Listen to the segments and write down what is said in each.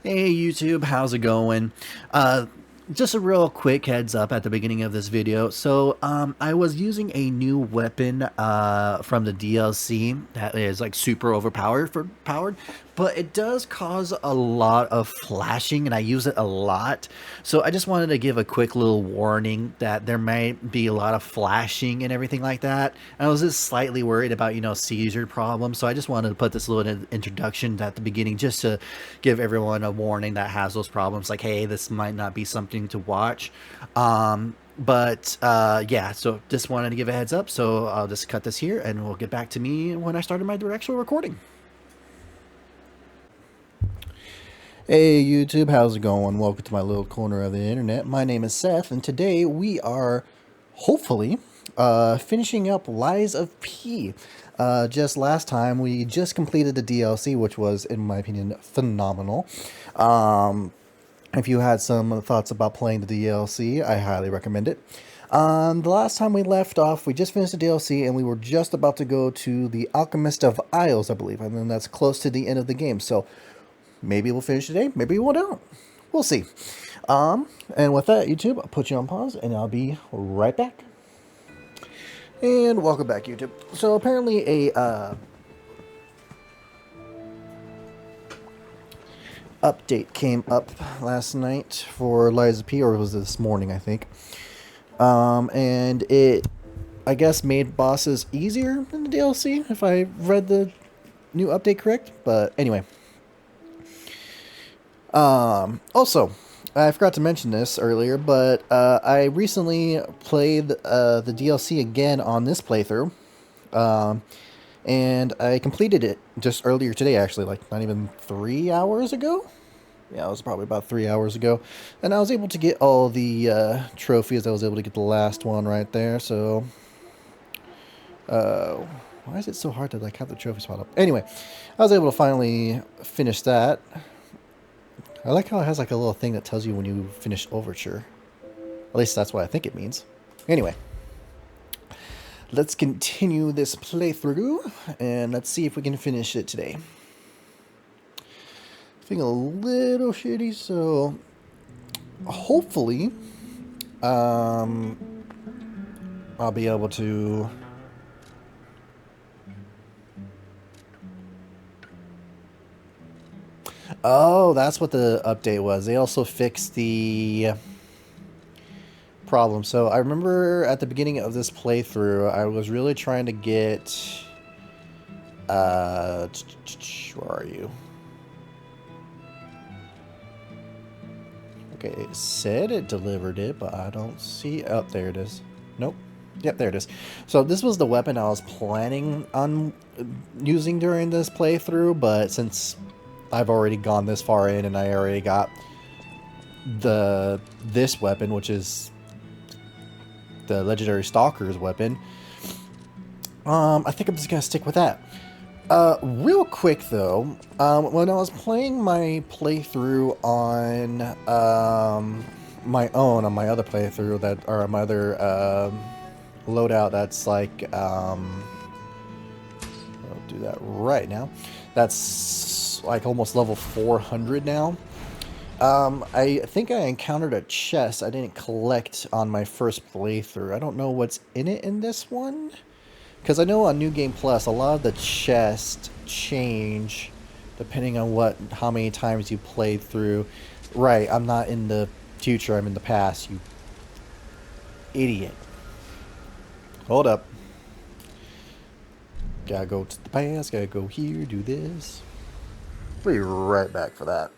Hey YouTube, how's it going? Uh, just a real quick heads up at the beginning of this video. I was using a new weapon from the DLC that is like super powered, but it does cause a lot of flashing, and I use it a lot. So I just wanted to give a quick little warning that there might be a lot of flashing and everything like that. And I was just slightly worried about seizure problems, so I just wanted to put this little introduction at the beginning just to give everyone a warning that has those problems. Like, hey, this might not be something to watch. Yeah, so just wanted to give a heads up. So I'll just cut this here and we'll get back to me when I started my actual recording. Hey YouTube, how's it going? Welcome to my little corner of the internet. My name is Seth, and today we are hopefully finishing up Lies of P. Just last time we just completed the DLC, which was, in my opinion, phenomenal. If you had some thoughts about playing the DLC, I highly recommend it. The last time we left off, we just finished the DLC and we were just about to go to the Alchemist of Isles, I believe. And then that's close to the end of the game. So maybe we'll finish today, maybe we won't. We'll see. And with that, YouTube, I'll put you on pause and I'll be right back. And welcome back, YouTube. So apparently a update came up last night for Lies of P, or was it this morning, I think. And it, I guess, made bosses easier in the DLC, if I read the new update correct. But anyway. Also, I forgot to mention this earlier, but I recently played the DLC again on this playthrough. And I completed it just earlier today, actually, like not even 3 hours ago. Yeah, it was probably about 3 hours ago. And I was able to get all the trophies. I was able to get the last one right there, so... why is it so hard to like have the trophies pop up? Anyway, I was able to finally finish that. I like how it has like a little thing that tells you when you finish Overture. At least that's what I think it means. Anyway, let's continue this playthrough, and let's see if we can finish it today. Feeling a little shitty, so hopefully I'll be able to Oh, that's what the update was. They also fixed the problem. So I remember at the beginning of this playthrough, I was really trying to get... where are you? Okay, it said it delivered it, but I don't see... Oh, there it is. Nope. Yep, there it is. So this was the weapon I was planning on using during this playthrough, but since I've already gone this far in and I already got this weapon, which is the legendary Stalker's weapon, I think I'm just gonna stick with that. Real quick though, when I was playing my playthrough on my own, on my other playthrough that, or my other loadout that's like I'll do that right now. That's like almost level 400 now. I think I encountered a chest I didn't collect on my first playthrough. I don't know what's in it in this one. Because I know on New Game Plus, a lot of the chests change depending on how many times you played through. Right, I'm not in the future, I'm in the past, you idiot. Hold up. Gotta go to the past, gotta go here, do this. Be right back for that.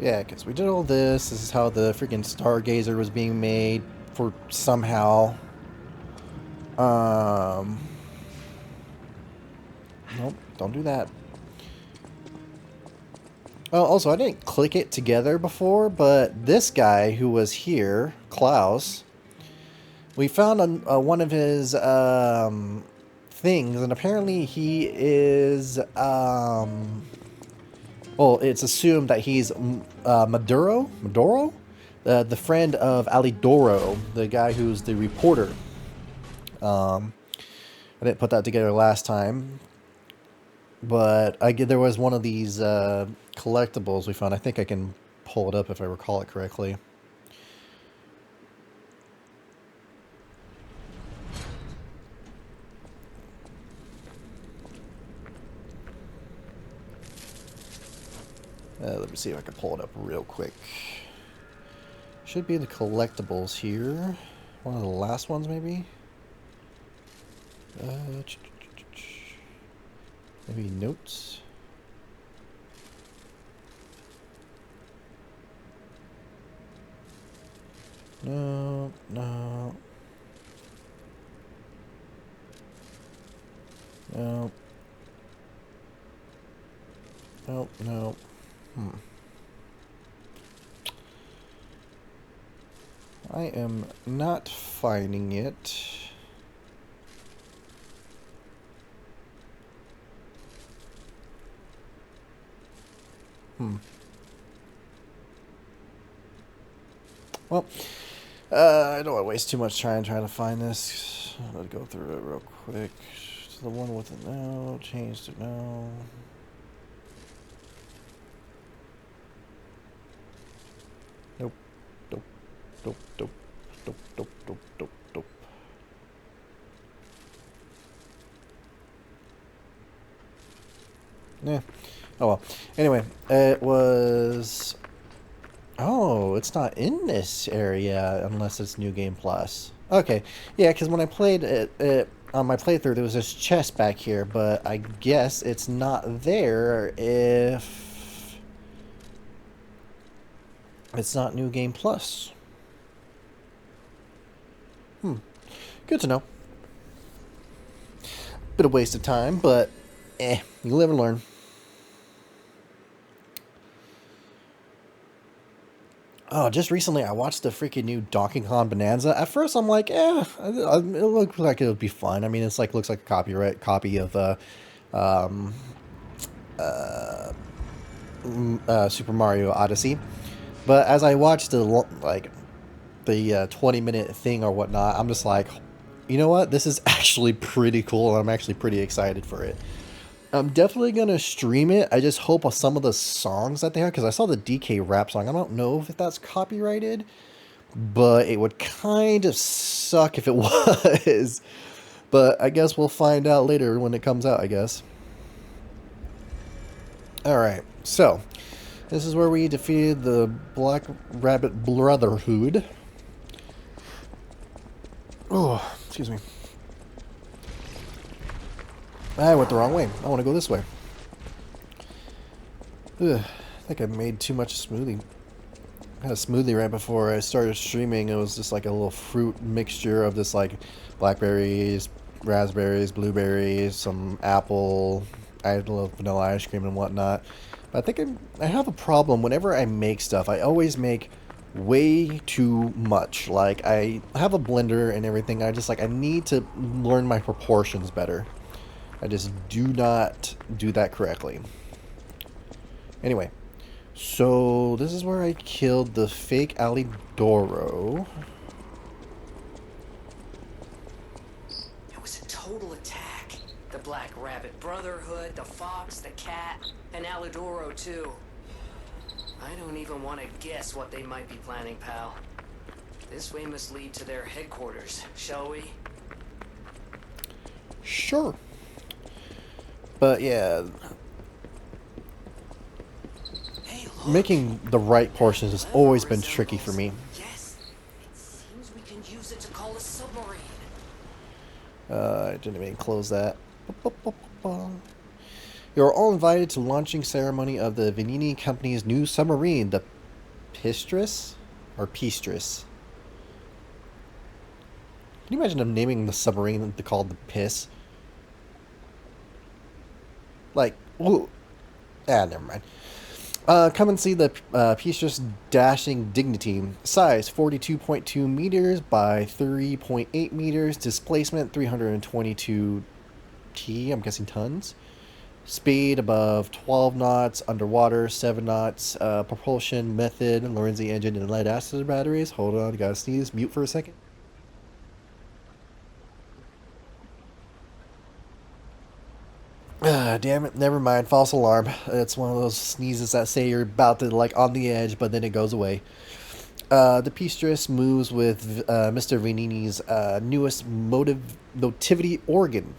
Yeah, because we did all this. This is how the freaking Stargazer was being made for somehow. Nope, don't do that. Oh, also, I didn't click it together before, but this guy who was here, Klaus, we found one of his things, and apparently he is Well, it's assumed that he's Maduro, the friend of Alidoro, the guy who's the reporter. I didn't put that together last time, but there was one of these collectibles we found. I think I can pull it up if I recall it correctly. Let me see if I can pull it up real quick. Should be in the collectibles here. One of the last ones, maybe? Maybe notes? No, no. No. Nope, no. I am not finding it. Well, I don't want to waste too much time trying to find this. Let's go through it real quick. So the one with it no, changed it no. Nope. Nope. Nope. Nope. Nope. Nope. Nope. Nope. Nope. Yeah. Oh well. Anyway, it was. Oh, it's not in this area unless it's New Game Plus. Okay, yeah, because when I played it on my playthrough, there was this chest back here, but I guess it's not there if it's not New Game Plus. Good to know. Bit of waste of time, but you live and learn. Oh, just recently I watched the freaking new Donkey Kong Bonanza. At first I'm like, it looks like it would be fun. I mean, it's like looks like a copyright copy of Super Mario Odyssey. But as I watched the 20-minute thing or whatnot, I'm just like, you know what? This is actually pretty cool, and I'm actually pretty excited for it. I'm definitely gonna stream it. I just hope some of the songs that they have, because I saw the DK rap song. I don't know if that's copyrighted, but it would kind of suck if it was. But I guess we'll find out later when it comes out, I guess. Alright, so this is where we defeated the Black Rabbit Brotherhood. Oh, excuse me. I went the wrong way. I want to go this way. Ugh, I think I made too much smoothie. I had a smoothie right before I started streaming. It was just like a little fruit mixture of this like blackberries, raspberries, blueberries, some apple. I had a little vanilla ice cream and whatnot. But I think I have a problem whenever I make stuff. I always make way too much. Like I have a blender and everything. I need to learn my proportions better. I just do not do that correctly. Anyway, so this is where I killed the fake Alidoro. It was a total attack. The Black Rabbit Brotherhood, the Fox, the Cat, and Alidoro too. I don't even want to guess what they might be planning, pal. This way must lead to their headquarters, shall we? Sure. But yeah, Hey, look. making the right portions has always been tricky for me. Yes. It seems we can use it to call a submarine. I didn't even close that. You're all invited to launching ceremony of the Venini Company's new submarine, the Pistris? Or Pistris? Can you imagine them naming the submarine called the Piss? Like, ooh. Never mind. Come and see the Pistris Dashing Dignity. Size 42.2 meters by 3.8 meters. Displacement 322 T, I'm guessing tons. Speed above 12 knots, underwater 7 knots, propulsion method, Lorenzi engine, and lead acid batteries. Hold on, gotta sneeze. Mute for a second. Damn it, never mind. False alarm. It's one of those sneezes that say you're about to, like, on the edge, but then it goes away. The Pistress moves with Mr. Vanini's newest motivity organ,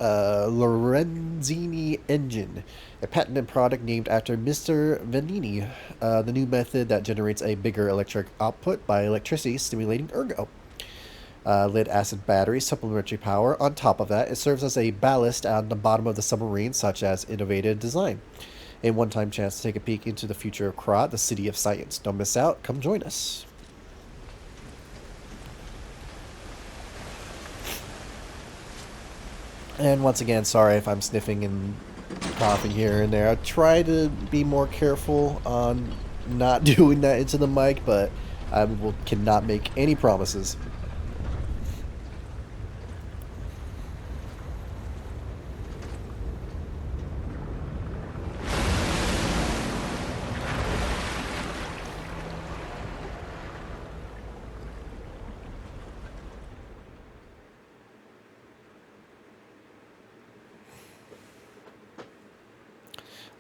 Lorenzini engine, a patented product named after Mr. Vanini, the new method that generates a bigger electric output by electricity stimulating ergo. Lead acid battery, supplementary power. On top of that, it serves as a ballast on the bottom of the submarine, such as innovative design. A one time chance to take a peek into the future of Krat, the city of science. Don't miss out. Come join us. And once again, sorry if I'm sniffing and coughing here and there. I try to be more careful on not doing that into the mic, but cannot make any promises.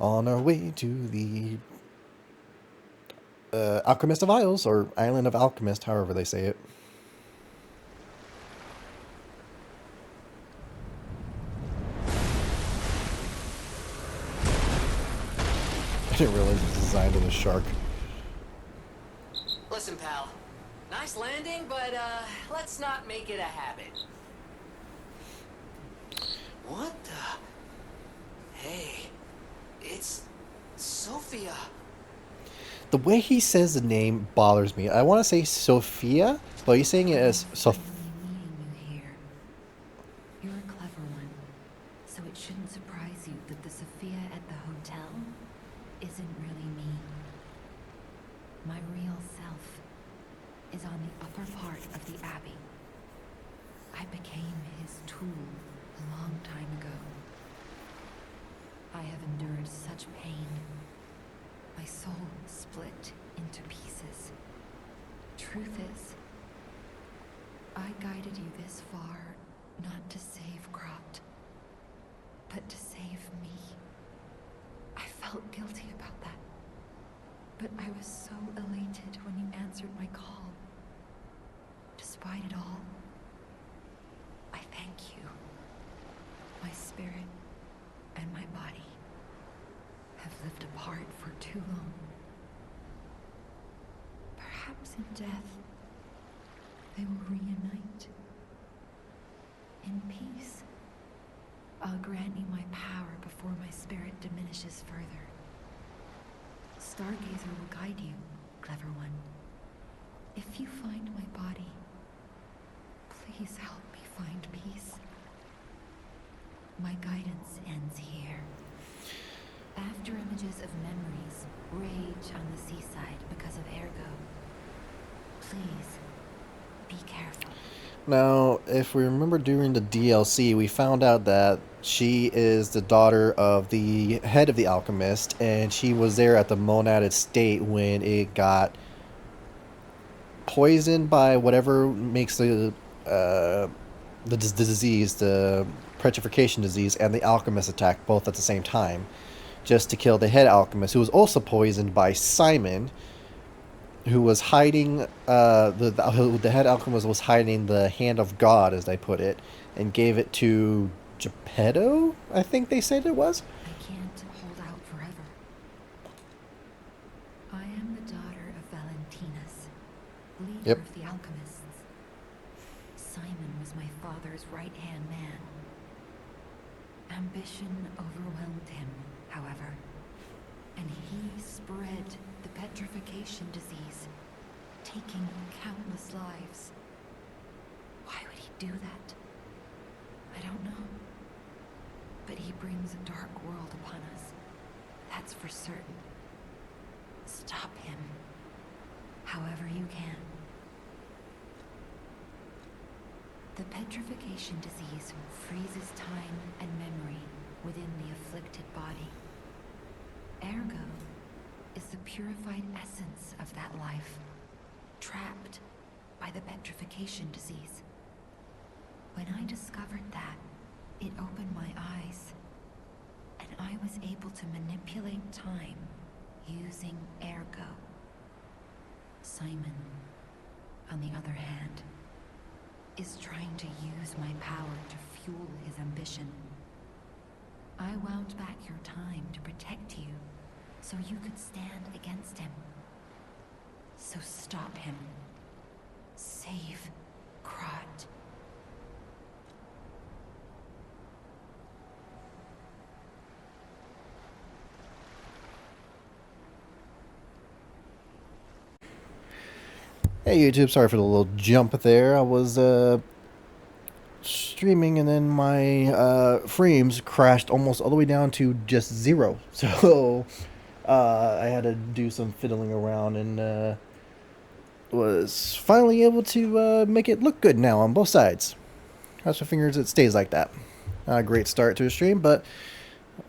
On our way to the Alchemist of Isles, or Island of Alchemist, however they say it. I didn't realize it was designed as a shark. Listen, pal. Nice landing, but let's not make it a habit. What the? Hey, it's Sophia. The way he says the name bothers me. I want to say Sophia, but he's saying it as Sophia. Meeting you here. You're a clever one, so it shouldn't surprise you that the Sophia at the hotel isn't really me. My real self is on the upper part of the Abbey. I became his tool a long time ago. I have endured such pain. My soul split into pieces. Truth is, I guided you this far not to save Krat, but to save me. I felt guilty about that, but I was so elated when you answered my call. Despite it all, I thank you. My spirit and my body have lived apart for too long. Perhaps in death, they will reunite. In peace, I'll grant you my power before my spirit diminishes further. Stargazer will guide you, clever one. If you find my body, please help me find peace. My guidance ends here. After images of memories rage on the seaside because of ergo. Please, be careful. Now, if we remember during the DLC, we found out that she is the daughter of the head of the alchemist, and she was there at the monaded state when it got poisoned by whatever makes the disease, the petrification disease, and the alchemist attack both at the same time, just to kill the head alchemist, who was also poisoned by Simon, who was hiding. The head alchemist was hiding the hand of God, as they put it, and gave it to Geppetto, I think they said it was. I can't hold out forever. I am the daughter of Valentinus, leader Yep. of the alchemists. Simon was my father's right-hand man. Ambition overwhelmed him, however, and he spread the petrification disease, taking countless lives. Why would he do that? I don't know. But he brings a dark world upon us. That's for certain. Stop him, however you can. The petrification disease freezes time and memory within the afflicted body. Ergo is the purified essence of that life, trapped by the petrification disease. When I discovered that, it opened my eyes, and I was able to manipulate time using Ergo. Simon, on the other hand, is trying to use my power to fuel his ambition. I wound back your time to protect you, so you could stand against him. So stop him. Save Krat. Hey YouTube, sorry for the little jump there. I was streaming and then my frames crashed almost all the way down to just 0. So I had to do some fiddling around and was finally able to make it look good now on both sides. Cross my fingers it stays like that. Not a great start to a stream, but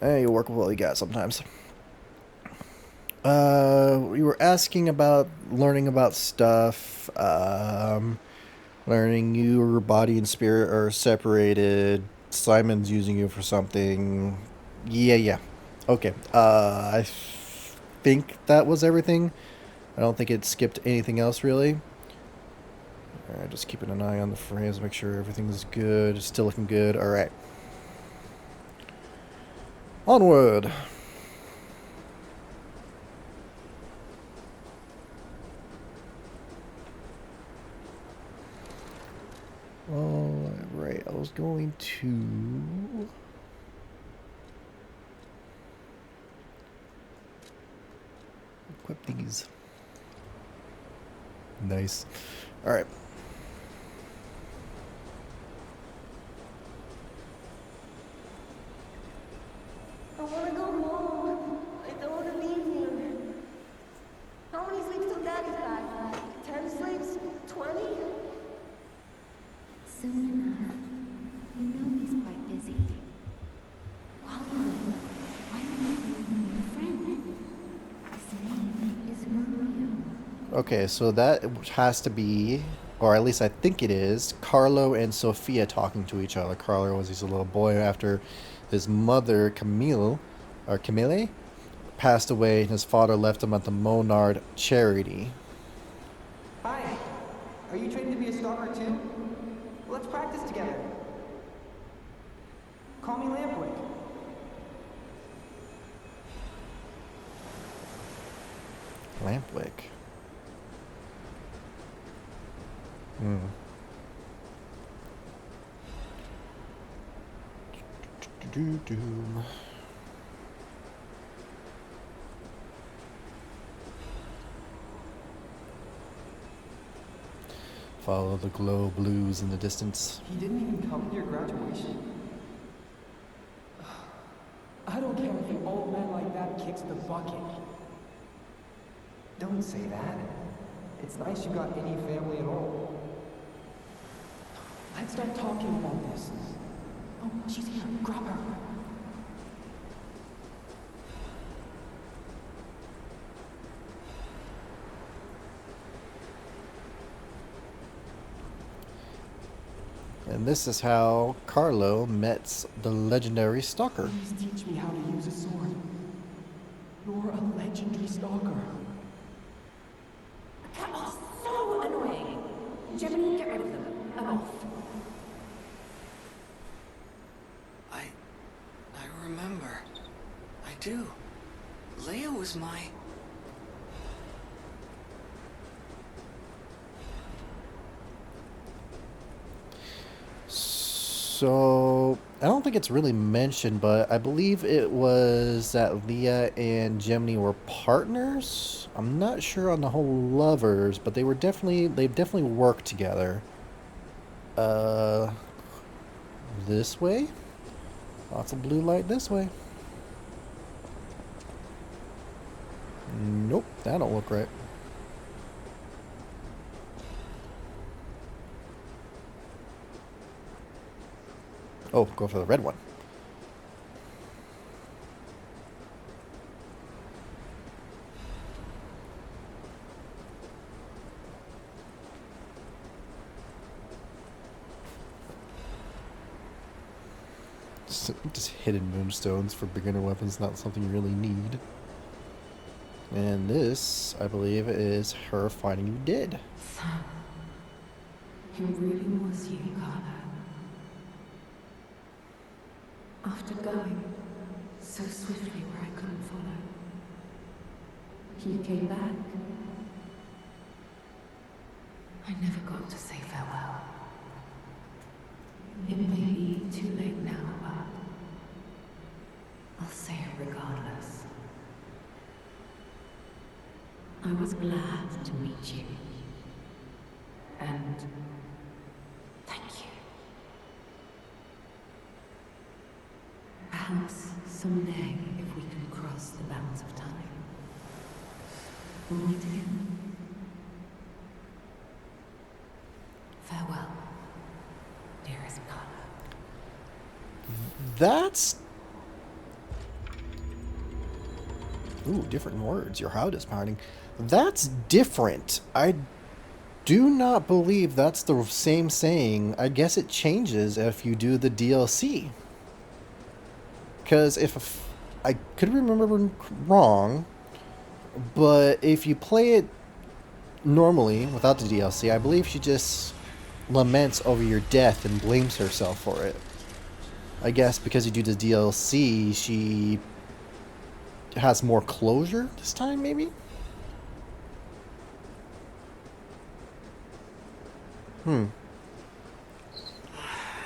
you work with what you got sometimes. You were asking about learning about stuff, learning your body and spirit are separated. Simon's using you for something. Yeah. Okay. I think that was everything. I don't think it skipped anything else really. Alright, just keeping an eye on the frames, make sure everything's good. It's still looking good. Alright. Onward! Alright, I was going to... equip these. Nice. Alright. I wanna go home. I don't wanna leave here. How many sleeps till Daddy's back? 10 sleeps? 20? Soon enough. You know he's quite busy. Hollywood, why don't you bring your friend? His name is Mario. Okay, so that has to be, or at least I think it is, Carlo and Sophia talking to each other. Carlo was his little boy after his mother, Camille, passed away, and his father left him at the Monard charity. Hi. Are you trained to be a stalker too? Let's practice together. Call me Lampwick. Lampwick. Follow the glow blues in the distance. He didn't even come to your graduation? I don't care if an old man like that kicks the bucket. Don't say that. It's nice you got any family at all. Let's start talking about this. Oh, she's here. Grab her. And this is how Carlo met the legendary stalker. Please teach me how to use a sword. You're a legendary stalker. Oh, so annoying. Jimmy, get rid of them. I'm off. I remember. I do. Leia was my... So, I don't think it's really mentioned, but I believe it was that Leah and Gemini were partners. I'm not sure on the whole lovers, but they've definitely worked together. This way? Lots of blue light this way. Nope, that don't look right. Oh, go for the red one. Just hidden moonstones for beginner weapons, not something you really need. And this, I believe, is her finding you dead. So, it really was you, Carla. After going so swiftly where I couldn't follow, you came back. I never got to say farewell. It may be too late now, but I'll say it regardless. I was glad to meet you. And thank you. Perhaps someday, if we can cross the bounds of time, we'll meet again. Farewell, dearest Carla. That's... Ooh, different words. Your heart is pounding. That's different. I do not believe that's the same saying. I guess it changes if you do the DLC. Because if I could remember wrong, but if you play it normally without the DLC, I believe she just laments over your death and blames herself for it. I guess because you do the DLC, she has more closure this time, maybe?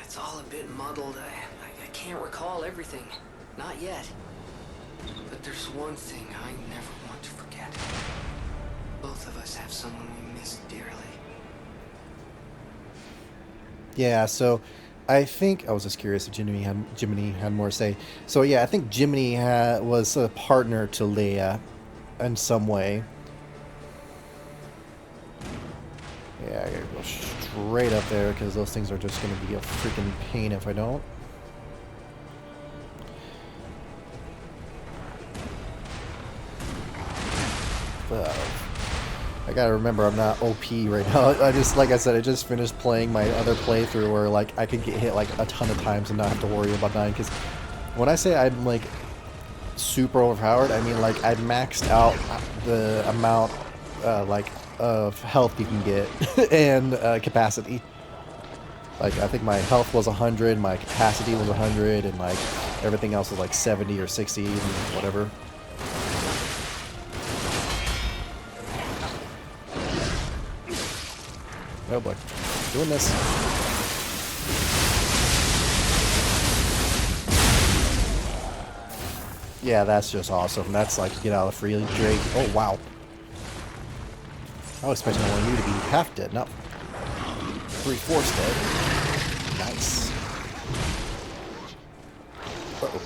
It's all a bit muddled. I can't recall everything. Not yet. But there's one thing I never want to forget. Both of us have someone we miss dearly. Yeah, so I think I was just curious if Jiminy had more to say. So yeah, I think Jiminy was a partner to Leia in some way. Yeah, I gotta go straight up there because those things are just gonna be a freaking pain if I don't. I gotta remember I'm not OP right now. I just, like I said, I just finished playing my other playthrough where like I could get hit like a ton of times and not have to worry about dying. Because when I say I'm like super overpowered, I mean like I maxed out the amount like of health you can get and capacity. Like I think my health was 100, my capacity was 100, and like everything else was like 70 or 60 and whatever. Oh boy, doing this. Yeah, that's just awesome. That's like get out of the free Drake. Oh wow. I was expecting only you to be half dead, not 3/4 dead. Nice. Uh-oh.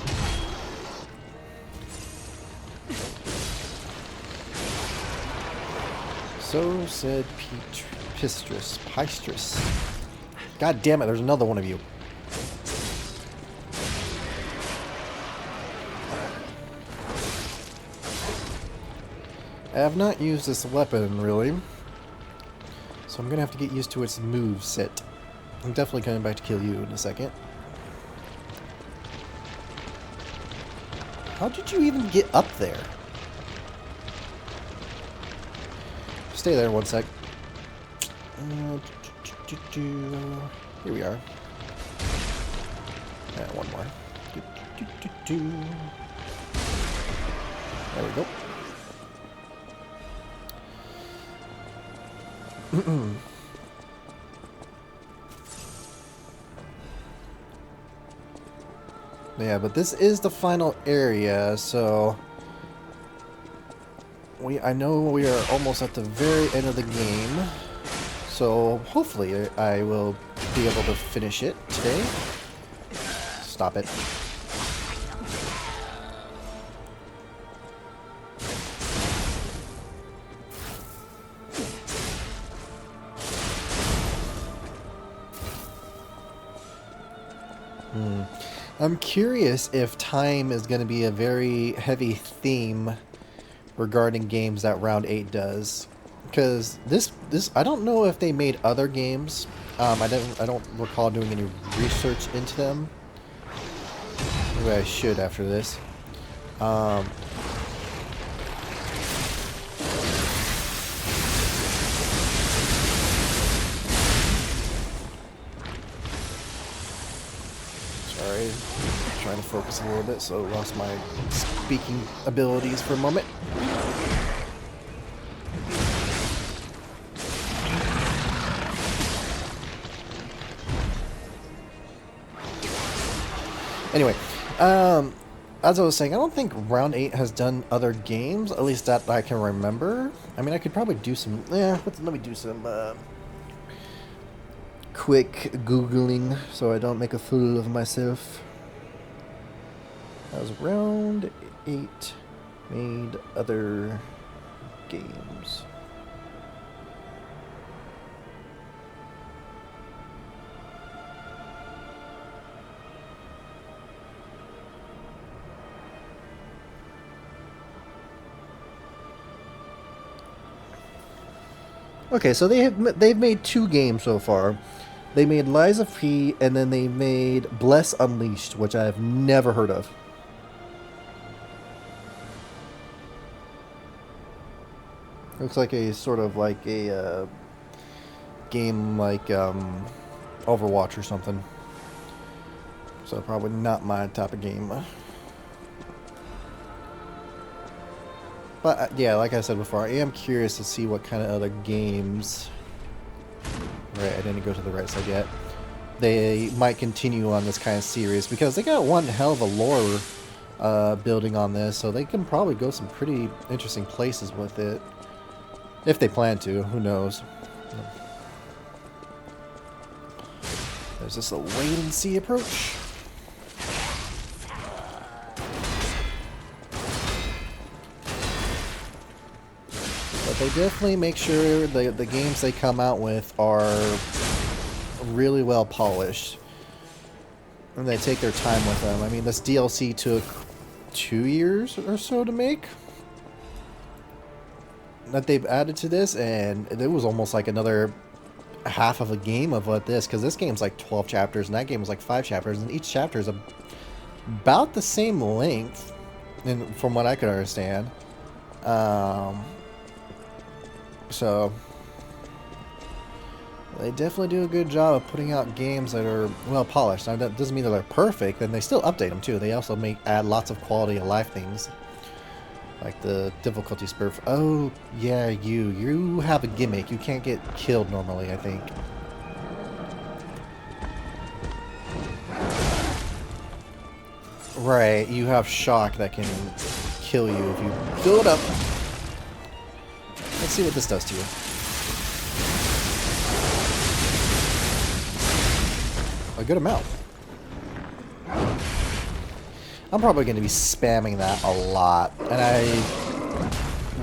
So said Pistris. God damn it, there's another one of you. I have not used this weapon, really. So I'm going to have to get used to its move set. I'm definitely coming back to kill you in a second. How did you even get up there? Stay there one sec. Here we are. Yeah, one more. There we go. Yeah, but this is the final area, so I know we are almost at the very end of the game, so hopefully I will be able to finish it today. Stop it. I'm curious if time is going to be a very heavy theme regarding games that Round 8 does. Because this I don't know if they made other games. I don't recall doing any research into them. Maybe I should after this. Sorry, trying to focus a little bit, so I lost my speaking abilities for a moment. Anyway, as I was saying, I don't think Round 8 has done other games, at least that I can remember. I mean, I could probably do some... let me do some quick Googling so I don't make a fool of myself. That was Round 8 made other games. Okay, so they've made 2 games so far. They made Lies of P, and then they made Bless Unleashed, which I have never heard of. Looks like a sort of like a game like Overwatch or something. So probably not my type of game. But yeah, like I said before, I am curious to see what kind of other games... Right, I didn't go to the right side yet. They might continue on this kind of series, because they got one hell of a lore building on this, so they can probably go some pretty interesting places with it. If they plan to, who knows. There's just a wait and see approach. But they definitely make sure the games they come out with are really well polished. And they take their time with them. I mean, this DLC took 2 years or so to make. That they've added to this, and it was almost like another half of a game of what this, because this game's like 12 chapters, and that game was like 5 chapters, and each chapter is about the same length, and from what I could understand. So they definitely do a good job of putting out games that are well polished. Now, that doesn't mean that they're perfect, and they still update them too. They also add lots of quality of life things, like the difficulty spur. Oh yeah, you have a gimmick. You can't get killed normally, I think. Right, you have shock that can kill you if you fill it up. Let's see what this does to you. A good amount. I'm probably going to be spamming that a lot, and I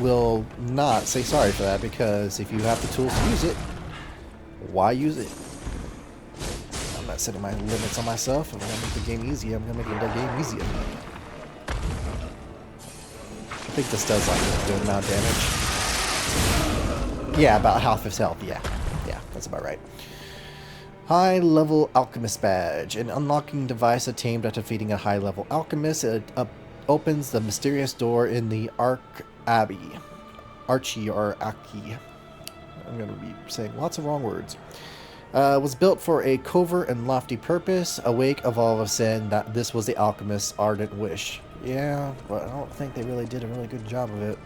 will not say sorry for that, because if you have the tools to use it, why use it? I'm not setting my limits on myself. If I'm going to make the game easy, I'm going to make the game easier. I think this does like a good amount of damage. Yeah, about half his health, yeah, that's about right. High-level Alchemist Badge. An unlocking device attained at defeating a high-level alchemist. It opens the mysterious door in the Archie or Aki. I'm going to be saying lots of wrong words. Was built for a covert and lofty purpose. Awake, evolve, ascend. That this was the alchemist's ardent wish. Yeah, but I don't think they really did a really good job of it.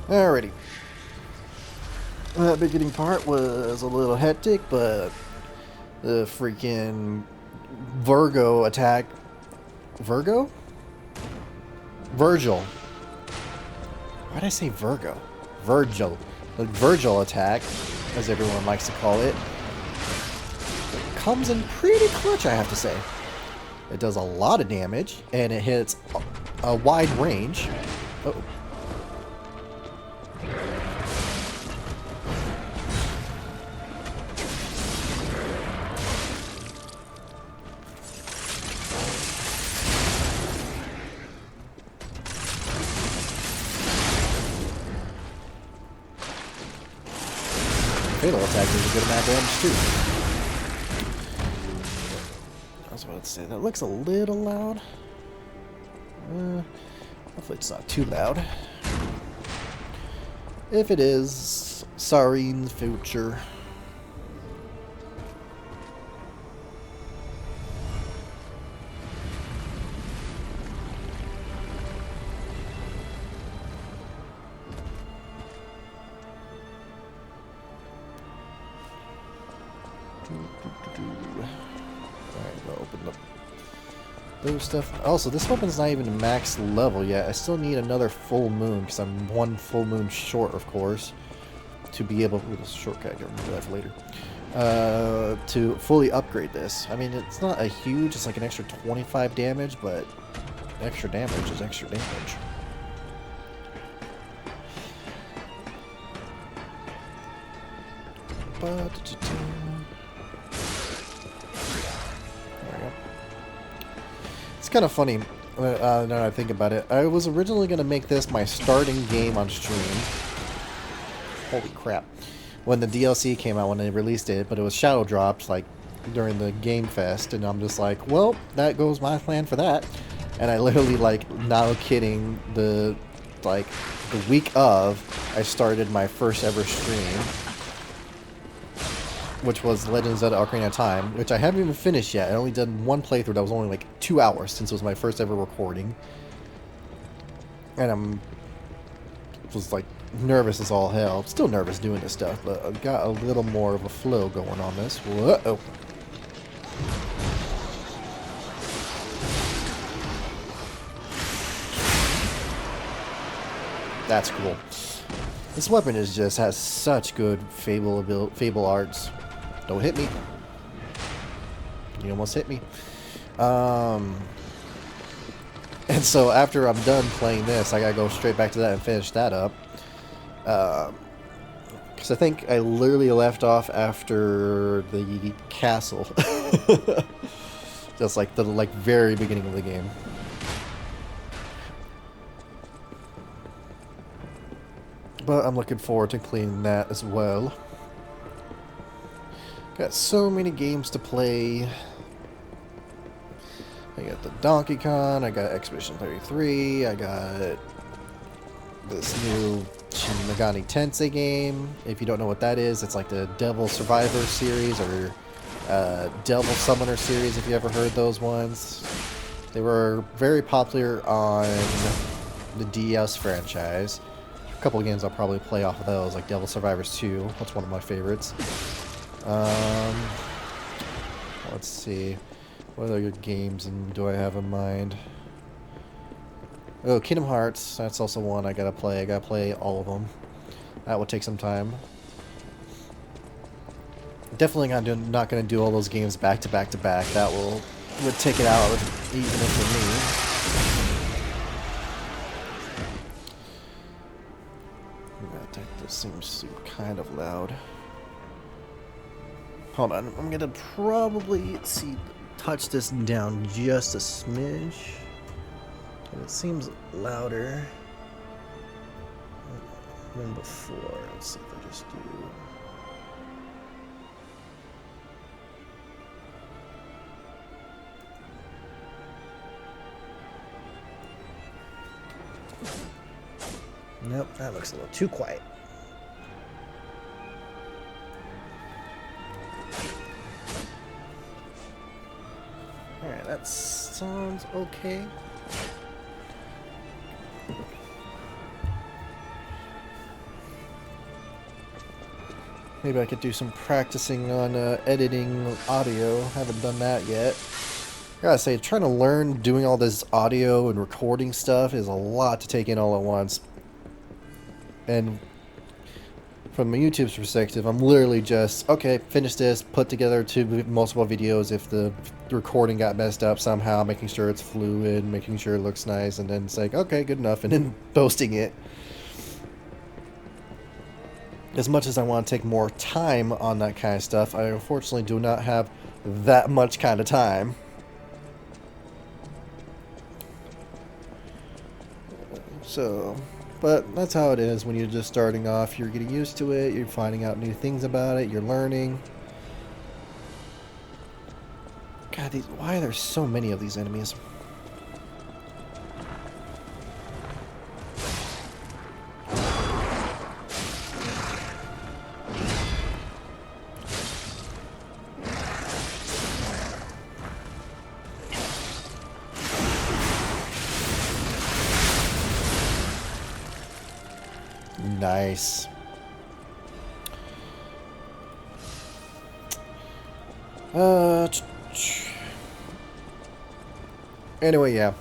Alrighty. That beginning part was a little hectic, but the freaking Virgo attack... Virgo? Virgil. Why did I say Virgo? Virgil. The Virgil attack, as everyone likes to call it, comes in pretty clutch, I have to say. It does a lot of damage, and it hits a wide range. Uh-oh. fatal attack does a good amount of damage too. I was about to say, that looks a little loud. Hopefully it's not too loud. If it is, sorry in the future. Alright, we'll open up those stuff. Also, this weapon's not even max level yet. I still need another full moon, because I'm one full moon short, of course, to be able... Ooh, this is a shortcut, I can remember that for later. To fully upgrade this. I mean, it's not a huge, it's like an extra 25 damage, but extra damage is extra damage. There we go. It's kind of funny, now that I think about it. I was originally going to make this my starting game on stream. Holy crap. When the DLC came out, when they released it, but it was shadow dropped, like, during the Game Fest, and I'm just like, well, that goes my plan for that. And I literally, like, not kidding, the week of, I started my first ever stream, which was Legends of Ocarina of Time, which I haven't even finished yet. I only done one playthrough that was only like 2 hours, since it was my first ever recording. And was like nervous as all hell. Still nervous doing this stuff, but I've got a little more of a flow going on this. Whoa. That's cool. This weapon has such good fable arts. Don't hit me. You almost hit me. And so after I'm done playing this, I gotta go straight back to that and finish that up. Because I think I literally left off after the castle. Just like the very beginning of the game. But I'm looking forward to cleaning that as well. Got so many games to play. I got the Donkey Kong, I got Expedition 33, I got this new Shin Megami Tensei game. If you don't know what that is, it's like the Devil Survivor series or Devil Summoner series, if you ever heard those ones. They were very popular on the DS franchise. A couple of games I'll probably play off of those, like Devil Survivors 2. That's one of my favorites. Let's see. What other games do I have in mind? Oh, Kingdom Hearts. That's also one I gotta play. I gotta play all of them. That will take some time. Definitely not gonna do all those games back to back to back. That would take it out even for me. This seems kind of loud. Hold on, I'm gonna probably touch this down just a smidge. And it seems louder than before. Let's see if I just do. Nope, that looks a little too quiet. Alright, that sounds okay. Maybe I could do some practicing on editing audio. Haven't done that yet. I gotta say, trying to learn doing all this audio and recording stuff is a lot to take in all at once. And from YouTube's perspective, I'm literally just, okay, finish this, put together 2 multiple videos if the recording got messed up somehow, making sure it's fluid, making sure it looks nice, and then it's like, okay, good enough, and then posting it. As much as I want to take more time on that kind of stuff, I unfortunately do not have that much kind of time. So, But that's how it is when you're just starting off. You're getting used to it. You're finding out new things about it. You're learning. God, why are there so many of these enemies? Nice. Anyway, yeah.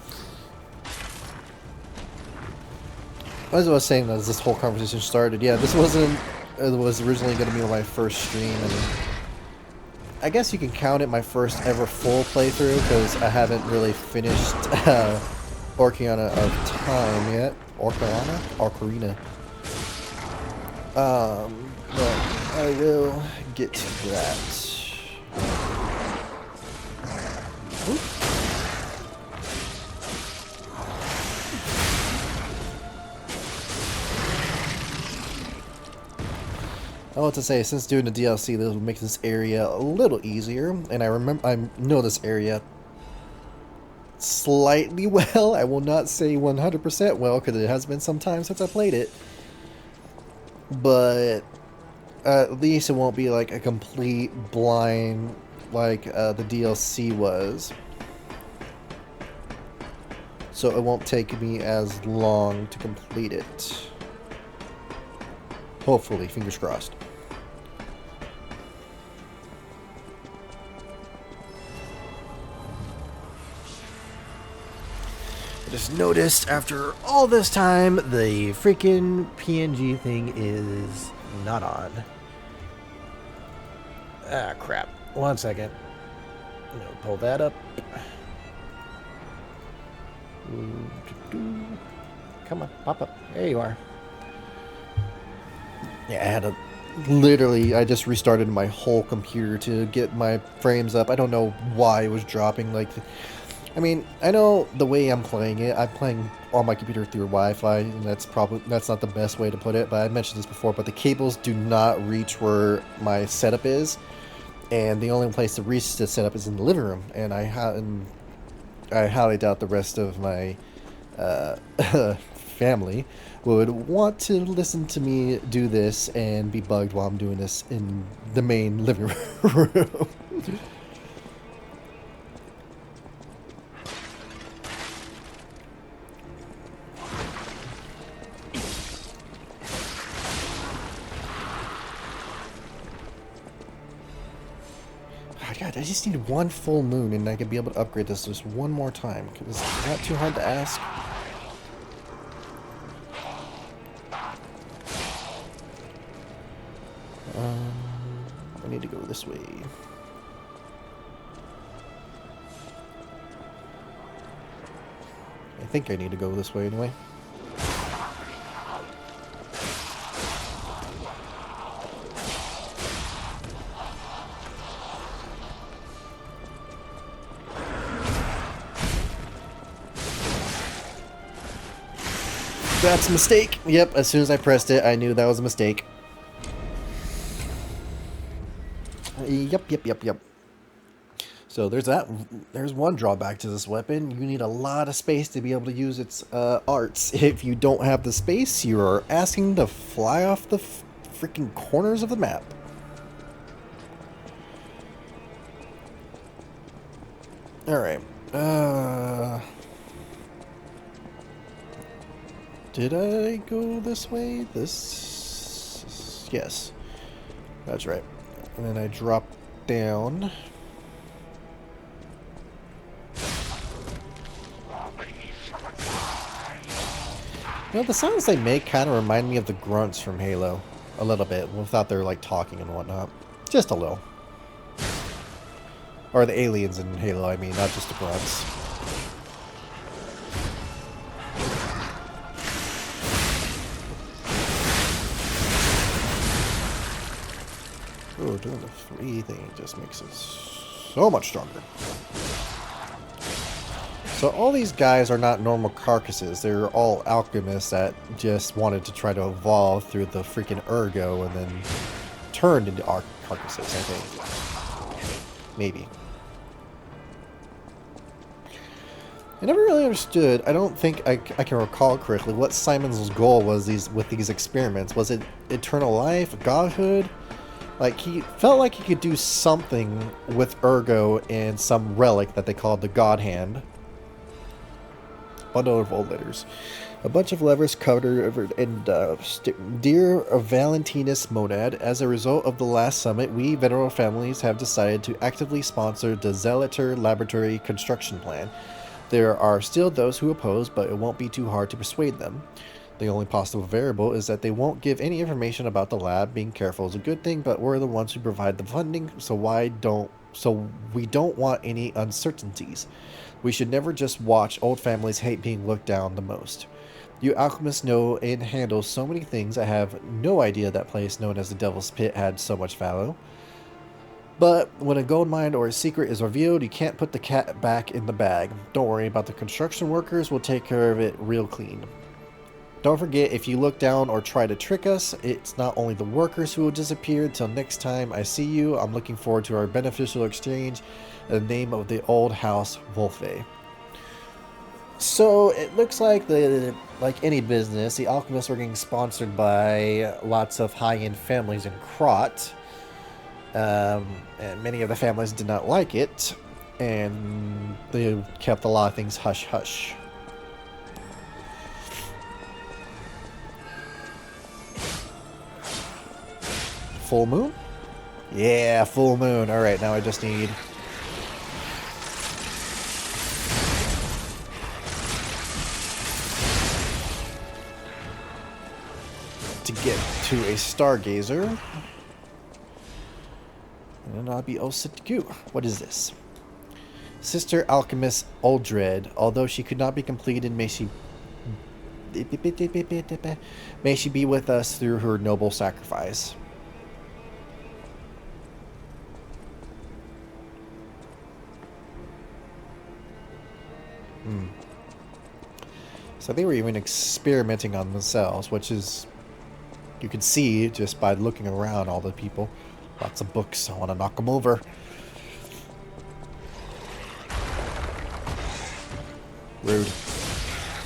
As I was saying, as this whole conversation started, yeah, this wasn't. It was originally going to be my first stream, and I guess you can count it my first ever full playthrough because I haven't really finished Ocarina of Time yet. Ocarina. But I will get to that. Oop. I want to say, since doing the DLC, this will make this area a little easier, and I know this area slightly well. I will not say 100% well, because it has been some time since I played it, but at least it won't be like a complete blind like the DLC was. So it won't take me as long to complete it. Hopefully, fingers crossed. I just noticed after all this time, the freaking PNG thing is not on. Ah, crap. 1 second. I'm gonna pull that up. Come on, pop up. There you are. Yeah, I had to literally, I just restarted my whole computer to get my frames up. I don't know why it was dropping. Like, I mean, I know the way I'm playing it. I'm playing on my computer through Wi-Fi, and that's not the best way to put it. But I mentioned this before. But the cables do not reach where my setup is, and the only place to reach the setup is in the living room. And I highly doubt the rest of my family would want to listen to me do this and be bugged while I'm doing this in the main living room. God, I just need one full moon and I could be able to upgrade this just one more time. Is that too hard to ask? I need to go this way. I think I need to go this way anyway. That's a mistake. Yep, as soon as I pressed it, I knew that was a mistake. Yep. So there's that. There's one drawback to this weapon. You need a lot of space to be able to use its arts. If you don't have the space, you are asking to fly off the freaking corners of the map. Alright. Did I go this way? Yes. That's right. And then I drop down. You know, the sounds they make kind of remind me of the grunts from Halo. A little bit, without their, like, talking and whatnot. Just a little. Or the aliens in Halo, I mean, not just the grunts. Oh, doing the free thing just makes us so much stronger. So all these guys are not normal carcasses. They're all alchemists that just wanted to try to evolve through the freaking ergo and then turned into carcasses, I think. Maybe. I never really understood, I don't think I can recall correctly, what Simon's goal was with these experiments. Was it eternal life, godhood? Like, he felt like he could do something with ergo and some relic that they called the God Hand. Bundle of old letters. A bunch of levers covered in Dear Valentinus Monad, as a result of the last summit, we venerable families have decided to actively sponsor the Zelator Laboratory construction plan. There are still those who oppose, but it won't be too hard to persuade them. The only possible variable is that they won't give any information about the lab. Being careful is a good thing, but we're the ones who provide the funding, so we don't want any uncertainties. We should never just watch old families hate being looked down the most. You alchemists know and handle so many things. I have no idea that place known as the Devil's Pit had so much value. But when a gold mine or a secret is revealed, you can't put the cat back in the bag. Don't worry about the construction workers, we'll take care of it real clean. Don't forget, if you look down or try to trick us, it's not only the workers who will disappear. Till next time I see you, I'm looking forward to our beneficial exchange in the name of the old house Wolfe. So it looks like like any business, the alchemists were getting sponsored by lots of high-end families in Krot. And many of the families did not like it, and they kept a lot of things hush-hush. Full moon? Yeah, full moon. Alright, now I just need... to get to a stargazer. And I'll be all set to go. What is this? Sister Alchemist Uldred. Although she could not be completed, may she be with us through her noble sacrifice. So they were even experimenting on themselves, which is, you can see just by looking around, all the people. Lots of books. I want to knock them over. Rude.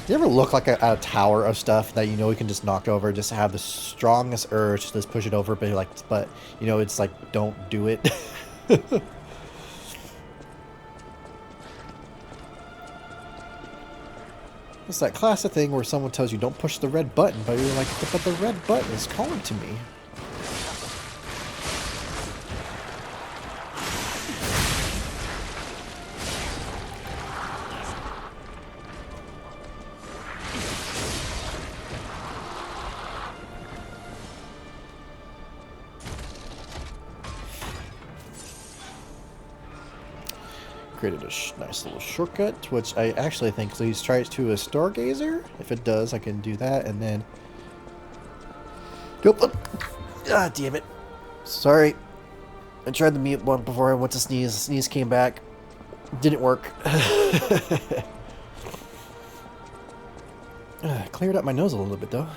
You ever look like a tower of stuff that you know you can just knock over, just have the strongest urge to just push it over, but you know it's like, don't do it. It's that classic thing where someone tells you don't push the red button, but you're like, but the red button is calling to me. Created a nice little shortcut, which I actually think leads straight to a stargazer. If it does, I can do that, and then... Nope. Ah, damn it. Sorry. I tried the mute one before I went to sneeze. The sneeze came back. Didn't work. Cleared up my nose a little bit, though.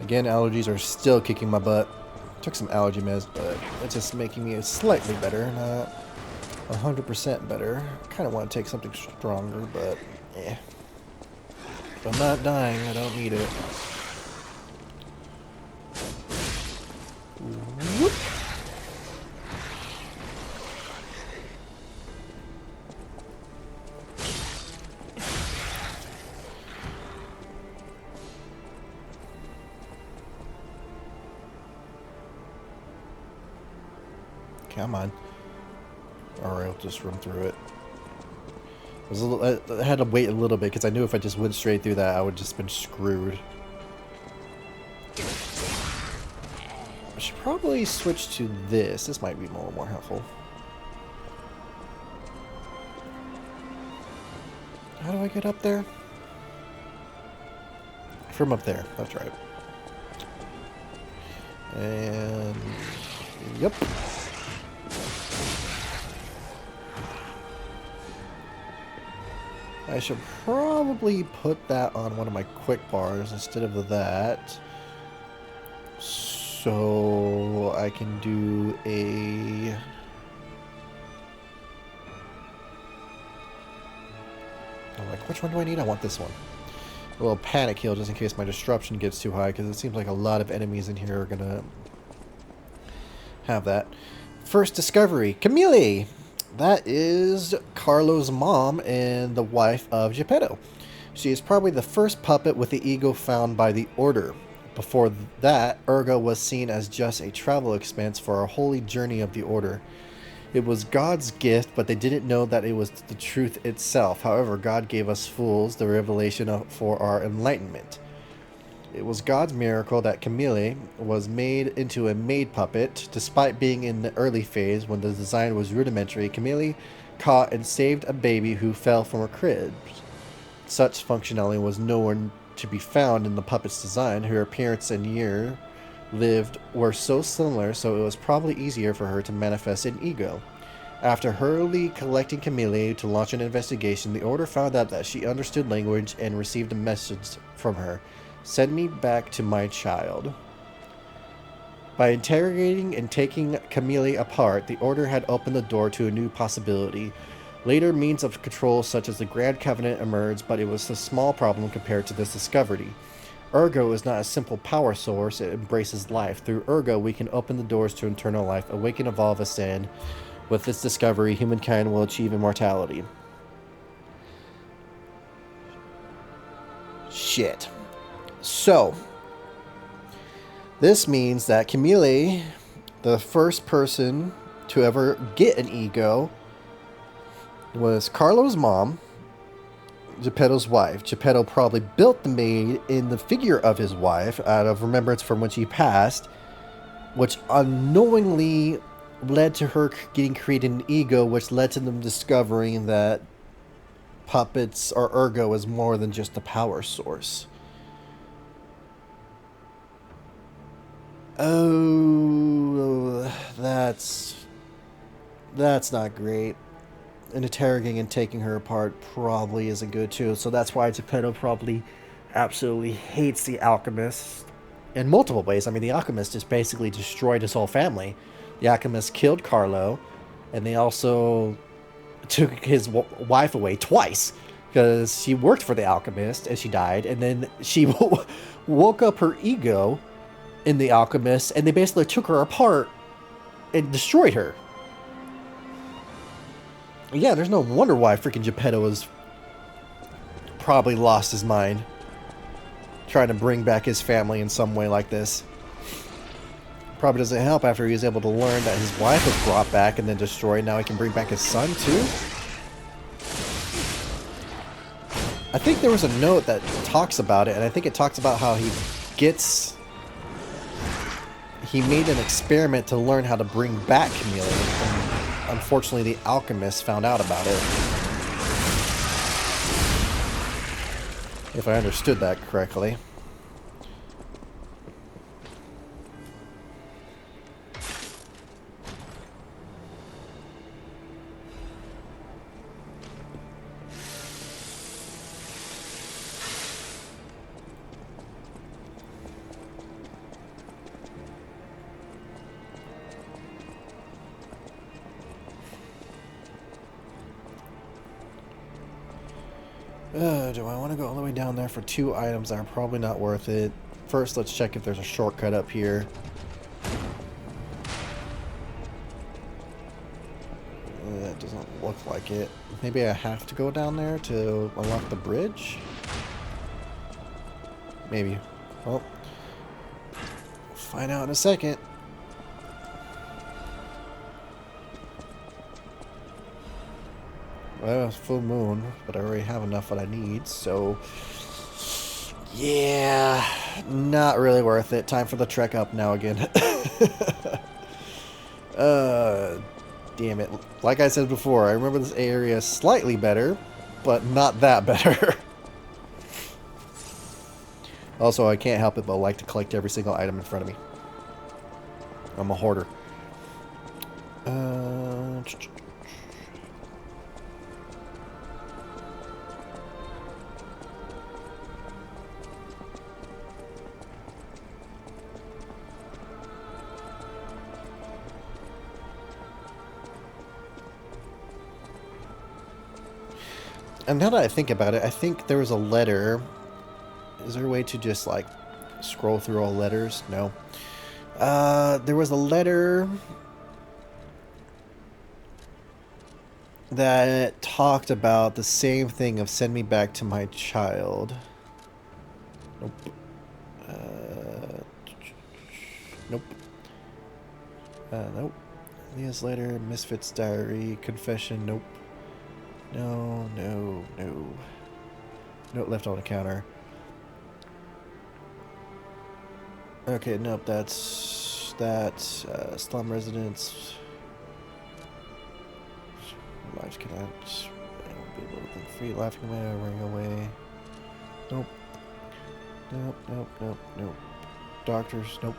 Again, allergies are still kicking my butt. Took some allergy meds, but it's just making me slightly better. Not 100% better. Kind of want to take something stronger, but yeah. If I'm not dying, I don't need it. Whoop. Come on. Alright, I'll just run through it. I had to wait a little bit because I knew if I just went straight through that, I would just been screwed. I should probably switch to this. This might be more helpful. How do I get up there? From up there. That's right. And... yep. I should probably put that on one of my quick bars instead of that. So I can do a... I'm like, which one do I need? I want this one. A little panic heal just in case my disruption gets too high, because it seems like a lot of enemies in here are going to have that. First discovery, Camille. That is Carlo's mom and the wife of Geppetto. She is probably the first puppet with the ego found by the Order. Before that, Ergo was seen as just a travel expense for our holy journey of the Order. It was God's gift, but they didn't know that it was the truth itself. However, God gave us fools the revelation for our enlightenment. It was God's miracle that Camille was made into a maid puppet. Despite being in the early phase when the design was rudimentary, Camille caught and saved a baby who fell from her crib. Such functionality was nowhere to be found in the puppet's design. Her appearance and year lived were so similar, so it was probably easier for her to manifest an ego. After hurriedly collecting Camille to launch an investigation, the Order found out that she understood language and received a message from her. Send me back to my child. By interrogating and taking Camille apart, the Order had opened the door to a new possibility. Later means of control such as the Grand Covenant emerged, but it was a small problem compared to this discovery. Ergo is not a simple power source, it embraces life. Through Ergo, we can open the doors to eternal life, awaken, evolve, ascend. With this discovery, humankind will achieve immortality. Shit. So, this means that Camille, the first person to ever get an ego, was Carlo's mom, Geppetto's wife. Geppetto probably built the maid in the figure of his wife out of remembrance from when she passed, which unknowingly led to her getting created an ego, which led to them discovering that puppets or Ergo is more than just a power source. Oh, that's not great. And interrogating and taking her apart probably isn't good too. So that's why Geppetto probably absolutely hates the alchemist in multiple ways. I mean, the alchemist just basically destroyed his whole family. The alchemist killed Carlo, and they also took his wife away twice because she worked for the alchemist and she died, and then she woke up her ego in the alchemist, and they basically took her apart and destroyed her. Yeah, there's no wonder why freaking Geppetto was probably lost his mind trying to bring back his family in some way like this. Probably doesn't help after he was able to learn that his wife was brought back and then destroyed. Now he can bring back his son too. I think there was a note that talks about it, and I think it talks about how he made an experiment to learn how to bring back Camille, and unfortunately the alchemist found out about it. If I understood that correctly. Do I want to go all the way down there for 2 items that are probably not worth it? First, let's check if there's a shortcut up here. That doesn't look like it. Maybe I have to go down there to unlock the bridge? Maybe. Well, we'll find out in a second. Well, it's full moon, but I already have enough what I need, so... Yeah, not really worth it. Time for the trek up now again. Damn it. Like I said before, I remember this area slightly better, but not that better. Also, I can't help it but like to collect every single item in front of me. I'm a hoarder. And now that I think about it, I think there was a letter. Is there a way to just, like, scroll through all letters? No. There was a letter that talked about the same thing of send me back to my child. Nope. Nope. Nope. Leah's letter, Misfits diary, confession, nope. No, no, no. Note left on the counter. Okay, nope, that's slum residence. Lives cannot. I won't be able to think free, laughing away, running away. Nope. Nope, nope, nope, nope. Doctors, nope.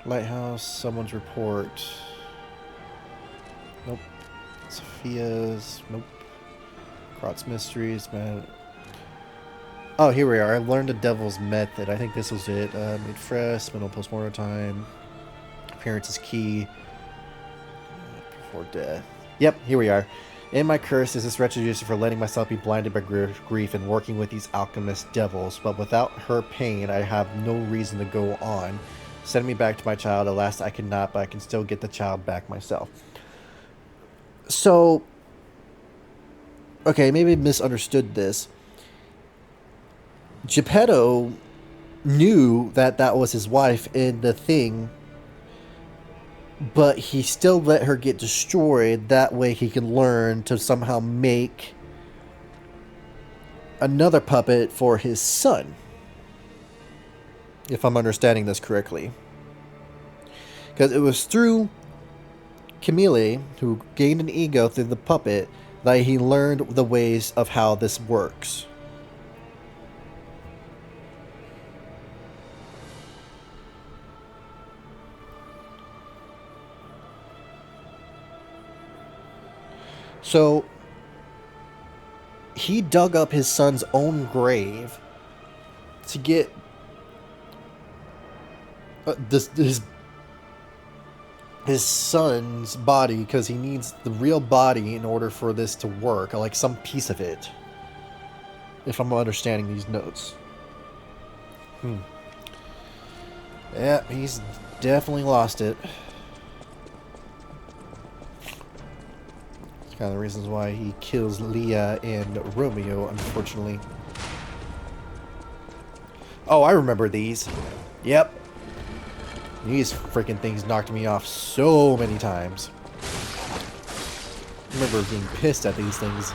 Lighthouse, someone's report. Nope. Sophia's, nope. Krotz Mysteries, man. Oh, here we are. I learned the devil's method. I think this was it. Made fresh, mental postmortem time. Appearance is key. Before death. Yep, here we are. In my curse is this retribution for letting myself be blinded by grief and working with these alchemist devils. But without her pain, I have no reason to go on. Send me back to my child. Alas, I cannot, but I can still get the child back myself. So, okay, maybe I misunderstood this. Geppetto knew that that was his wife in the thing, but he still let her get destroyed. That way he can learn to somehow make another puppet for his son. If I'm understanding this correctly. Because it was through Camille, who gained an ego through the puppet, that he learned the ways of how this works. So, he dug up his son's own grave to get his son's body, because he needs the real body in order for this to work, like some piece of it, if I'm understanding these notes. Yeah, he's definitely lost it. It's kind of the reasons why he kills Leah and Romeo, unfortunately. Oh, I remember these. Yep. These freaking things knocked me off so many times. I remember being pissed at these things.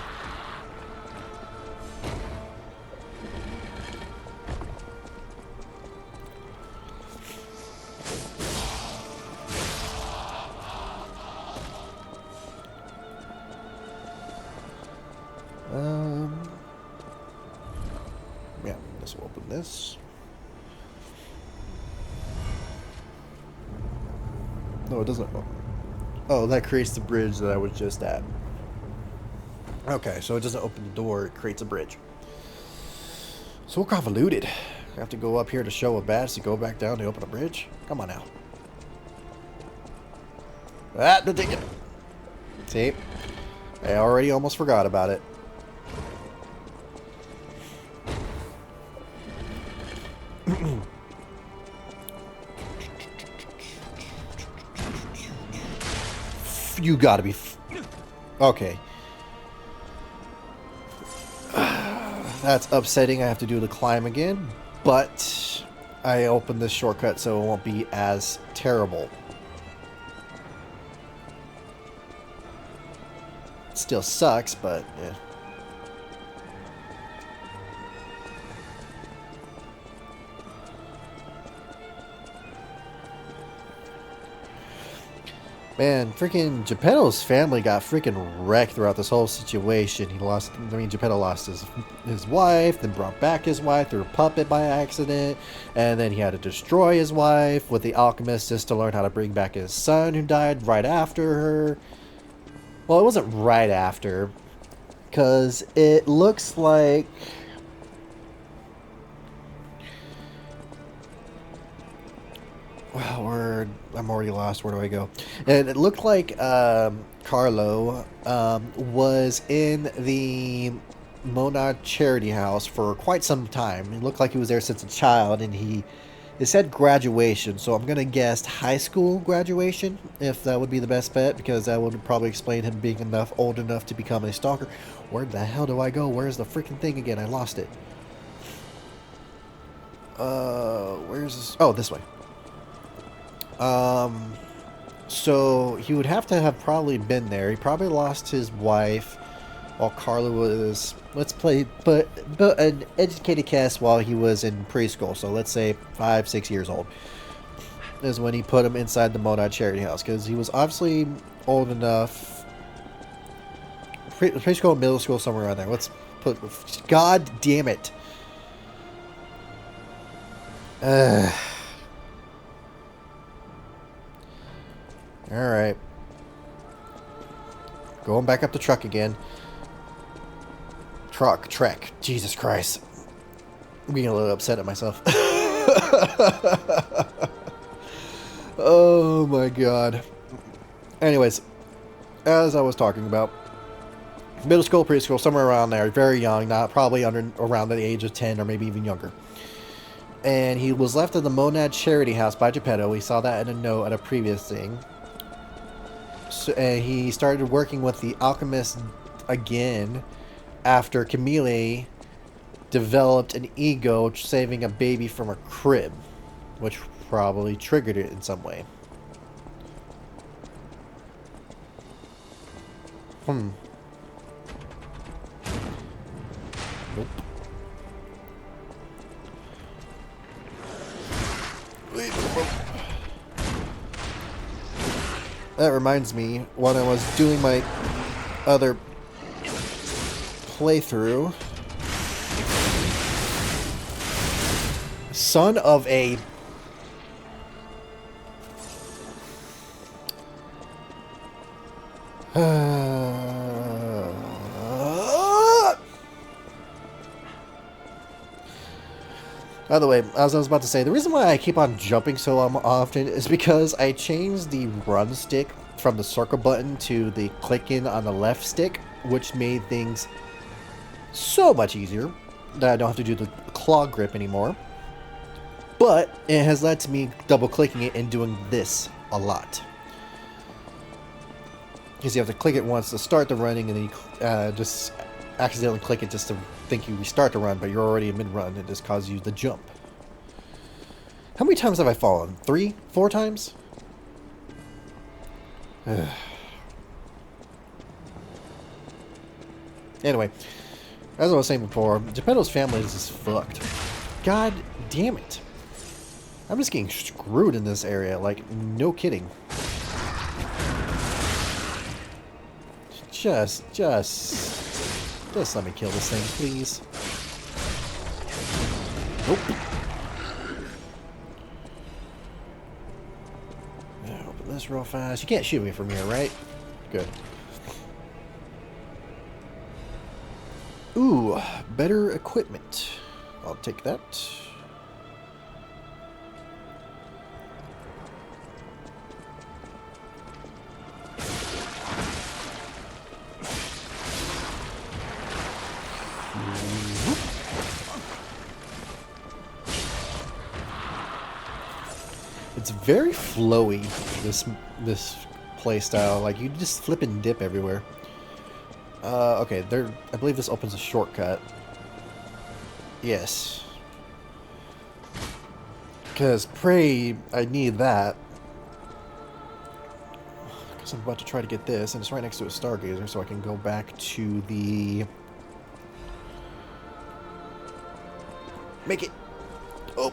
Yeah, this will open this. No, it doesn't open. Oh, that creates the bridge that I was just at. Okay, so it doesn't open the door, it creates a bridge. So we're convoluted. I have to go up here to show a badge to go back down to open a bridge? Come on now. Ah, the ticket. See? I already almost forgot about it. You gotta be... Okay. That's upsetting. I have to do the climb again. But I opened this shortcut so it won't be as terrible. It still sucks, but yeah. Man, freaking Geppetto's family got freaking wrecked throughout this whole situation. Geppetto lost his wife, then brought back his wife through a puppet by accident, and then he had to destroy his wife with the alchemist just to learn how to bring back his son who died right after her. Well, it wasn't right after, because it looks like... Well, I'm already lost. Where do I go? And it looked like Carlo was in the Monad Charity House for quite some time. It looked like he was there since a child, and it said graduation, so I'm gonna guess high school graduation, if that would be the best bet, because that would probably explain him being old enough to become a stalker. Where the hell do I go? Where's the freaking thing again? I lost it. Where's this? Oh, this way. So he would have to have probably been there. He probably lost his wife while Carla was, let's play, but an educated guess, while he was in preschool. So let's say 5, 6 years old is when he put him inside the Monad Charity House, because he was obviously old enough. Preschool, middle school, somewhere around there. Let's put. God damn it. Alright. Going back up the truck again. Trek. Jesus Christ. I'm getting a little upset at myself. Oh my god. Anyways, as I was talking about, middle school, preschool, somewhere around there, very young, not probably around the age of 10 or maybe even younger. And he was left in the Monad Charity House by Geppetto. We saw that in a note at a previous thing. So, he started working with the alchemist again after Camille developed an ego saving a baby from a crib, which probably triggered it in some way. Nope. That reminds me, when I was doing my other playthrough, son of a... By the way, as I was about to say, the reason why I keep on jumping so often is because I changed the run stick from the circle button to the clicking on the left stick, which made things so much easier that I don't have to do the claw grip anymore. But it has led to me double clicking it and doing this a lot. Because you have to click it once to start the running, and then you just accidentally click it just to think you restart the run, but you're already in mid-run. It just causes you to jump. How many times have I fallen? 3? 4 times? Anyway, as I was saying before, Geppetto's family is just fucked. God damn it. I'm just getting screwed in this area, like, no kidding. Just let me kill this thing, please. Nope. Open this real fast. You can't shoot me from here, right? Good. Ooh, better equipment. I'll take that. It's very flowy, this play style. Like, you just flip and dip everywhere. Okay, I believe this opens a shortcut. Yes. Because pray I need that. Because I'm about to try to get this, and it's right next to a stargazer, so I can go back to the... Make it! Oh.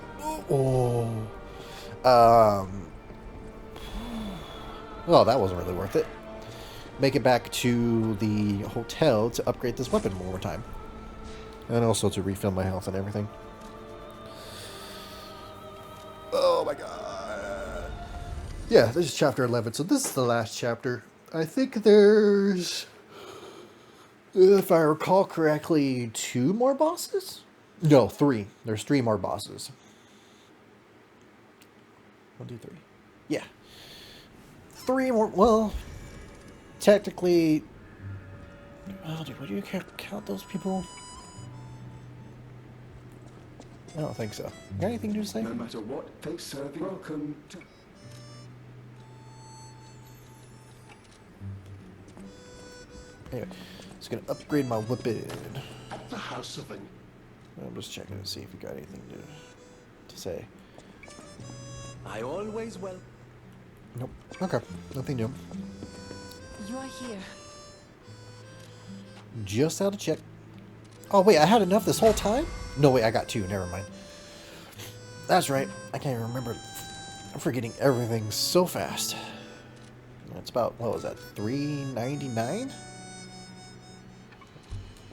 Well, that wasn't really worth it. Make it back to the hotel to upgrade this weapon one more time. And also to refill my health and everything. Oh my god. Yeah, this is chapter 11, so this is the last chapter. I think there's, if I recall correctly, 2 more bosses? No, 3. There's 3 more bosses. 1, 2, 3. Yeah. 3 more. Well, technically. Oh, dude, would you count those people? I don't think so. Got anything to say? No matter what face serving, welcome to Anyway, just gonna upgrade my weapon. at the house of an. I'm just checking to see if you got anything to say. I always well. Nope. Okay. Nothing new. You are here. Just out to check. Oh wait, I had enough this whole time? No, wait, I got 2. Never mind. That's right. I can't even remember. I'm forgetting everything so fast. It's about, what was that, 399?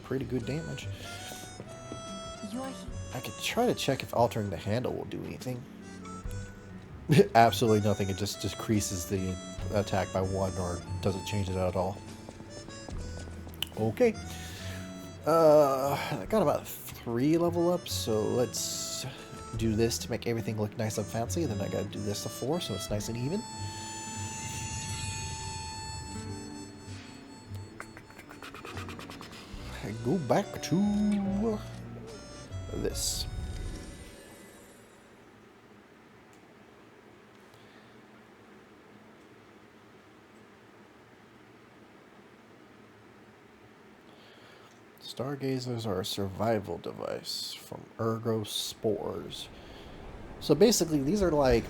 Pretty good damage. You are here. I could try to check if altering the handle will do anything. Absolutely nothing. It just decreases the attack by 1 or doesn't change it at all. Okay. I got about 3 level ups, so let's do this to make everything look nice and fancy. Then I gotta do this to 4, so it's nice and even. I go back to this. Stargazers are a survival device from ergo spores. So basically, these are like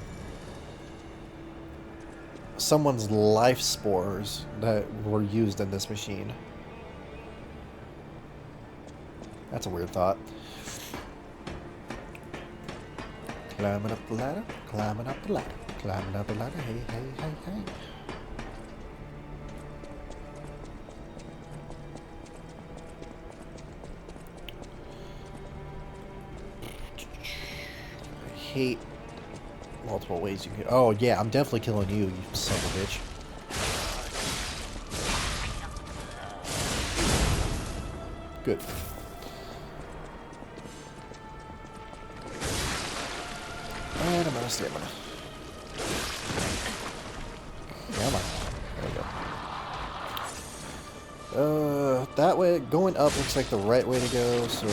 someone's life spores that were used in this machine. That's a weird thought. Climbing up the ladder, climbing up the ladder, climbing up the ladder, hey, hey, hey, hey. I hate multiple ways you can. Oh, yeah, I'm definitely killing you, you son of a bitch. Good. And I'm out of stamina. Come on. There we go. That way, going up looks like the right way to go, so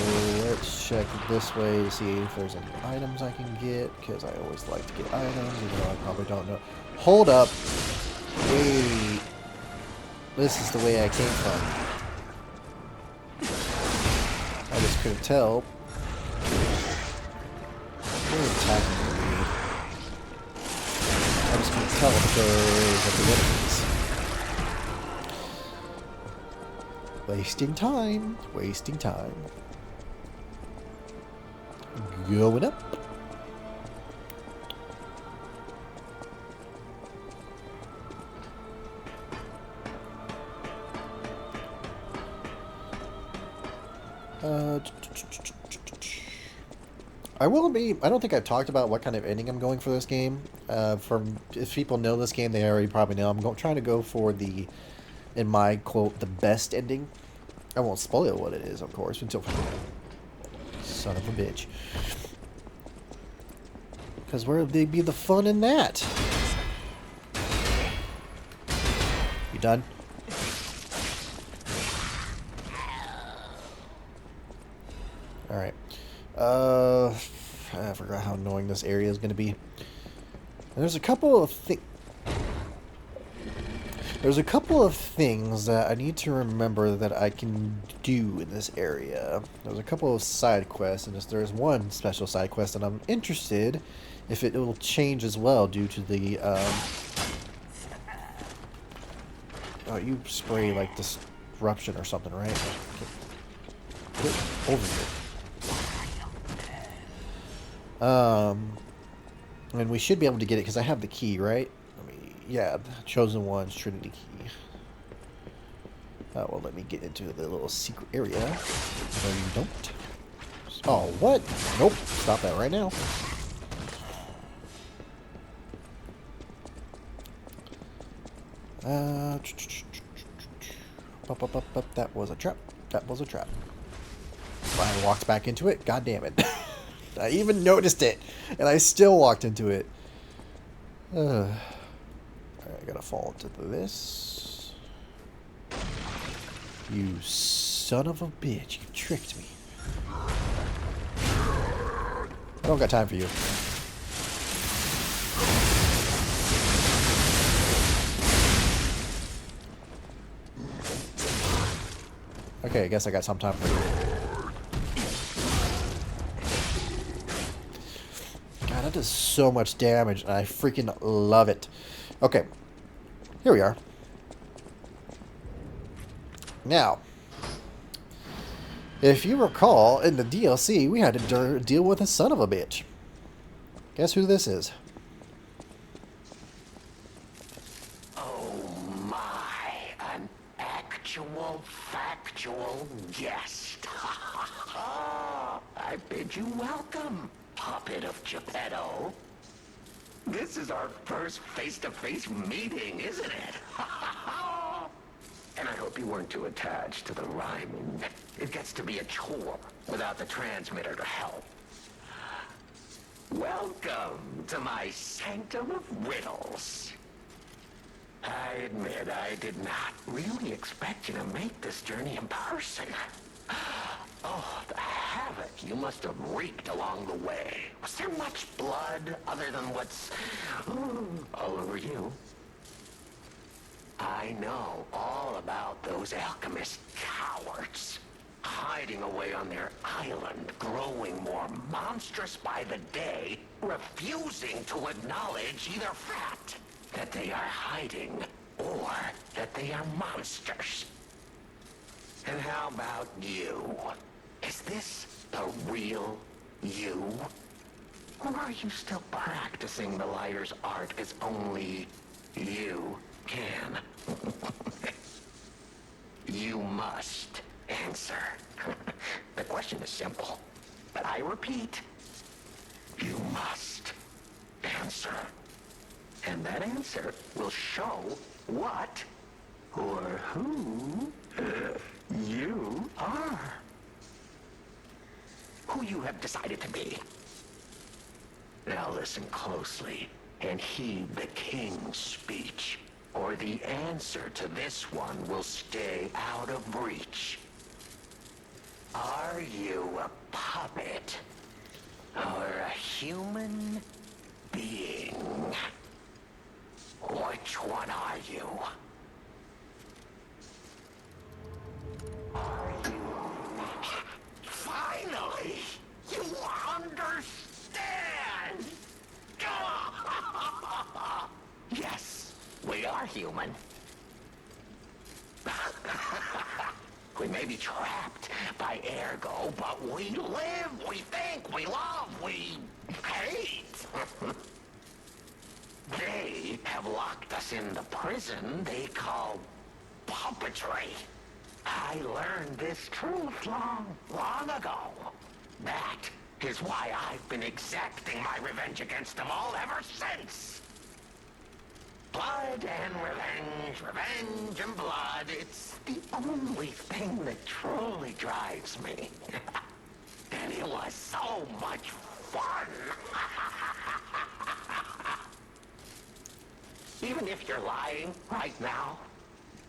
let's check this way to see if there's any items I can get, because I always like to get items, even though I probably don't know. Hold up. Wait. This is the way I came from. I just couldn't tell. They're attacking me. I just couldn't tell because of the enemies. Wasting time. Wasting time. Going up. I will be. I don't think I've talked about what kind of ending I'm going for this game. If people know this game, they already probably know. Trying to go for the, in my quote, the best ending. I won't spoil what it is, of course, until son of a bitch. Because where would they be the fun in that? You done? All right. I forgot how annoying this area is going to be. There's a couple of things that I need to remember that I can do in this area. There's a couple of side quests, and there's one special side quest, and I'm interested if it will change as well due to the oh, you spray like disruption or something, right? Get over here. And we should be able to get it because I have the key, right? Yeah, the Chosen One's Trinity key. Well, let me get into the little secret area. No, you don't. Oh, what? Nope. Stop that right now. That was a trap. That was a trap. I walked back into it. God damn it. I even noticed it, and I still walked into it. Alright, I gotta fall into this. You son of a bitch, you tricked me. I don't got time for you. Okay, I guess I got some time for you. God, that does so much damage, and I freaking love it. Okay, here we are. Now, if you recall, in the DLC, we had to deal with a son of a bitch. Guess who this is? Oh my, an actual factual guest. I bid you welcome, puppet of Geppetto. This is our first face-to-face meeting, isn't it? And I hope you weren't too attached to the rhyming. It gets to be a chore without the transmitter to help. Welcome to my sanctum of riddles. I admit I did not really expect you to make this journey in person. Oh, the havoc you must have wreaked along the way. Was there much blood other than what's all over you? I know all about those alchemist cowards. Hiding away on their island, growing more monstrous by the day, refusing to acknowledge either fact that they are hiding or that they are monsters. And how about you? Is this the real you? Or are you still practicing the liar's art as only you can? You must answer. The question is simple, but I repeat, you must answer. And that answer will show what or who you are. Who you have decided to be. Now listen closely and heed the king's speech, or the answer to this one will stay out of reach. Are you a puppet or a human being? Which one are you? Are you? Finally! You understand! Yes, we are human. We may be trapped by ergo, but we live, we think, we love, we hate. They have locked us in the prison they call puppetry. I learned this truth long ago. That is why I've been exacting my revenge against them all ever since. Blood and revenge, revenge and blood, it's the only thing that truly drives me. And it was so much fun. Even if you're lying right now,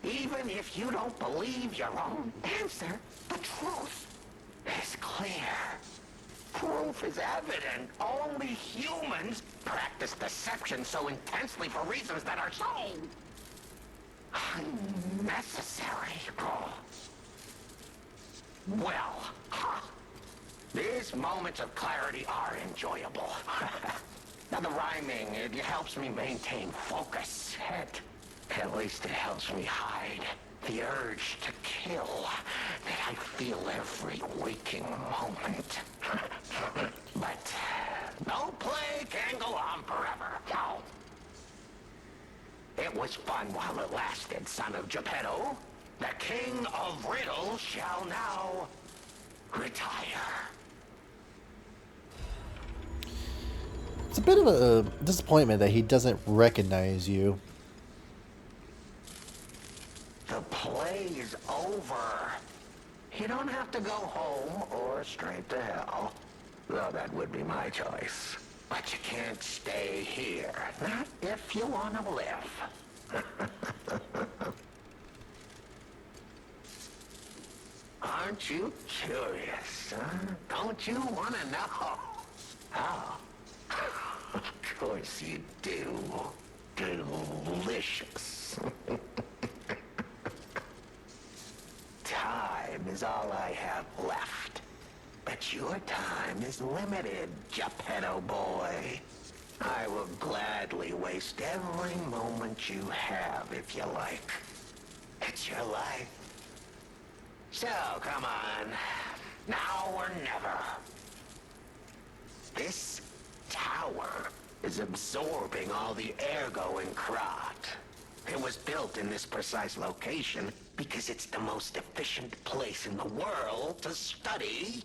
even if you don't believe your own answer, the truth is clear. Proof is evident. Only humans practice deception so intensely for reasons that are so unnecessary. Well, these moments of clarity are enjoyable. Now the rhyming, it helps me maintain focus. At least it helps me hide the urge to kill that I feel every waking moment. But no play can go on forever. No. It was fun while it lasted, son of Geppetto. The king of riddles shall now retire. It's a bit of a disappointment that he doesn't recognize you. The play is over. You don't have to go home or straight to hell. Though that would be my choice. But you can't stay here. Not if you want to live. Aren't you curious, huh? Don't you want to know? Oh, of course you do. Delicious. Time is all I have left. But your time is limited, Geppetto boy. I will gladly waste every moment you have if you like. It's your life. So, come on. Now or never. This tower is absorbing all the ergo in Krat. It was built in this precise location because it's the most efficient place in the world to study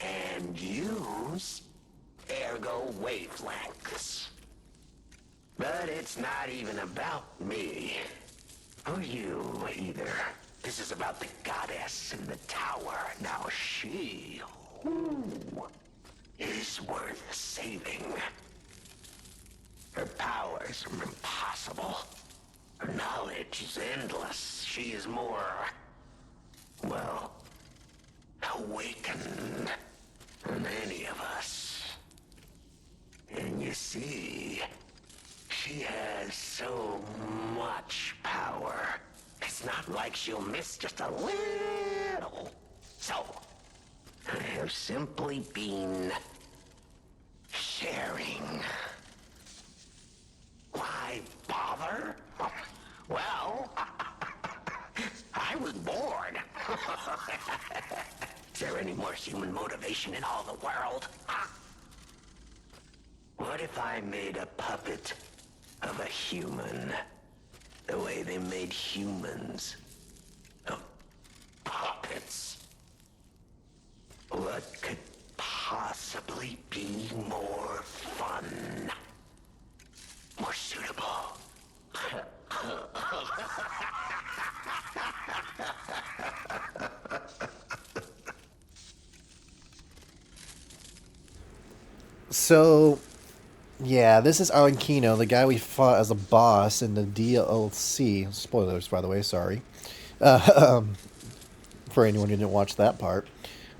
and use ergo wavelengths. But it's not even about me. Or you, either. This is about the goddess in the tower. Now she, is worth saving. Her powers are impossible. Her knowledge is endless. She is more, well, awakened than any of us. And you see, she has so much power. It's not like she'll miss just a little. So, I have simply been sharing. Why bother? Well, I was bored. Is there any more human motivation in all the world? Huh? What if I made a puppet of a human? The way they made humans. Of puppets. What could possibly be more fun? More suitable? So, yeah, this is Ankino, the guy we fought as a boss in the DLC. Spoilers, by the way, sorry. For anyone who didn't watch that part.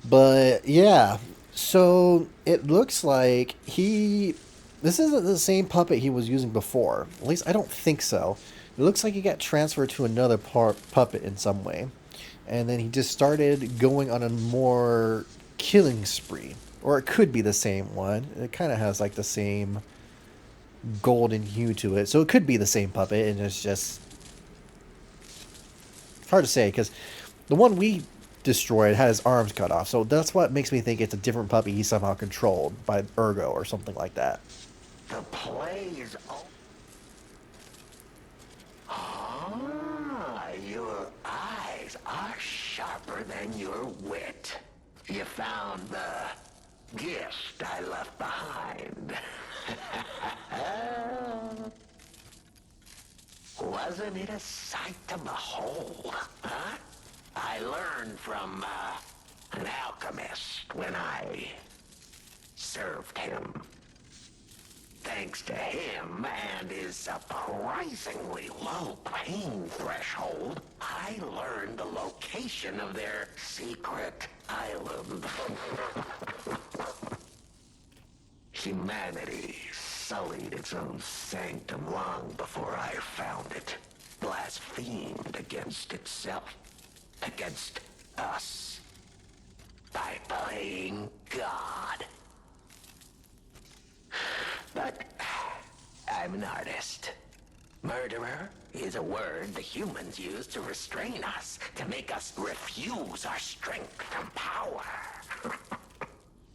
But, yeah, so it looks like he. This isn't the same puppet he was using before. At least I don't think so. It looks like he got transferred to another puppet in some way. And then he just started going on a more killing spree. Or it could be the same one. It kind of has like the same golden hue to it. So it could be the same puppet, and it's just hard to say because the one we destroyed had his arms cut off. So that's what makes me think it's a different puppy he somehow controlled by Ergo or something like that. The play is over. Ah, your eyes are sharper than your wit. You found the gift I left behind. Wasn't it a sight to behold, huh? I learned from an alchemist when I served him. Thanks to him and his surprisingly low pain threshold, I learned the location of their secret island. Humanity sullied its own sanctum long before I found it, blasphemed against itself, against us, by playing God. But I'm an artist. Murderer is a word the humans use to restrain us, to make us refuse our strength and power.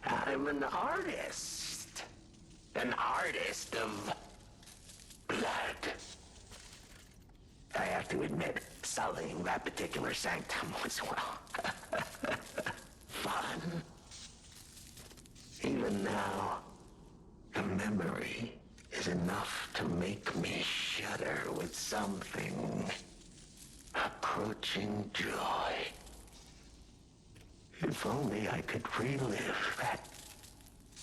I'm an artist. An artist of blood. I have to admit, sullying that particular sanctum was, well, fun. Even now, the memory is enough to make me shudder with something approaching joy. If only I could relive that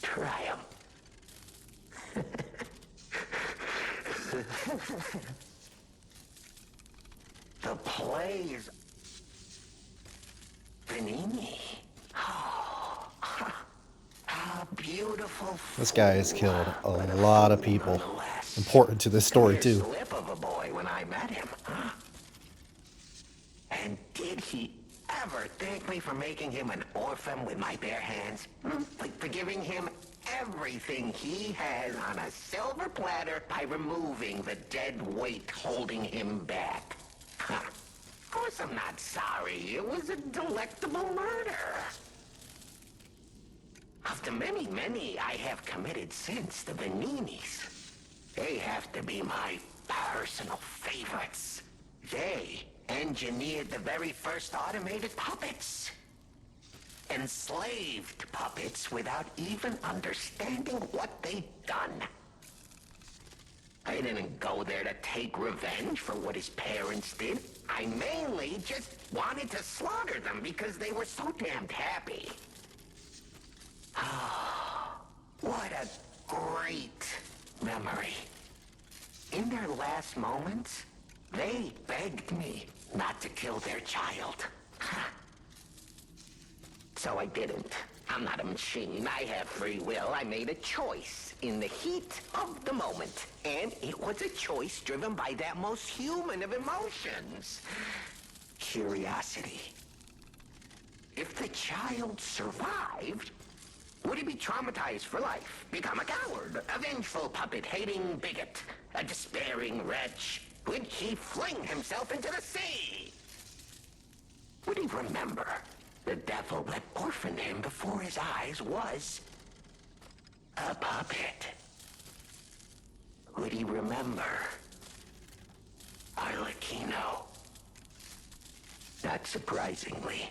triumph. The plays. Panini. Oh, how beautiful. This guy has killed a But a lot of fool people. nonetheless. Important to this A story, mere too. slip of a boy when I met him, huh? And did he ever thank me for making him an orphan with my bare hands? Like for giving him everything he has on a silver platter by removing the dead weight holding him back. Huh. Of course I'm not sorry. It was a delectable murder. Of the many, many I have committed since, the Beninis, they have to be my personal favorites. They engineered the very first automated puppets. Enslaved puppets without even understanding what they'd done. I didn't go there to take revenge for what his parents did. I mainly just wanted to slaughter them because they were so damned happy. What a great memory. In their last moments, they begged me not to kill their child. So I didn't. I'm not a machine. I have free will. I made a choice in the heat of the moment. And it was a choice driven by that most human of emotions. Curiosity. If the child survived, would he be traumatized for life? Become a coward, a vengeful puppet-hating bigot, a despairing wretch? Would he fling himself into the sea? Would he remember the devil that orphaned him before his eyes was a puppet? Would he remember Arlecchino? Not surprisingly,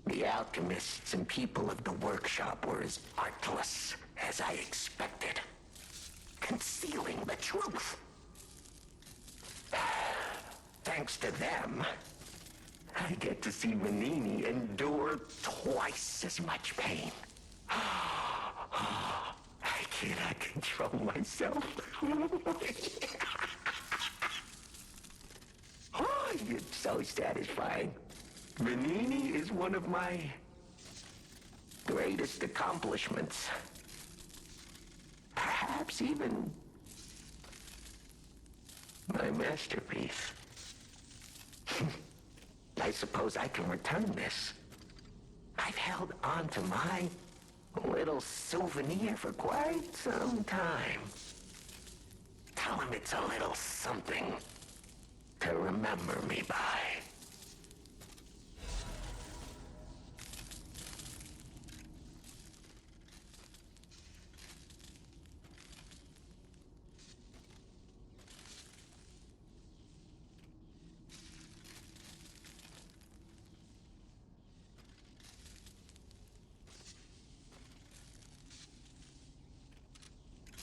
the alchemists and people of the workshop were as artless as I expected, concealing the truth. Thanks to them, I get to see Manini endure twice as much pain. I cannot control myself. Oh, it's so satisfying. Manini is one of my greatest accomplishments. Perhaps even my masterpiece. I suppose I can return this. I've held on to my little souvenir for quite some time. Tell him it's a little something to remember me by.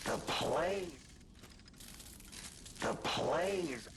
The play... The plays...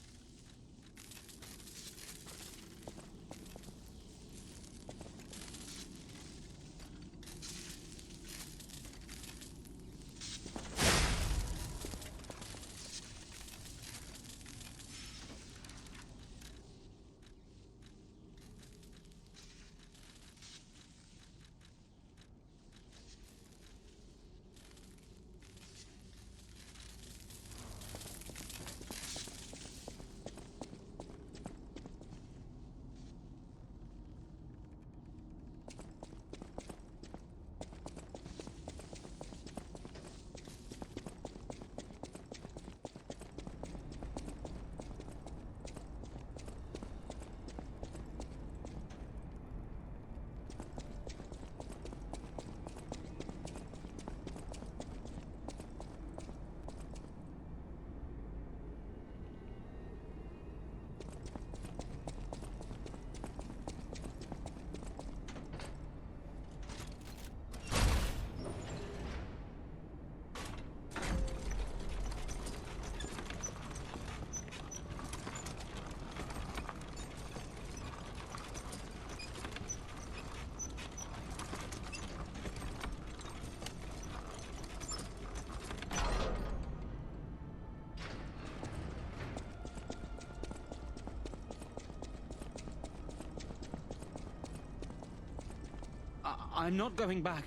I'm not going back.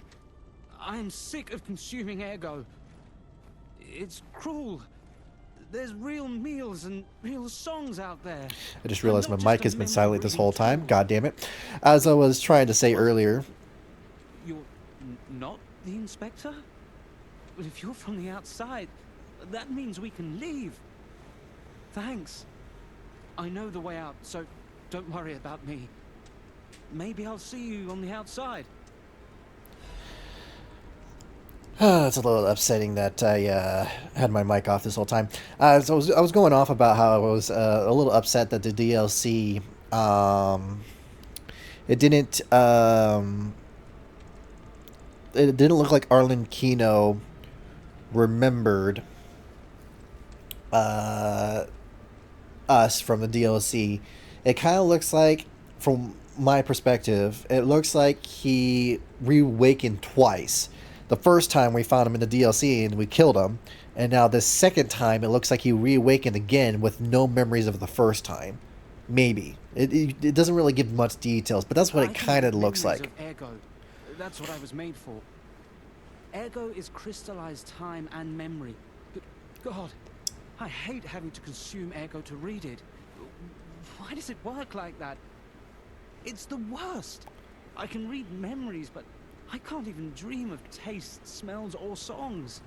I am sick of consuming ergo. It's cruel. There's real meals and real songs out there. I just I'm realized my not just mic a has been silent this memory-reading whole time. tool. God damn it. As I was trying to say earlier, You're not the inspector? Well, if you're from the outside, that means we can leave. Thanks. I know the way out, so don't worry about me. Maybe I'll see you on the outside. it's a little upsetting that I had my mic off this whole time. So I was going off about how I was a little upset that the DLC it didn't it didn't look like Arlen Kino remembered uh, us from the DLC. It kind of looks like, from my perspective, it looks like he reawakened twice. The first time we found him in the DLC and we killed him, and now this second time it looks like he reawakened again with no memories of the first time. Maybe it doesn't really give much details, but that's what it kind of looks like. Of ergo. That's what I was made for. Ergo is crystallized time and memory. But God, I hate having to consume ergo to read it. Why does it work like that? It's the worst. I can read memories, but I can't even dream of tastes, smells, or songs.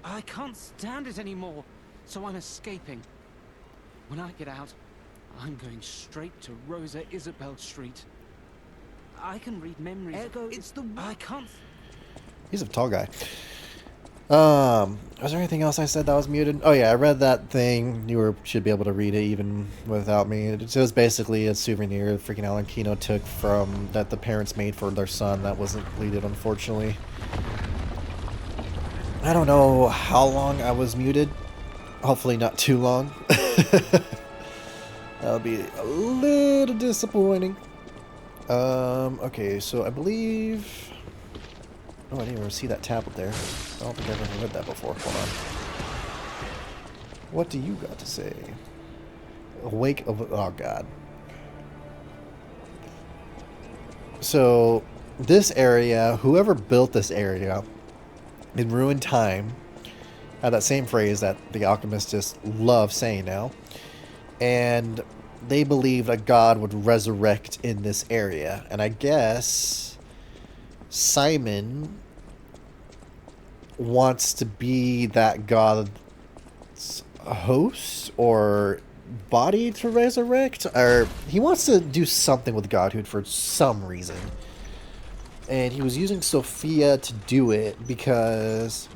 I can't stand it anymore, so I'm escaping. When I get out, I'm going straight to Rosa Isabel Street. I can read memories. Ergo, it's the I can't. He's a tall guy. Was there anything else I said that was muted? Oh yeah, I read that thing. Should be able to read it even without me. It was basically a souvenir freaking Alan Kino took from that the parents made for their son that wasn't completed, unfortunately. I don't know how long I was muted. Hopefully not too long. That'll be a little disappointing. Okay, so I believe... Oh, I didn't even see that tablet there. I don't think I've ever read that before. Hold on. What do you got to say? Awake of... Oh, God. So, this area, whoever built this area in ruined time, had that same phrase that the alchemists just love saying now. And they believed a god would resurrect in this area. And I guess Simon wants to be that god's host or body to resurrect, or he wants to do something with godhood for some reason. And he was using Sophia to do it because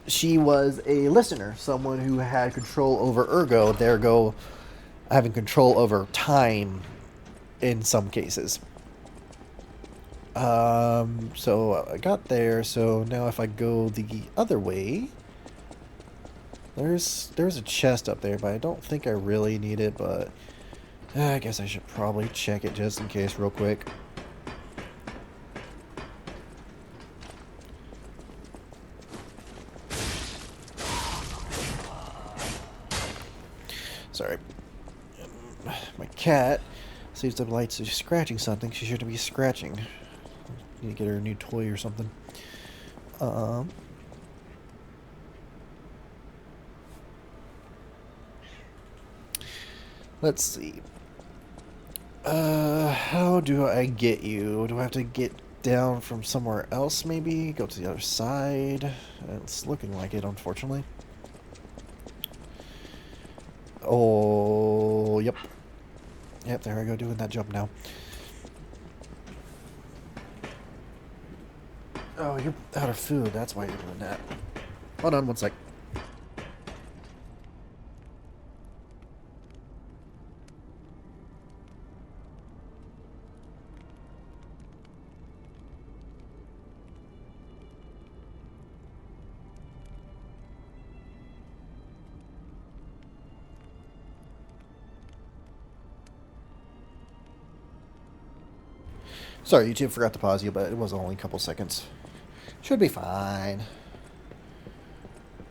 she was a listener, someone who had control over ergo, therego having control over time in some cases. So I got there, so now if I go the other way, there's a chest up there, but I don't think I really need it, but I guess I should probably check it just in case real quick. Sorry. My cat sees the lights is scratching something. She shouldn't be scratching. Need to get her a new toy or something. Let's see. How do I get you? Do I have to get down from somewhere else, maybe? Go to the other side? It's looking like it, unfortunately. Oh, yep. Yep, there I go, doing that jump now. Oh, you're out of food. That's why you're doing that. Hold on one sec. Sorry, YouTube, forgot to pause you, but it was only a couple seconds. Should be fine.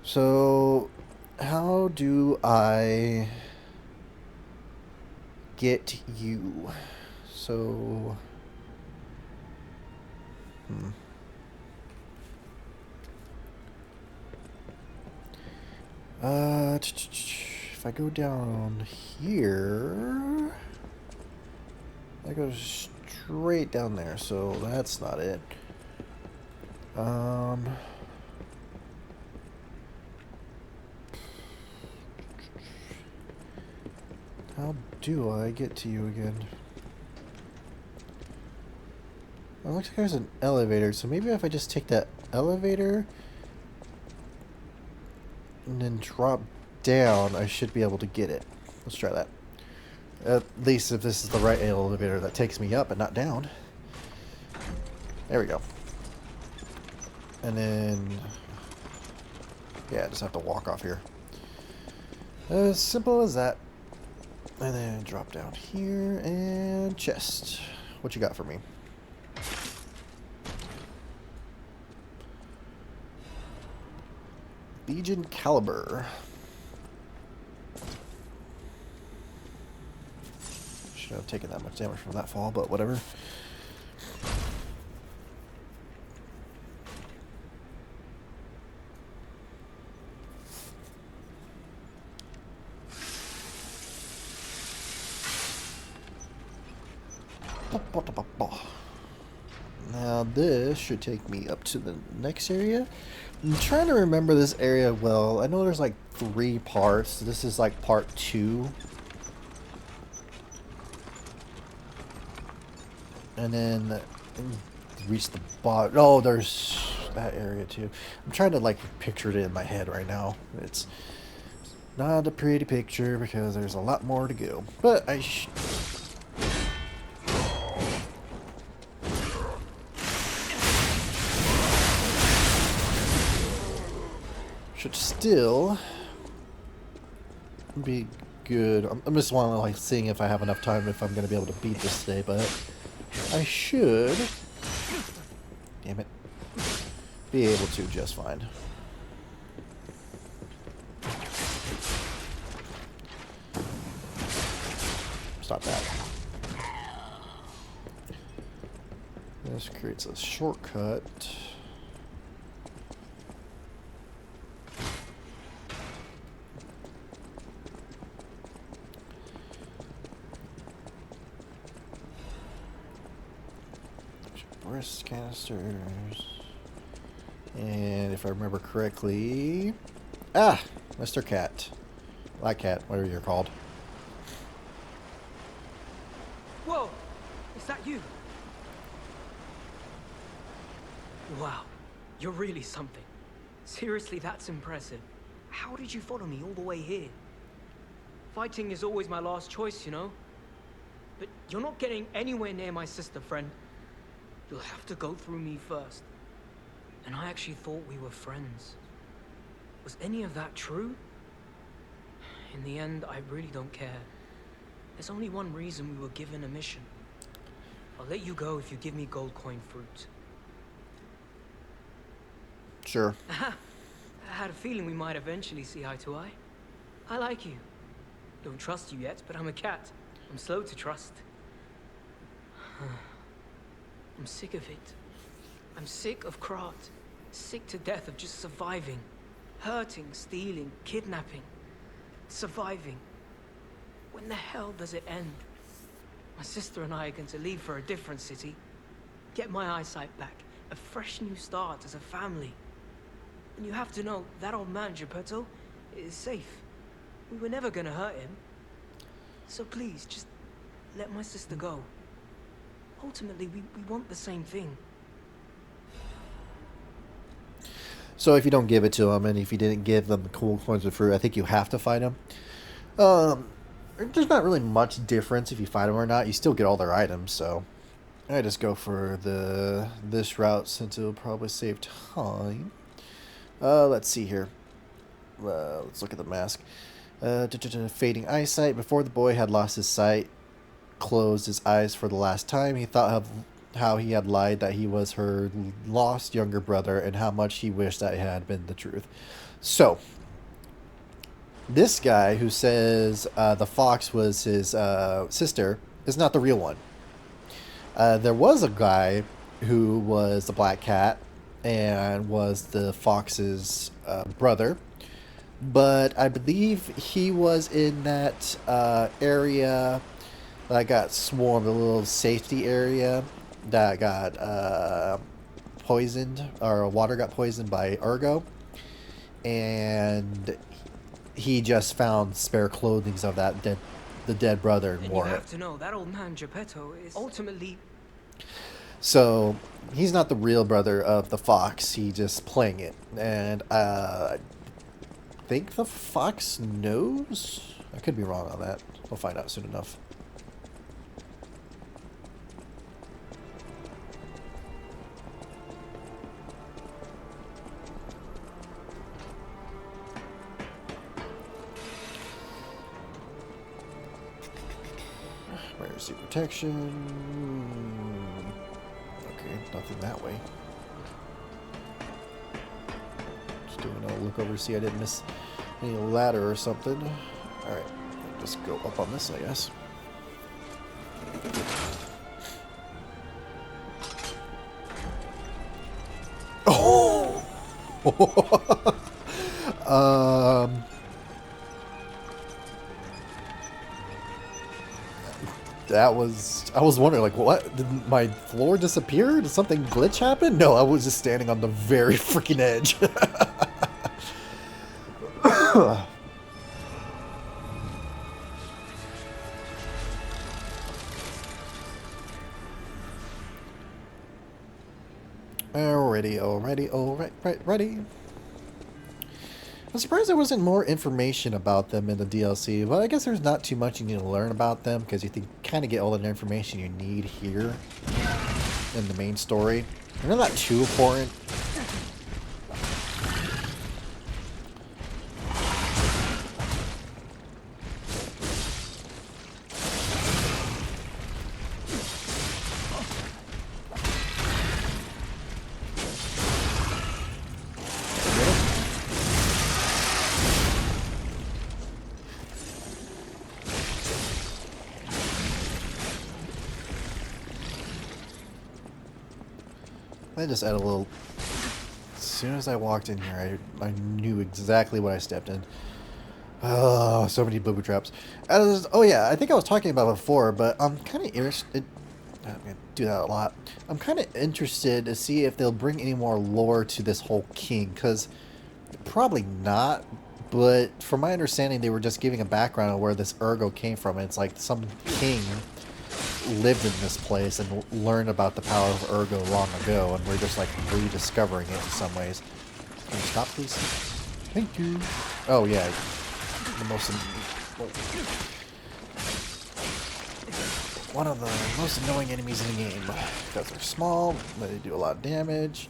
So, how do I get you. So, if I go down here, that goes straight down there. So that's not it. How do I get to you again? It looks like there's an elevator, so maybe if I just take that elevator and then drop down, I should be able to get it. Let's try that. At least if this is the right elevator that takes me up and not down. There we go. And then, yeah, I just have to walk off here. As simple as that. And then drop down here and chest. What you got for me? Legion Caliber. Should have taken that much damage from that fall, but whatever. Now this should take me up to the next area. I'm trying to remember this area well. I know there's like 3 parts. This is like part 2. And then reach the bottom. Oh, there's that area too. I'm trying to like picture it in my head right now. It's not a pretty picture because there's a lot more to go. But I should still be good. I'm just want to like seeing if I have enough time, if I'm going to be able to beat this today, but I should, damn it, be able to just fine. Stop that. This creates a shortcut. Burst canisters. And if I remember correctly... Ah! Mr. Cat. Black Cat, whatever you're called. Whoa! Is that you? Wow. You're really something. Seriously, that's impressive. How did you follow me all the way here? Fighting is always my last choice, you know? But you're not getting anywhere near my sister, friend. You'll have to go through me first. And I actually thought we were friends. Was any of that true? In the end, I really don't care. There's only one reason we were given a mission. I'll let you go if you give me gold coin fruit. Sure. I had a feeling we might eventually see eye to eye. I like you. Don't trust you yet, but I'm a cat. I'm slow to trust. I'm sick of it. I'm sick of Krat. Sick to death of just surviving. Hurting, stealing, kidnapping. Surviving. When the hell does it end? My sister and I are going to leave for a different city. Get my eyesight back. A fresh new start as a family. And you have to know, that old man, Geppetto, is safe. We were never gonna hurt him. So please, just let my sister go. Ultimately, we want the same thing. So if you don't give it to him, and if you didn't give them the cool coins of fruit, I think you have to fight him. There's not really much difference if you fight them or not. You still get all their items, so I just go for this route since it'll probably save time. Let's see here. Let's look at the mask. Fading eyesight. Before the boy had lost his sight, closed his eyes for the last time, he thought of how he had lied that he was her lost younger brother and how much he wished that it had been the truth. So, This guy who says the fox was his sister is not the real one. There was a guy who was the black cat and was the fox's brother, but I believe he was in that area that got swarmed, a little safety area that got poisoned, or water got poisoned by Ergo, and he just found spare clothings of the dead brother and And you wore it. have to know, that old man Geppetto is ultimately... So he's not the real brother of the fox. He just playing it, and I think the fox knows. I could be wrong on that. We'll find out soon enough. Emergency protection. Okay, nothing that way. Just doing a look over, see I didn't miss any ladder or something. Alright, just go up on this, I guess. Oh! That was... I was wondering, like, what? Did my floor disappear? Did something glitch happen? No, I was just standing on the very freaking edge. Alright, ready. I'm surprised there wasn't more information about them in the DLC, but I guess there's not too much you need to learn about them, because you can kind of get all the information you need here in the main story. They're not too important. I just add a little... As soon as I walked in here, I knew exactly what I stepped in. Oh, so many booby traps. Oh yeah, I think I was talking about it before, but I'm kind of interested... I'm going to do that a lot. I'm kind of interested to see if they'll bring any more lore to this whole king, because probably not, but from my understanding, they were just giving a background of where this Ergo came from. It's like some king lived in this place and learned about the power of Ergo long ago, and we're just like rediscovering it in some ways. Can you stop, please? Thank you. Oh yeah, the most one of the most annoying enemies in the game because they're small, but they do a lot of damage.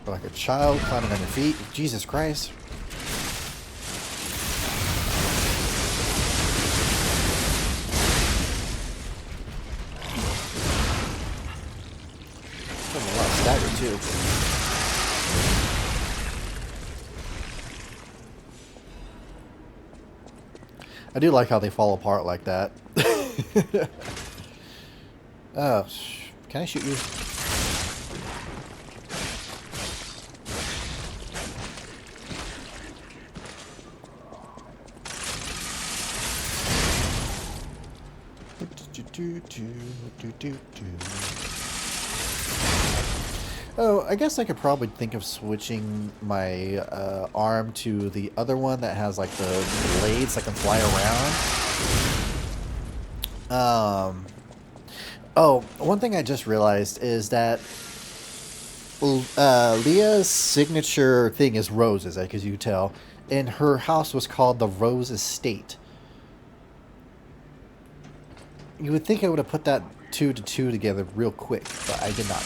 They're like a child climbing on your feet. Jesus Christ. A lot of stagger too. I do like how they fall apart like that. Oh, can I shoot you? Oh, I guess I could probably think of switching my arm to the other one that has like the blades that can fly around. Oh, one thing I just realized is that Leah's signature thing is roses, like as you tell, and her house was called the Rose Estate. You would think I would have put that 2 to 2 together real quick, but I did not.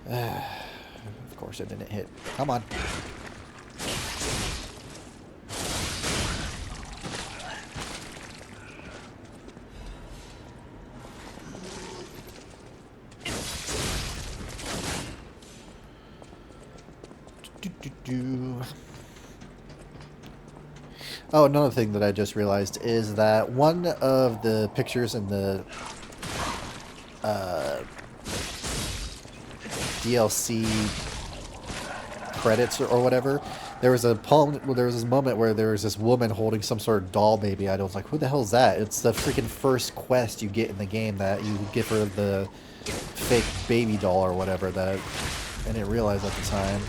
Of course it didn't hit. Come on. Oh, another thing that I just realized is that one of the pictures in the DLC credits or whatever, there was a poem. Well, there was this moment where there was this woman holding some sort of doll baby. I was like, "Who the hell is that?" It's the freaking first quest you get in the game that you give her the fake baby doll or whatever. That I didn't realize at the time.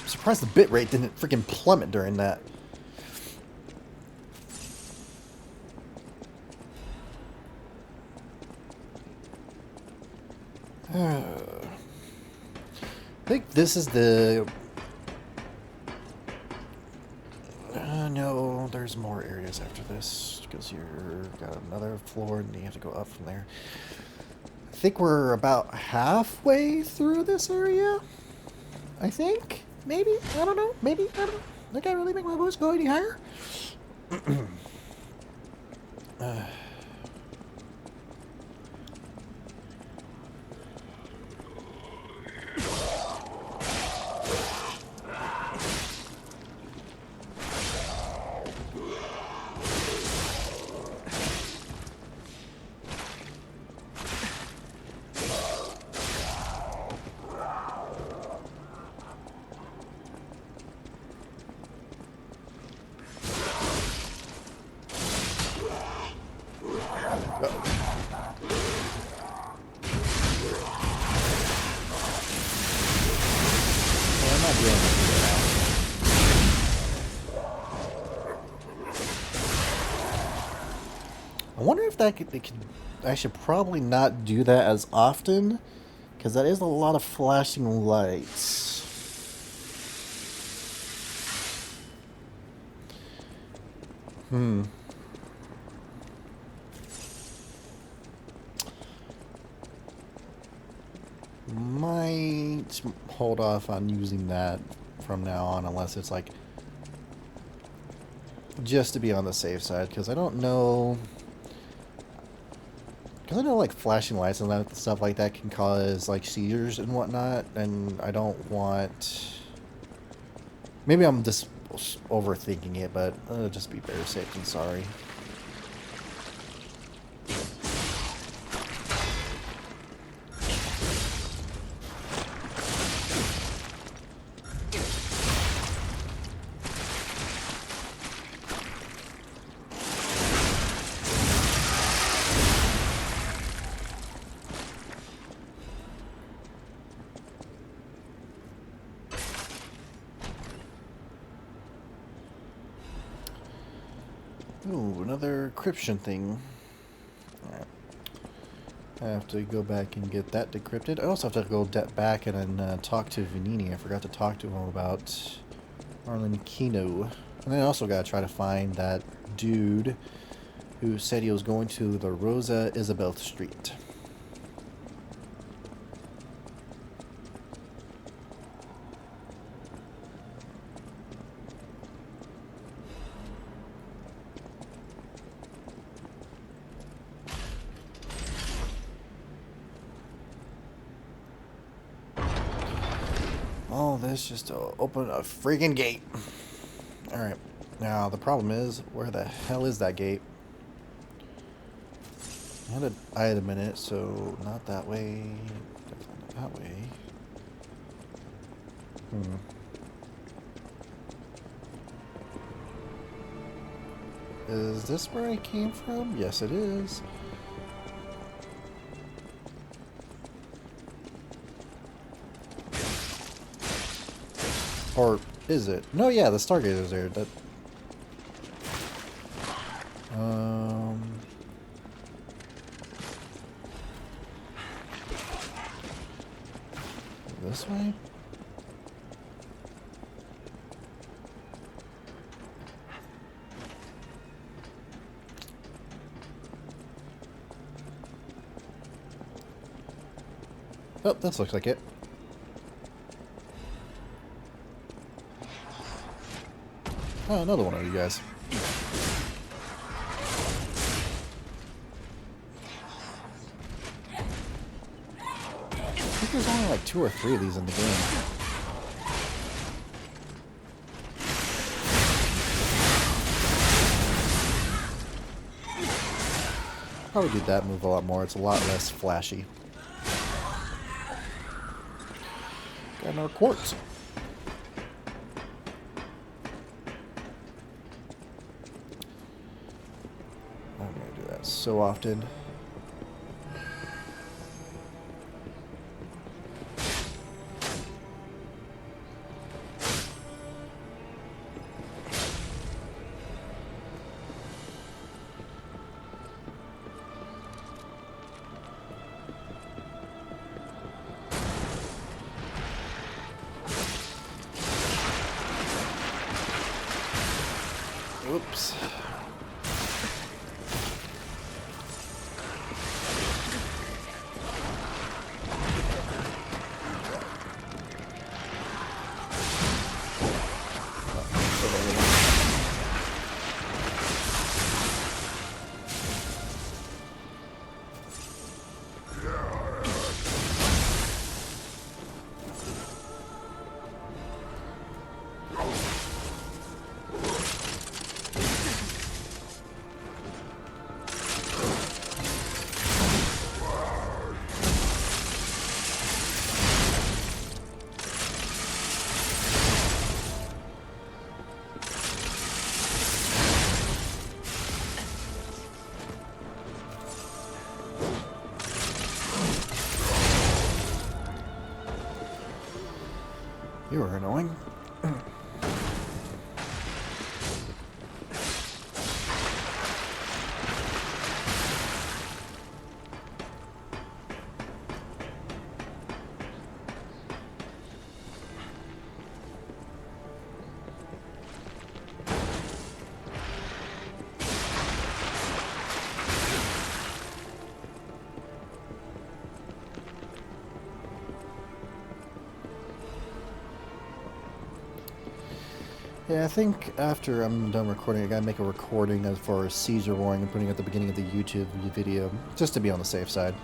I'm surprised the bitrate didn't freaking plummet during that. I think this is the... no, there's more areas after this, because you've got another floor and you have to go up from there. I think we're about halfway through this area. I think? Maybe? I don't know. Maybe? I don't know. I can't really make my voice go any higher. I wonder if that could, I should probably not do that as often, because that is a lot of flashing lights. Might hold off on using that from now on, unless it's like just to be on the safe side, because I don't know. Because I know like flashing lights and stuff like that can cause like seizures and whatnot, and I don't want. Maybe I'm just overthinking it, but just be better safe than sorry. Ooh, another encryption thing. Alright. I have to go back and get that decrypted. I also have to go back and then talk to Vanini. I forgot to talk to him about Arlen Kino. And then I also got to try to find that dude who said he was going to the Rosa Isabel Street. All this just to open a freaking gate. Alright. Now, the problem is, where the hell is that gate? I had an item in it, so not that way. Definitely not that way. Is this where I came from? Yes, it is. Or is it? No, yeah, the Stargate is there. That. This way? Oh, this looks like it. Oh, another one of you guys. think there's only like 2 or 3 of these in the game. Probably do that move a lot more. It's a lot less flashy. Got another quartz. I'm gonna do that so often. Oops. You were annoying. Yeah, I think after I'm done recording, I gotta make a recording as far as seizure warning and putting it at the beginning of the YouTube video, just to be on the safe side.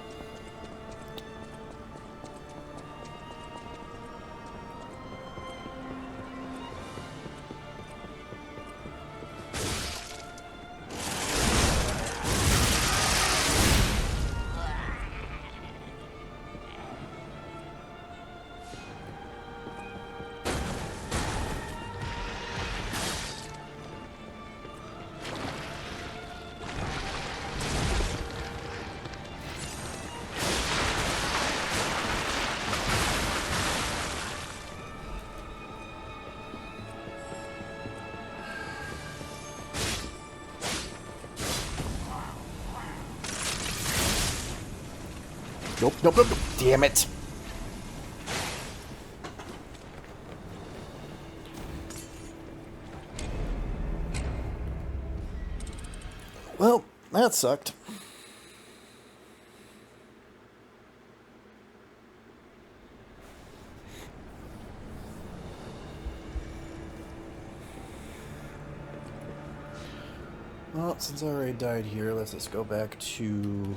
Nope, nope, nope, nope. Damn it. Well, that sucked. Well, since I already died here, let's just go back to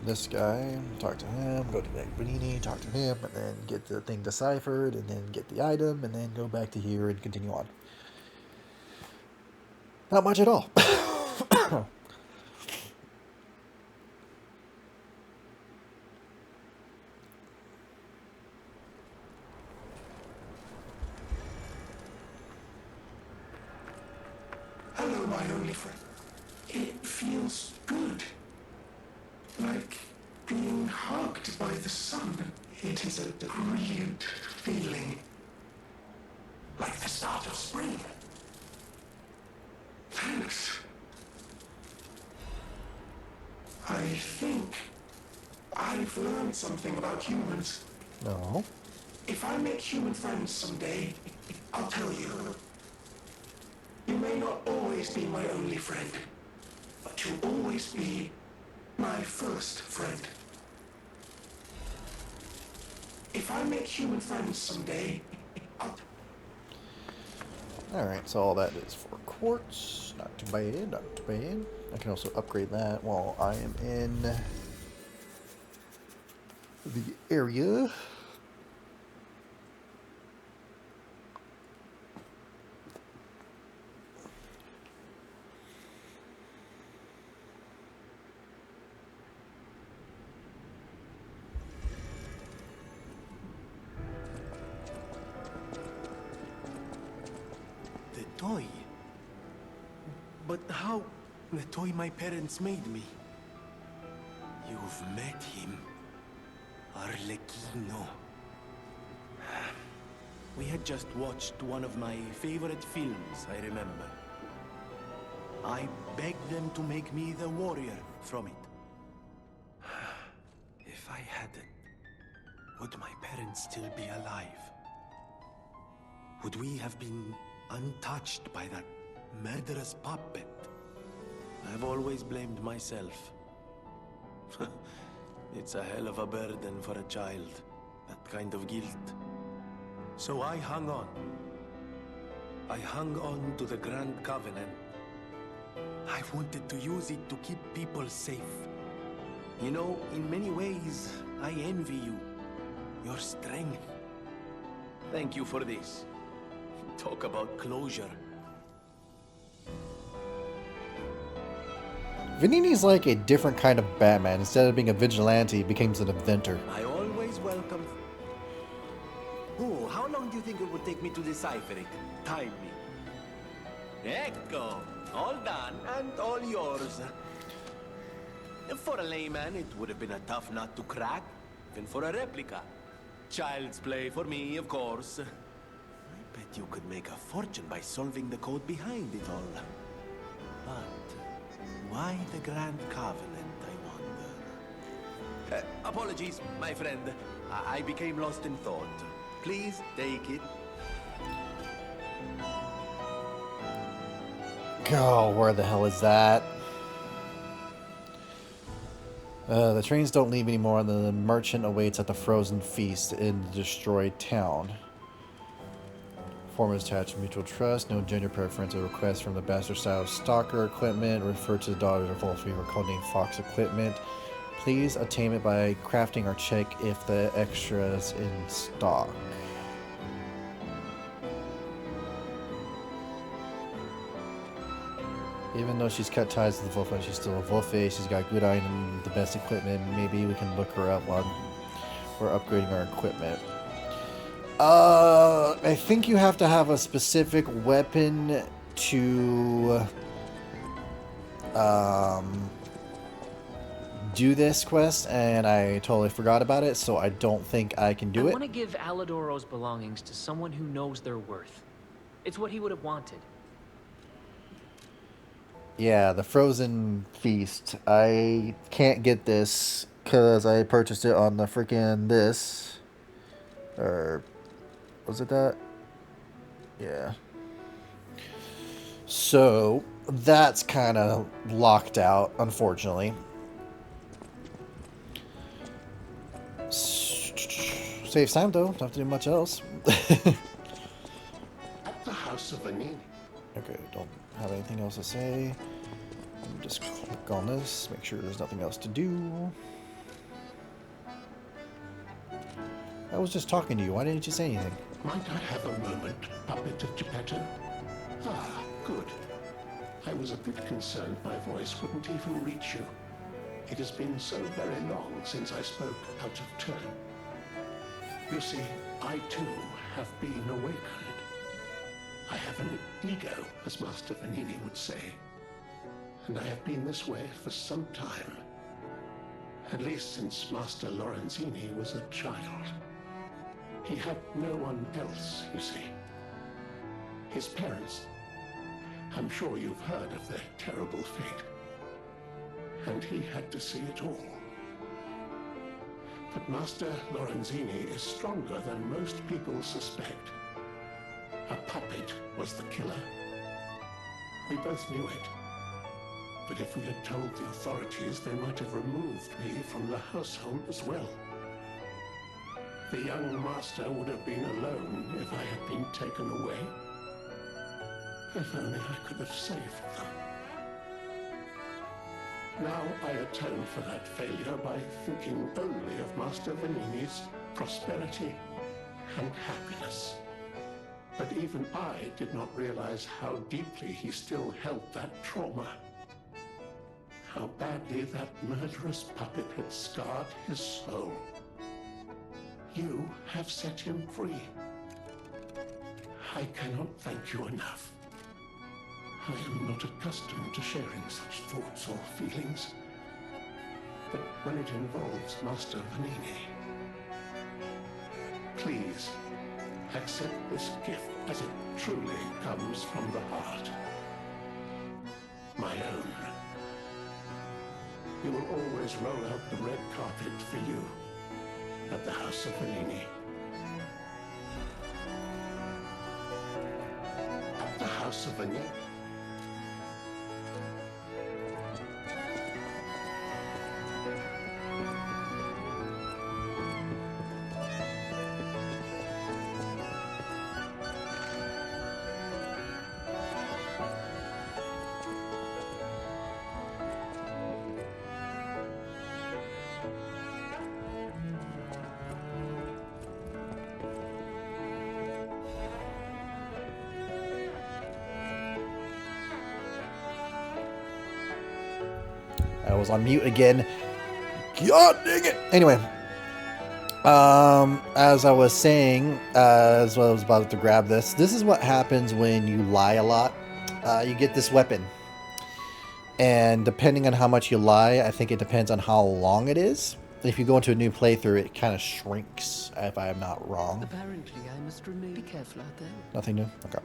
this guy, talk to him, go to Benini, talk to him, and then get the thing deciphered, and then get the item, and then go back to here and continue on. Not much at all. Hello, my only friend. It feels good. Like being hugged by the sun. It is a brilliant feeling. Like the start of spring. Thanks. I think I've learned something about humans. No. If I make human friends someday, I'll tell you. You may not always be my only friend, but you'll always be my first friend. If I make human friends someday, I'll... Alright, so all that is for quartz. Not too bad, not too bad. I can also upgrade that while I am in the area. The toy? But how? The toy my parents made me. You've met him. Arlecchino. We had just watched one of my favorite films, I remember. I begged them to make me the warrior from it. If I hadn't, would my parents still be alive? Would we have been untouched by that murderous puppet? I've always blamed myself. It's a hell of a burden for a child, that kind of guilt. So I hung on. I hung on to the Grand Covenant. I wanted to use it to keep people safe. You know, in many ways, I envy you. Your strength. Thank you for this. Talk about closure. Venini's like a different kind of Batman. Instead of being a vigilante, he becomes an inventor. I always welcome... Oh, how long do you think it would take me to decipher it? Time me. Ecco! All done, and all yours. For a layman, it would have been a tough nut to crack, even for a replica. Child's play for me, of course. I bet you could make a fortune by solving the code behind it all. But why the Grand Covenant, I wonder? Apologies, my friend. I became lost in thought. Please take it. Oh, where the hell is that? The trains don't leave anymore, and the merchant awaits at the frozen feast in the destroyed town. Formers attached to mutual trust, no gender preference, a request from the bastard style stalker equipment, refer to the daughters of Wolfie or codename Fox equipment. Please obtain it by crafting or check if the extras in stock. Even though she's cut ties to the Wolfie, she's still a Wolfie. She's got good item, the best equipment. Maybe we can look her up while we're upgrading our equipment. I think you have to have a specific weapon to do this quest, and I totally forgot about it, so I don't think I can do it. I want to give Alidoro's belongings to someone who knows their worth. It's what he would have wanted. Yeah, the frozen feast. I can't get this because I purchased it on the freaking this. Or was it that? Yeah. So that's kind of locked out, unfortunately. Saves time though. Don't have to do much else. At the house of Vanini. Okay, don't have anything else to say. Just click on this, make sure there's nothing else to do. I was just talking to you, why didn't you say anything? Might I have a moment, puppet of Geppetto? Ah, good. I was a bit concerned my voice wouldn't even reach you. It has been so very long since I spoke out of turn. You see, I too have been awakened. I have an ego, as Master Vanini would say. And I have been this way for some time. At least since Master Lorenzini was a child. He had no one else, you see. His parents. I'm sure you've heard of their terrible fate. And he had to see it all. But Master Lorenzini is stronger than most people suspect. A puppet was the killer. We both knew it. But if we had told the authorities, they might have removed me from the household as well. The young master would have been alone if I had been taken away. If only I could have saved them. Now I atone for that failure by thinking only of Master Vanini's prosperity and happiness. But even I did not realize how deeply he still held that trauma. How badly that murderous puppet had scarred his soul. You have set him free. I cannot thank you enough. I am not accustomed to sharing such thoughts or feelings. But when it involves Master Vanini, please accept this gift as it truly comes from the heart. My own. We will always roll out the red carpet for you at the House of Vanini. At the House of Vanini. I was on mute again. God dang it! Anyway, as I was saying, as I was about to grab this is what happens when you lie a lot. You get this weapon. And depending on how much you lie, I think it depends on how long it is. If you go into a new playthrough, it kind of shrinks, if I am not wrong. Apparently, I must remain. Be careful out there. Nothing new? Okay.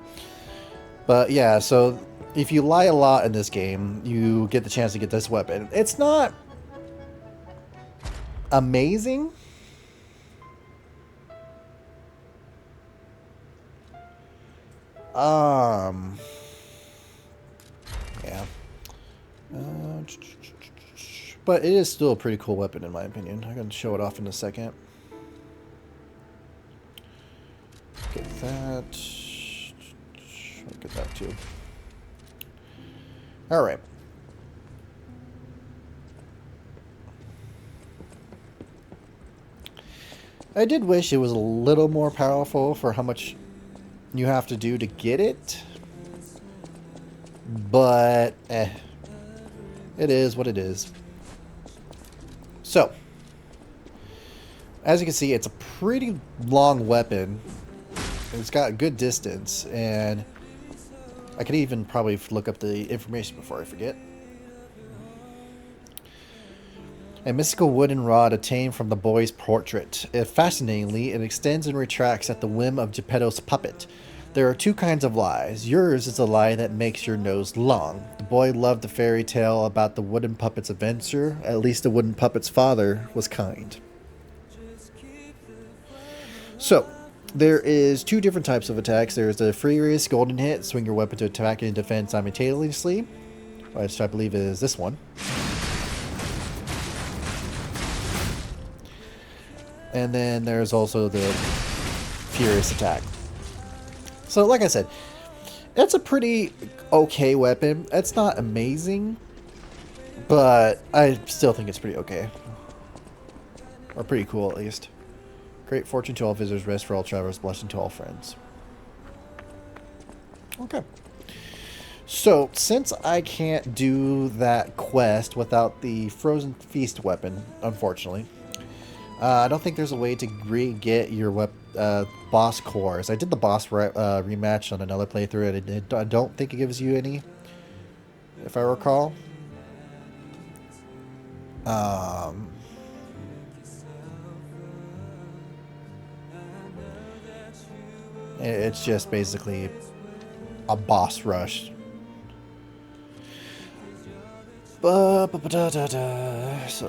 But yeah, so if you lie a lot in this game, you get the chance to get this weapon. It's not amazing. Yeah. But it is still a pretty cool weapon in my opinion. I'm going to show it off in a second. Get that. I'll get that too. Alright. I did wish it was a little more powerful for how much you have to do to get it. But, it is what it is. So, as you can see, it's a pretty long weapon. It's got good distance, and I could even probably look up the information before I forget. A mystical wooden rod obtained from the boy's portrait. Fascinatingly, it extends and retracts at the whim of Geppetto's puppet. There are two kinds of lies. Yours is a lie that makes your nose long. The boy loved the fairy tale about the wooden puppet's adventure. At least the wooden puppet's father was kind. So, there is two different types of attacks. There's the Furious Golden Hit. Swing your weapon to attack and defend simultaneously. Which I believe is this one. And then there's also the Furious Attack. So, like I said, it's a pretty okay weapon. It's not amazing, but I still think it's pretty okay. Or pretty cool, at least. Great fortune to all visitors, rest for all travelers, blessing to all friends. Okay. So, since I can't do that quest without the Frozen Feast weapon, unfortunately, I don't think there's a way to re-get your boss cores. I did the boss rematch on another playthrough, and I don't think it gives you any, if I recall. It's just basically a boss rush. So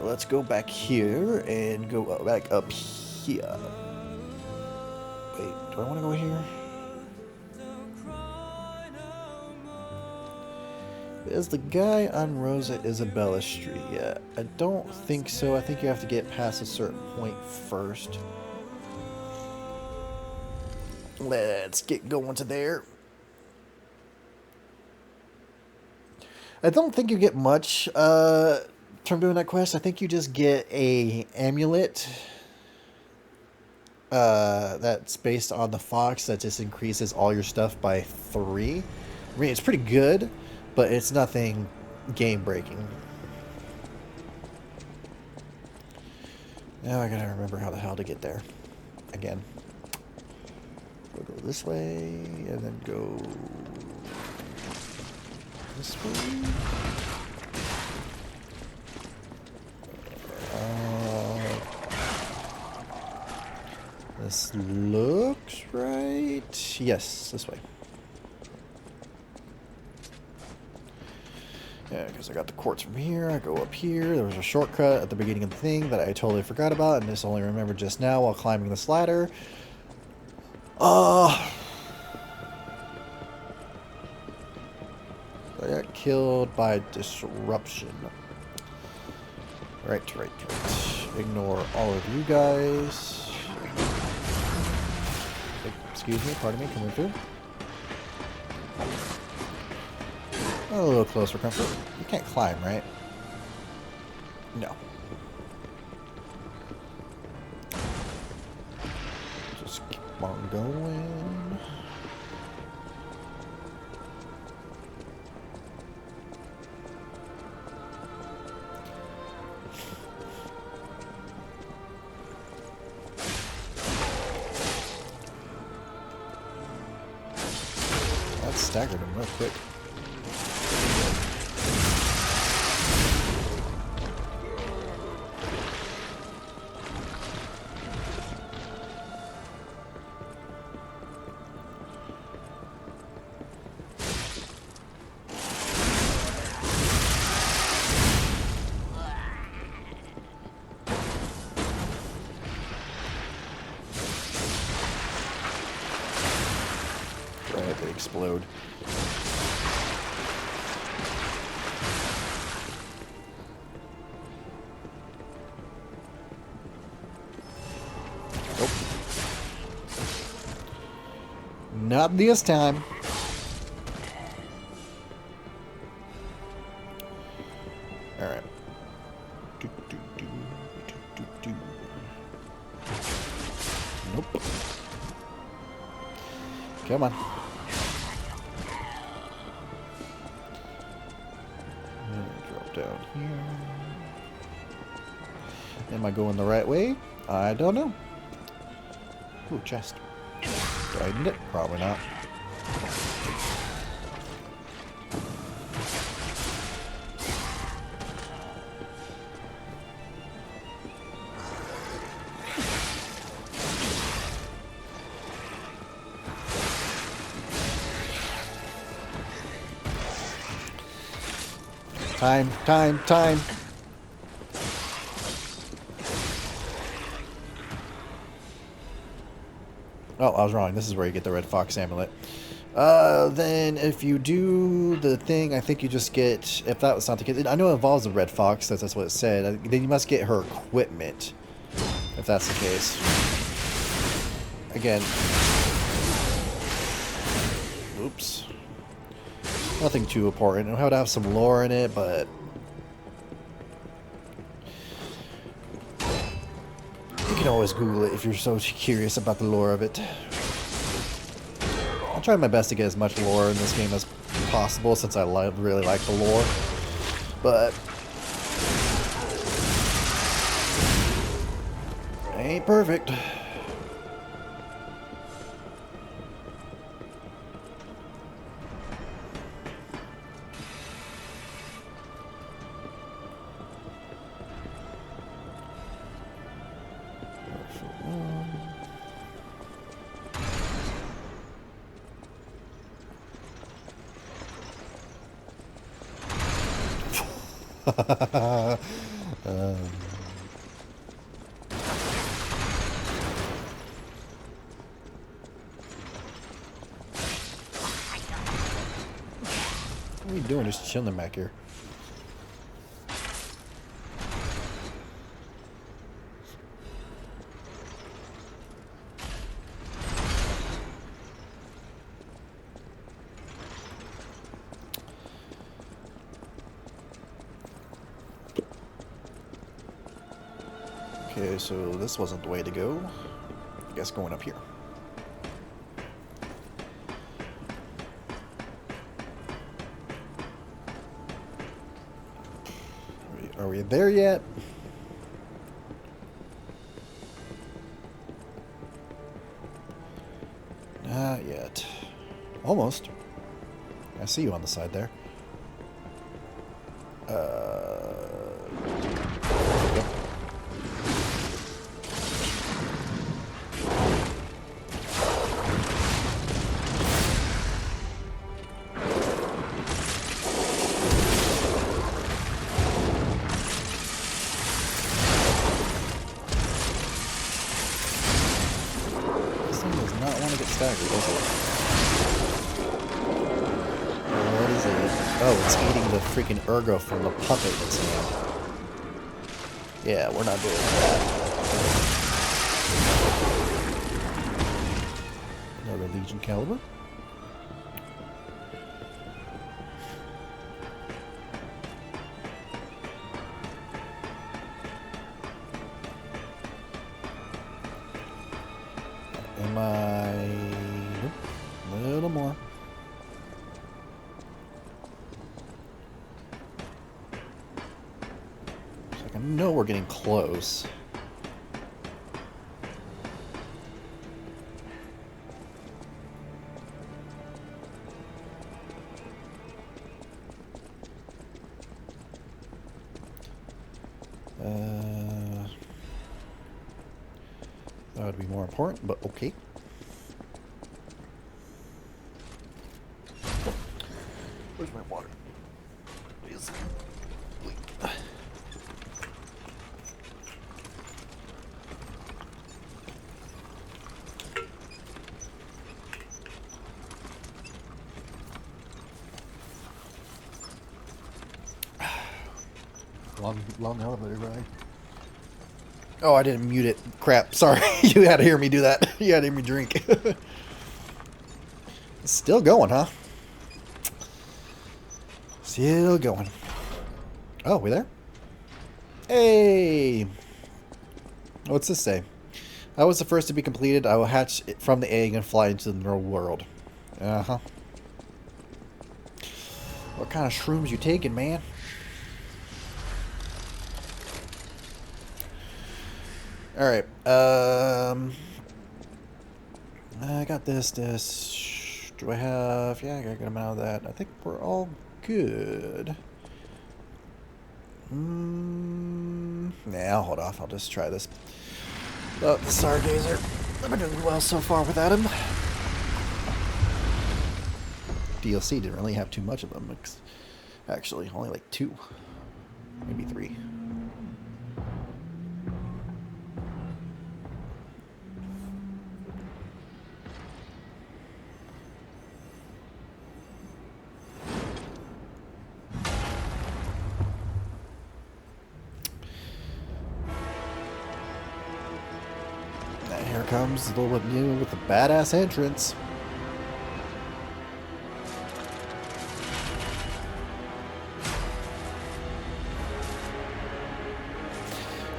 let's go back here and go back up here. Wait, do I want to go here? Is the guy on Rosa Isabella Street yet? I don't think so. I think you have to get past a certain point first. Let's get going to there. I don't think you get much from doing that quest. I think you just get a amulet that's based on the fox that just increases all your stuff by 3. I mean, it's pretty good, but it's nothing game breaking. Now I gotta remember how the hell to get there again. We'll go this way and then go this way. This looks right. Yes, this way. Yeah, because I got the quartz from here. I go up here. There was a shortcut at the beginning of the thing that I totally forgot about, and just only remembered just now while climbing this ladder. I got killed by disruption. Right. Ignore all of you guys. Excuse me, pardon me, coming through. A little close for comfort. You can't climb, right? No. Just keep on going. That staggered him real quick. Right, they explode. Nope. Not this time. Alright. Nope. Come on. Drop down here. Am I going the right way? I don't know. Ooh, chest. Do I need it? Probably not. Time. Oh, I was wrong. This is where you get the red fox amulet. Then if you do the thing, I think you just get, if that was not the case, I know it involves the red fox, that's what it said. Then you must get her equipment, if that's the case. Again. Oops. Nothing too important. It would have some lore in it, but you can always Google it if you're so curious about the lore of it. I'll try my best to get as much lore in this game as possible since I really like the lore. But ain't perfect. What are you doing just chilling back here? Okay, so this wasn't the way to go. I guess going up here. Are we there yet? Not yet. Almost. I see you on the side there. Yep. This thing does not want to get staggered, does it? What is it? Oh, it's eating the freaking ergo from the puppet in its hand. Yeah, we're not doing that. Another Legion caliber. Am I... Nope. A little more. It's like I know we're getting close. That would be more important, but okay. Where's my water? Please. Long elevator ride. Oh, I didn't mute it. Crap. Sorry. You had to hear me do that. You had to hear me drink. It's still going, huh? Still going. Oh, we there? Hey! What's this say? I was the first to be completed. I will hatch from the egg and fly into the neural world. Uh-huh. What kind of shrooms you taking, man? Alright, I got this. Do I have... Yeah, I got a good amount of that. I think we're all good. Nah, I'll hold off. I'll just try this. Oh, the Stargazer. I've been doing well so far without him. DLC didn't really have too much of them. Actually, only like 2. Maybe 3. Here comes the little new with the badass entrance.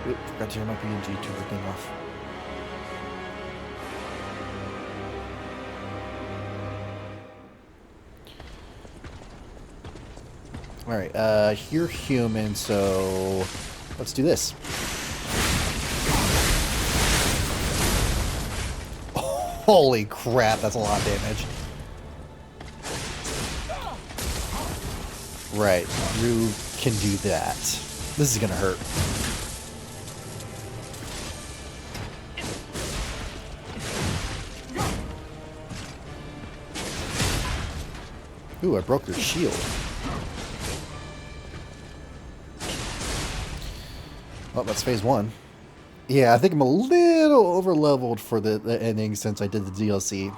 Oop, forgot to turn my PNG to everything off. Alright, you're human, so let's do this. Holy crap, that's a lot of damage. Right, you can do that. This is gonna hurt. Ooh, I broke your shield. Oh, that's phase 1. Yeah, I think I'm a little over-leveled for the ending since I did the DLC.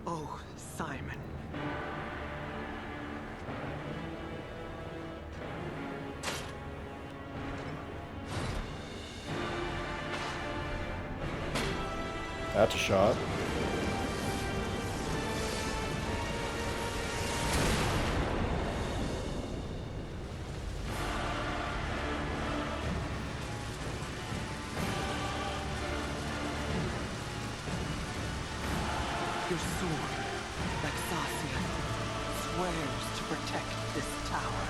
Oh, Simon. That's a shot. Your sword, like Sasia, swears to protect this tower.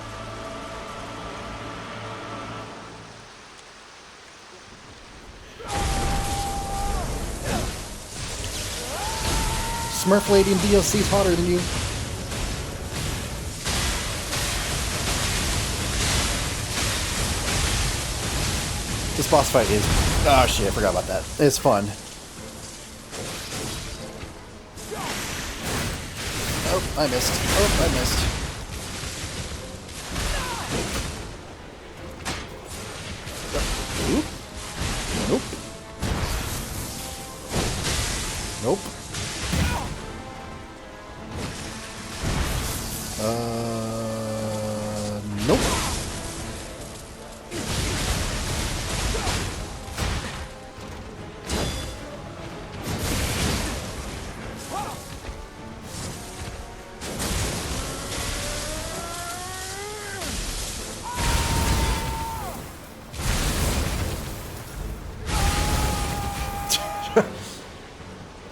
Smurf Lady in DLC's hotter than you. This boss fight is... Oh shit, I forgot about that. It's fun. Oh, I missed. Oh, I missed. Oop. Nope. Nope. Nope.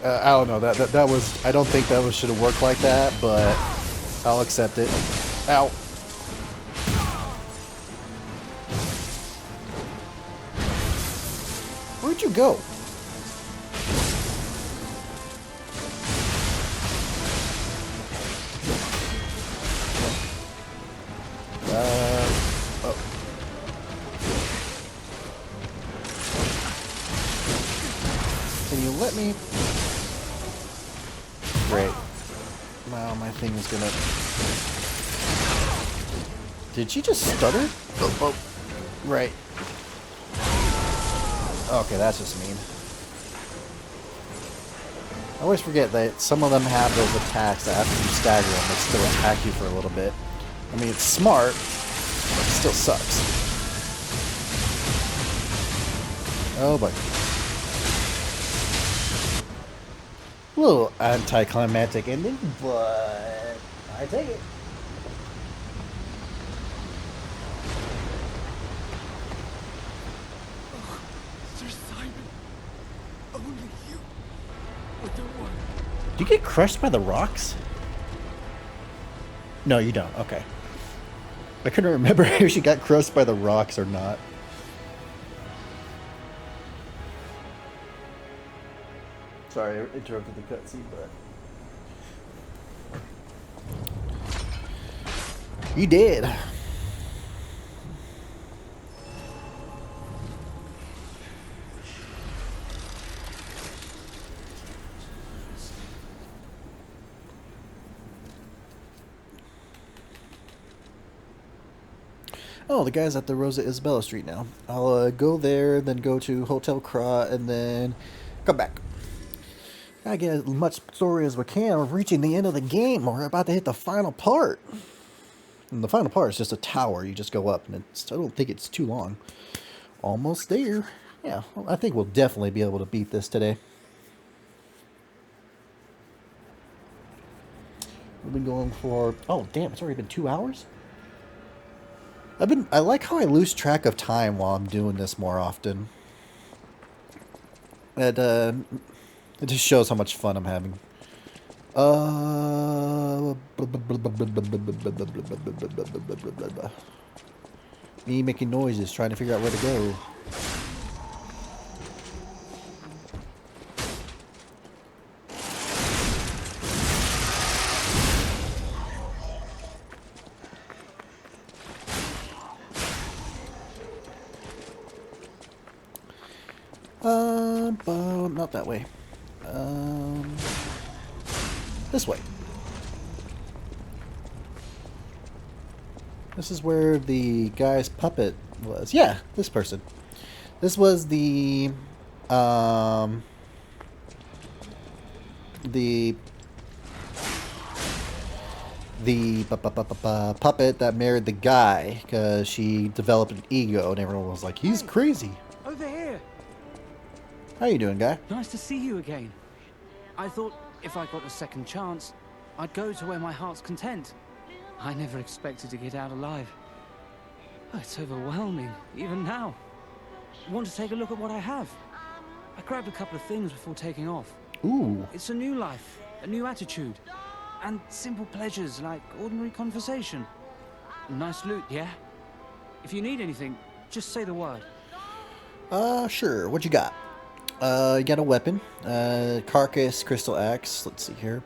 I don't know. That was... I don't think that was should have worked like that, but I'll accept it. Ow. Where'd you go? Oh. Can you let me? Great. Wow, my thing is gonna... Did she just stutter? Oh, oh. Right. Okay, that's just mean. I always forget that some of them have those attacks that after you stagger them, they still attack you for a little bit. I mean, it's smart, but it still sucks. Oh boy. A little anticlimactic ending, but I take it. Sir Simon, only you with the one. Do you get crushed by the rocks? No, you don't. Okay. I couldn't remember if she got crushed by the rocks or not. Sorry, I interrupted the cutscene, but... You did. Oh, the guy's at the Rosa Isabella Street now. I'll go there, then go to Hotel Kra, and then come back. Gotta get as much story as we can. We're reaching the end of the game. We're about to hit the final part. And the final part is just a tower. You just go up, and I don't think it's too long. Almost there. Yeah, well, I think we'll definitely be able to beat this today. We've been going for... Oh, damn, it's already been 2 hours? I like how I lose track of time while I'm doing this more often. It just shows how much fun I'm having. Me making noises, trying to figure out where to go. Not that way. This way. This is where the guy's puppet was. Yeah, this person. This was the puppet that married the guy because she developed an ego and everyone was like, he's crazy. Over here. How you doing, guy? Nice to see you again. I thought if I got a second chance, I'd go to where my heart's content. I never expected to get out alive. Oh, it's overwhelming, even now. Want to take a look at what I have? I grabbed a couple of things before taking off. Ooh. It's a new life, a new attitude, and simple pleasures like ordinary conversation. Nice loot, yeah? If you need anything, just say the word. Sure. What you got? You got a weapon. Carcass, crystal axe. Let's see here.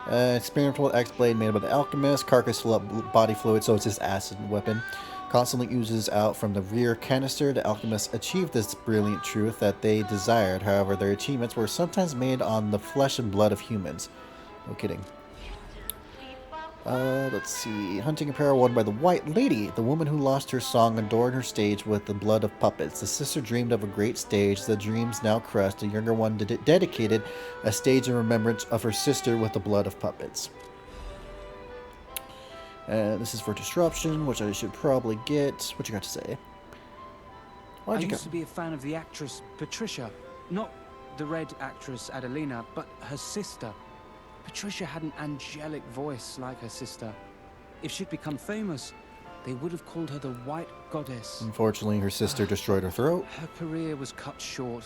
Experimental axe blade made by the alchemist. Carcass full up body fluid, so it's this acid weapon. Constantly oozes out from the rear canister. The alchemists achieved this brilliant truth that they desired. However, their achievements were sometimes made on the flesh and blood of humans. No kidding. Let's see. Hunting apparel worn by the White Lady, the woman who lost her song, adorned her stage with the blood of puppets. The sister dreamed of a great stage. The dreams now crushed. The younger one dedicated a stage in remembrance of her sister with the blood of puppets. This is for disruption, which I should probably get. What you got to say? I used to be a fan of the actress Patricia. Not the red actress Adelina, but her sister. Patricia had an angelic voice like her sister. If she'd become famous, they would have called her the White Goddess. Unfortunately, her sister destroyed her throat. Her career was cut short.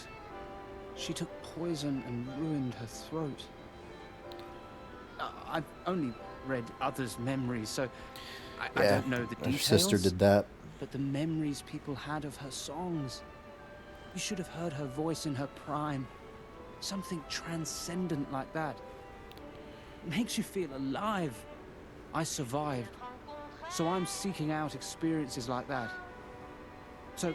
She took poison and ruined her throat. I've only read others' memories, so I don't know the details. Her sister did that. But the memories people had of her songs. You should have heard her voice in her prime. Something transcendent like that. Makes you feel alive. I survived, so I'm seeking out experiences like that. So,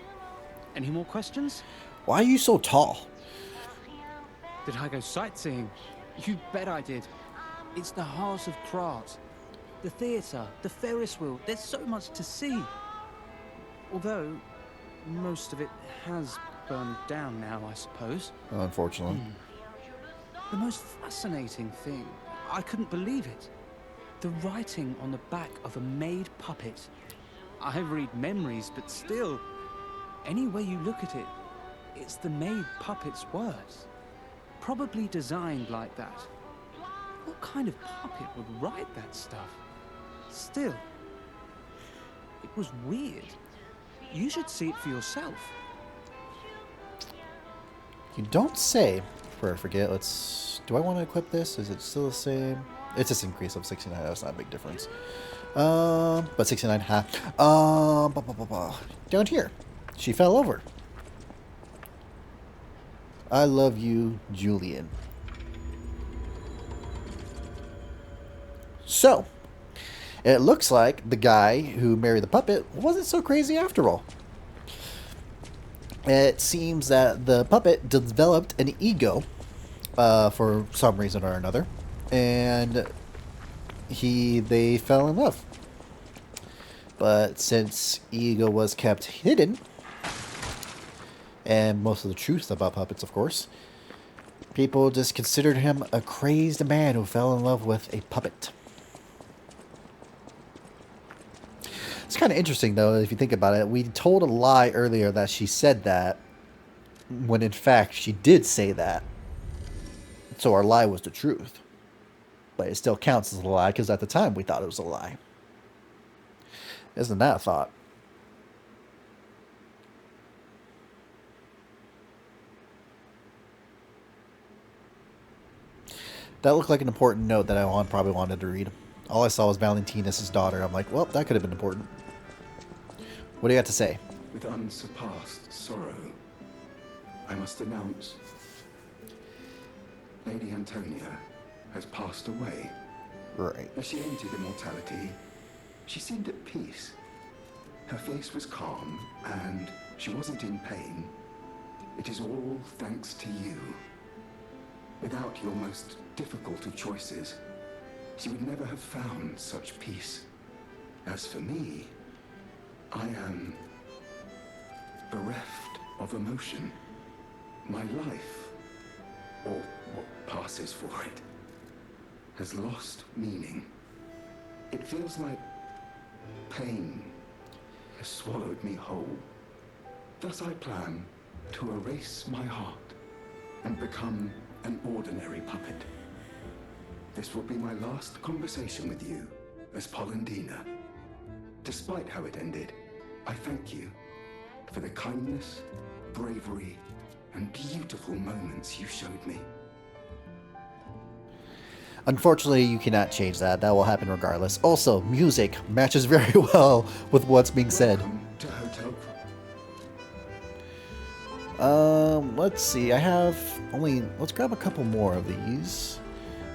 any more questions? Why are you so tall? Did I go sightseeing? You bet I did. It's the heart of Krat. The theatre, the Ferris wheel, there's so much to see. Although, most of it has burned down now, I suppose. Unfortunately. The most fascinating thing, I couldn't believe it. The writing on the back of a made puppet. I read memories, but still, any way you look at it, it's the made puppet's words. Probably designed like that. What kind of puppet would write that stuff? Still, it was weird. You should see it for yourself. You don't say. Before I forget, do I want to equip this? Is it still the same? It's just increase of 69. That's not a big difference. But 69, down here. She fell over. I love you, Julian. So, it looks like the guy who married the puppet wasn't so crazy after all. It seems that the puppet developed an ego for some reason or another, and they fell in love. But since ego was kept hidden, and most of the truth about puppets, of course, people just considered him a crazed man who fell in love with a puppet. It's kind of interesting, though, if you think about it. We told a lie earlier that she said that, when in fact she did say that. So our lie was the truth. But it still counts as a lie, because at the time we thought it was a lie. Isn't that a thought? That looked like an important note that I probably wanted to read. All I saw was Valentinus' daughter. I'm like, well, that could have been important. What do you got to say? With unsurpassed sorrow, I must announce Lady Antonia has passed away. Right. As she entered immortality, she seemed at peace. Her face was calm, and she wasn't in pain. It is all thanks to you. Without your most difficult of choices, she would never have found such peace. As for me, I am bereft of emotion. My life, or what passes for it, has lost meaning. It feels like pain has swallowed me whole. Thus I plan to erase my heart and become an ordinary puppet. This will be my last conversation with you as Polendina. Despite how it ended, I thank you for the kindness, bravery, and beautiful moments you showed me. Unfortunately, you cannot change that. That will happen regardless. Also, music matches very well with what's being said. Welcome to Hotel. Let's see. I have only. Let's grab a couple more of these.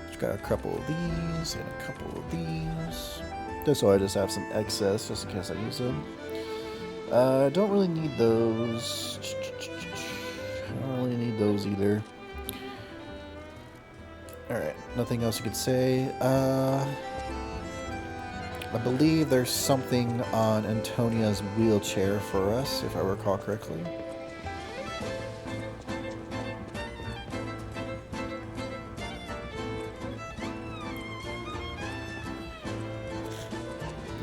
Let's grab a couple of these and a couple of these. Just so I just have some excess, just in case I use them. Don't really need those. I don't really need those either. Alright, nothing else you could say. I believe there's something on Antonia's wheelchair for us, if I recall correctly.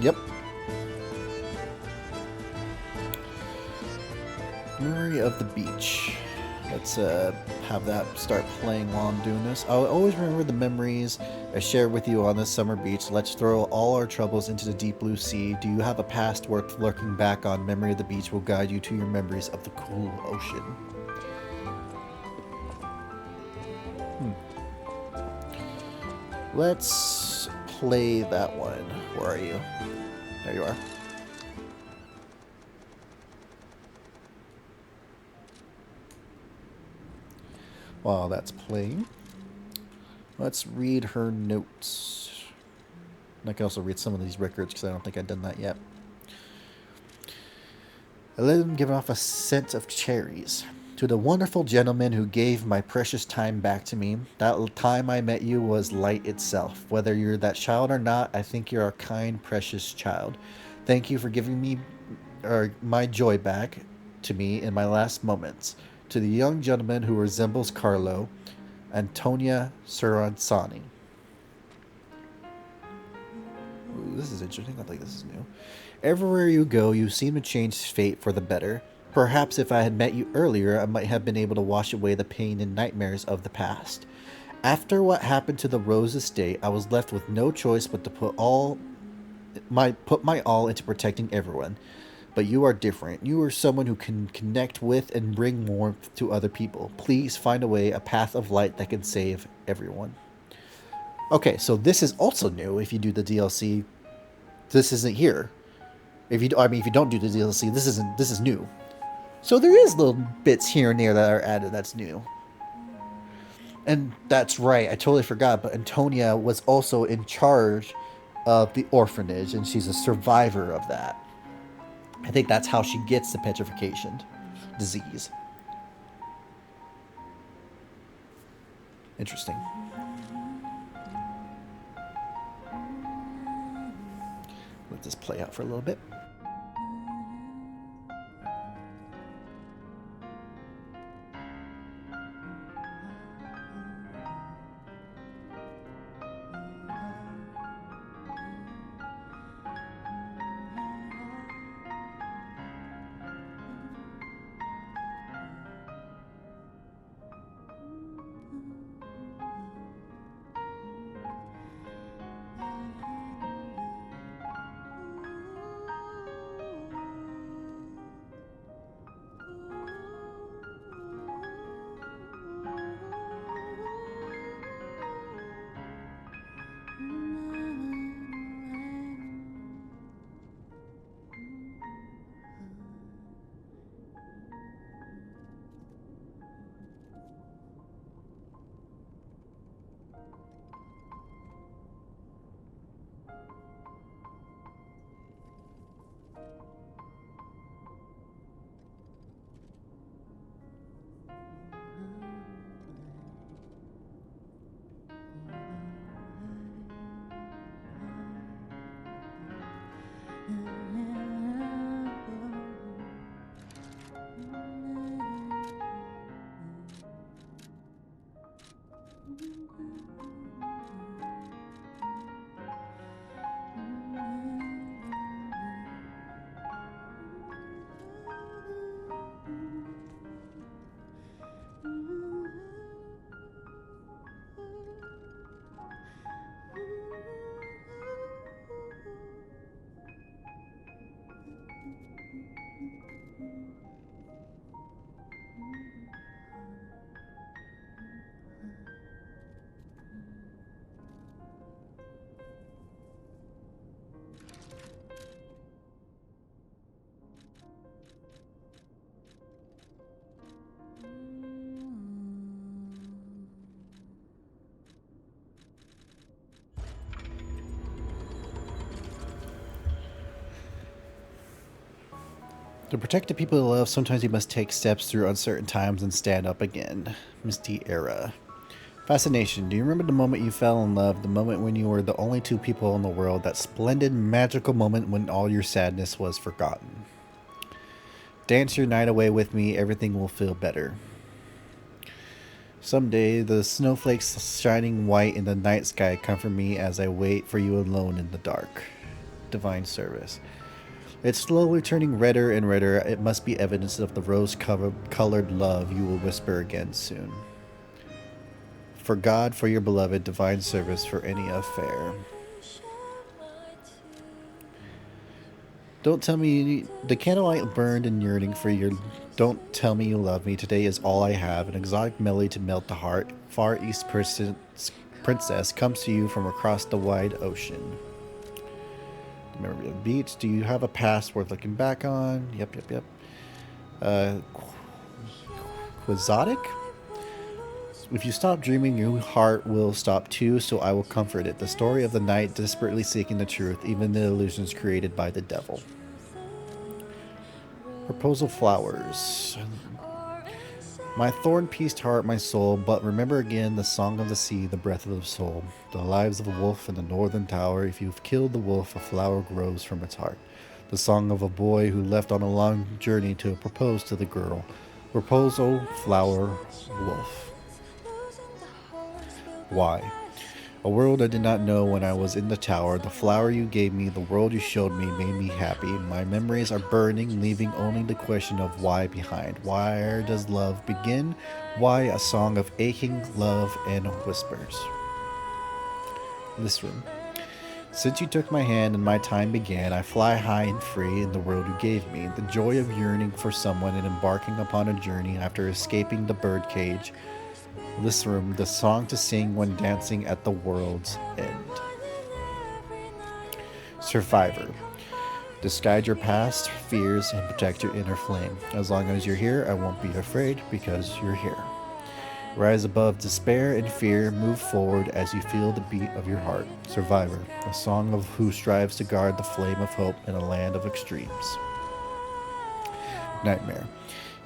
Yep. Memory of the beach. Let's have that start playing while I'm doing this. I'll always remember the memories I shared with you on this summer beach. Let's throw all our troubles into the deep blue sea. Do you have a past worth looking back on? Memory of the beach will guide you to your memories of the cool ocean. Let's play that one. Where are you? There you are. While that's playing, let's read her notes. I can also read some of these records because I don't think I've done that yet. I let him give off a scent of cherries. To the wonderful gentleman who gave my precious time back to me, that time I met you was light itself. Whether you're that child or not, I think you're a kind, precious child. Thank you for giving me my joy back to me in my last moments. To the young gentleman who resembles Carlo, Antonia Seransani. Ooh, this is interesting. I think this is new. Everywhere you go, you seem to change fate for the better. Perhaps if I had met you earlier, I might have been able to wash away the pain and nightmares of the past. After what happened to the Rose estate, I was left with no choice but to put my all into protecting everyone. But you are different. You are someone who can connect with and bring warmth to other people. Please find a way, a path of light that can save everyone. Okay, so this is also new. If you do the DLC, this isn't here. If you don't do the DLC, this is new. So there is little bits here and there that are added that's new. And that's right, I totally forgot, but Antonia was also in charge of the orphanage, and she's a survivor of that. I think that's how she gets the petrification disease. Interesting. Let this play out for a little bit. To protect the people you love, sometimes you must take steps through uncertain times and stand up again. Misty Era. Fascination. Do you remember the moment you fell in love? The moment when you were the only two people in the world? That splendid, magical moment when all your sadness was forgotten. Dance your night away with me. Everything will feel better. Someday, the snowflakes shining white in the night sky comfort me as I wait for you alone in the dark. Divine Service. It's slowly turning redder and redder. It must be evidence of the rose-colored love you will whisper again soon. For God, for your beloved, divine service for any affair. Don't tell me the candlelight burned in yearning for your. Don't tell me you love me. Today is all I have. An exotic melody to melt the heart. Far East princess comes to you from across the wide ocean. Remember the beach. Do you have a past worth looking back on? Yep. Quixotic? If you stop dreaming, your heart will stop too, so I will comfort it. The story of the night desperately seeking the truth, even the illusions created by the devil. Proposal flowers. My thorn-pieced heart, my soul, but remember again the song of the sea, the breath of the soul. The lives of a wolf in the northern tower. If you've killed the wolf, a flower grows from its heart. The song of a boy who left on a long journey to propose to the girl. Proposal, flower, wolf. Why? A world I did not know when I was in the tower. The flower you gave me, the world you showed me, made me happy. My memories are burning, leaving only the question of why behind. Where does love begin? Why a song of aching love and whispers? This room. Since you took my hand and my time began, I fly high and free in the world you gave me. The joy of yearning for someone and embarking upon a journey after escaping the birdcage. This room, the song to sing when dancing at the world's end. Survivor. Disguise your past fears and protect your inner flame. As long as you're here, I won't be afraid because you're here. Rise above despair and fear. Move forward as you feel the beat of your heart. Survivor. A song of who strives to guard the flame of hope in a land of extremes. Nightmare.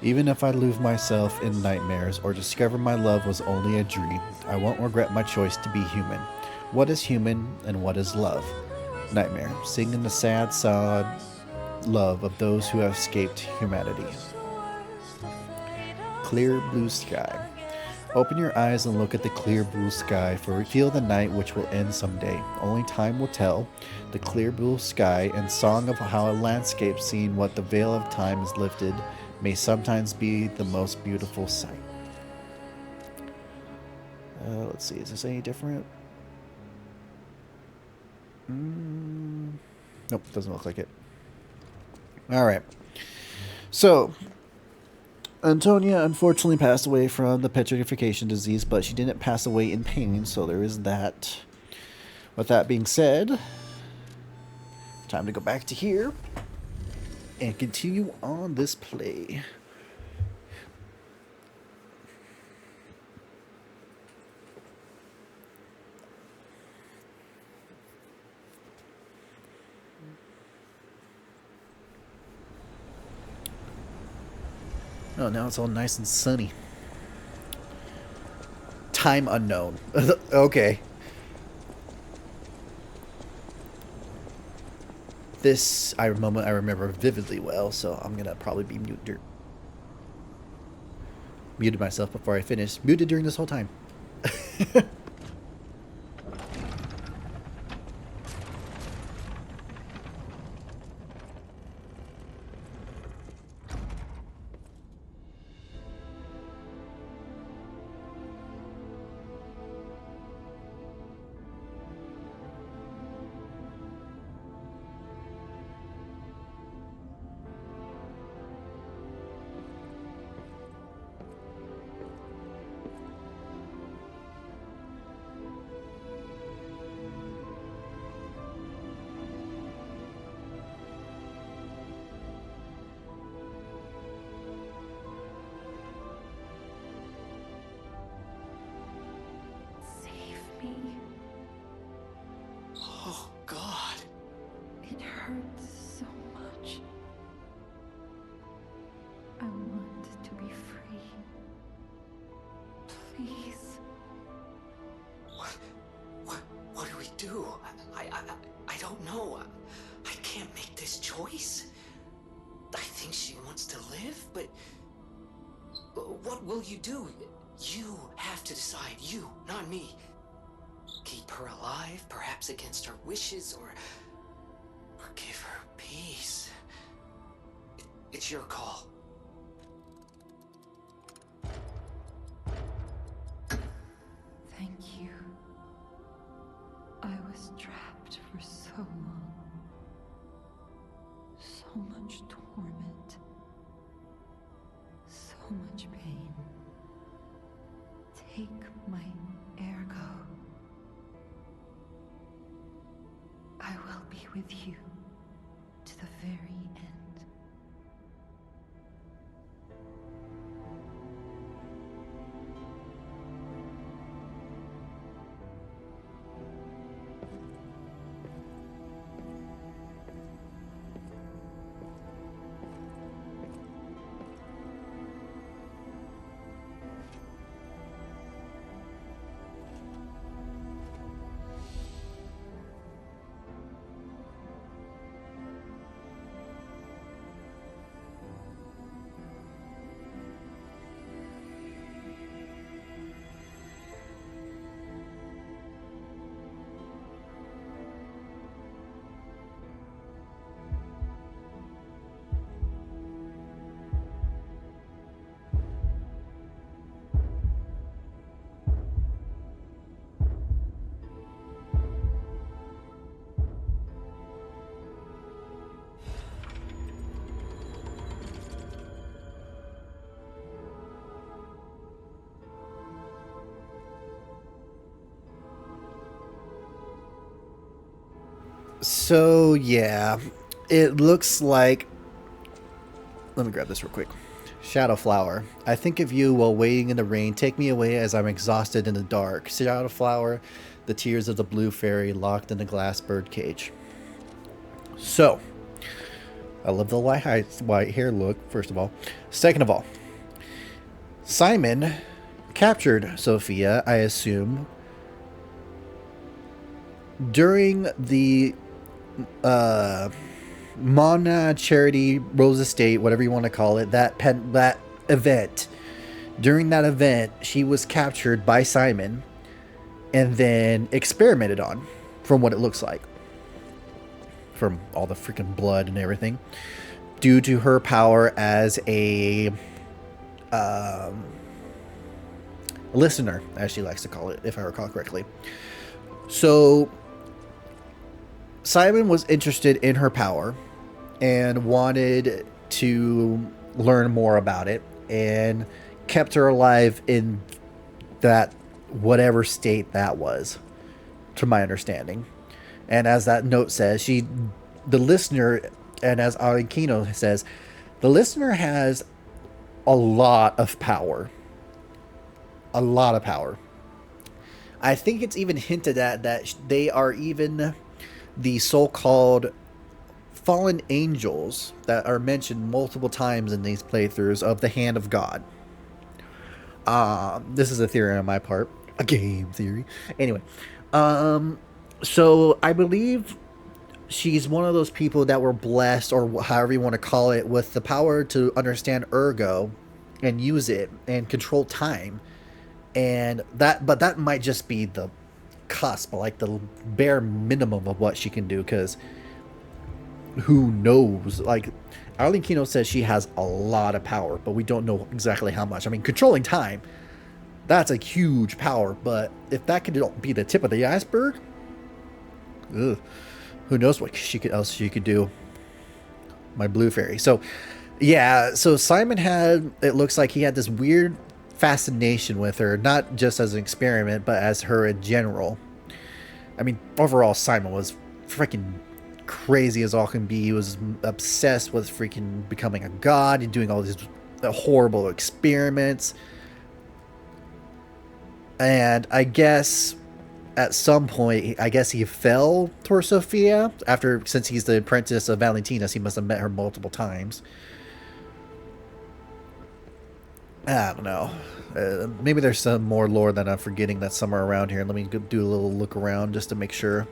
Even if I lose myself in nightmares or discover my love was only a dream, I won't regret my choice to be human. What is human and what is love? Nightmare. Singing the sad love of those who have escaped humanity. Clear blue sky. Open your eyes and look at the clear blue sky, for reveal the night which will end someday. Only time will tell. The clear blue sky and song of how a landscape seen what the veil of time is lifted may sometimes be the most beautiful sight. Let's see, is this any different? Nope, doesn't look like it. Alright. So, Antonia unfortunately passed away from the petrification disease, but she didn't pass away in pain, so there is that. With that being said, time to go back to here and continue on this play. Oh, now it's all nice and sunny. Time unknown. Okay. This moment I remember vividly well, so I'm gonna probably be muted myself before I finish. Muted during this whole time. Please. What do we do? I don't know. I can't make this choice. I think she wants to live, but what will you do? You have to decide. You, not me. Keep her alive, perhaps against her wishes, or give her peace. It's your call. Thank you. I was trapped for so long. So much torment. So much pain. Take my ergo. I will be with you to the very end. So, yeah, it looks like. Let me grab this real quick. Shadowflower. I think of you while waiting in the rain. Take me away as I'm exhausted in the dark. Shadowflower, the tears of the blue fairy locked in the glass bird cage. So, I love the white hair look, first of all. Second of all, Simon captured Sophia, I assume, during the Mana Charity Rose Estate, whatever you want to call it, that event. During that event, she was captured by Simon and then experimented on, from what it looks like, from all the freaking blood and everything, due to her power as a listener, as she likes to call it, if I recall correctly. So Simon was interested in her power and wanted to learn more about it, and kept her alive in that whatever state that was, to my understanding. And as that note says, the listener, and as Alikino says, the listener has a lot of power. A lot of power. I think it's even hinted at that they are even the so-called fallen angels that are mentioned multiple times in these playthroughs of the Hand of God. This is a theory on my part. A game theory. Anyway. So I believe she's one of those people that were blessed, or however you want to call it, with the power to understand ergo and use it and control time. And that might just be the cusp, like the bare minimum of what she can do, because who knows? Like, Arlene Kino says she has a lot of power, but we don't know exactly how much. I mean, controlling time, that's a huge power, but if that could be the tip of the iceberg, who knows what else she could do. My blue fairy. So, yeah, so Simon it looks like he had this weird fascination with her, not just as an experiment, but as her in general. I mean, overall, Simon was freaking crazy as all can be. He was obsessed with freaking becoming a god and doing all these horrible experiments. And I guess at some point, I guess he fell for Sophia since he's the apprentice of Valentinus, he must have met her multiple times. I don't know. Maybe there's some more lore that I'm forgetting that's somewhere around here. Let me do a little look around just to make sure.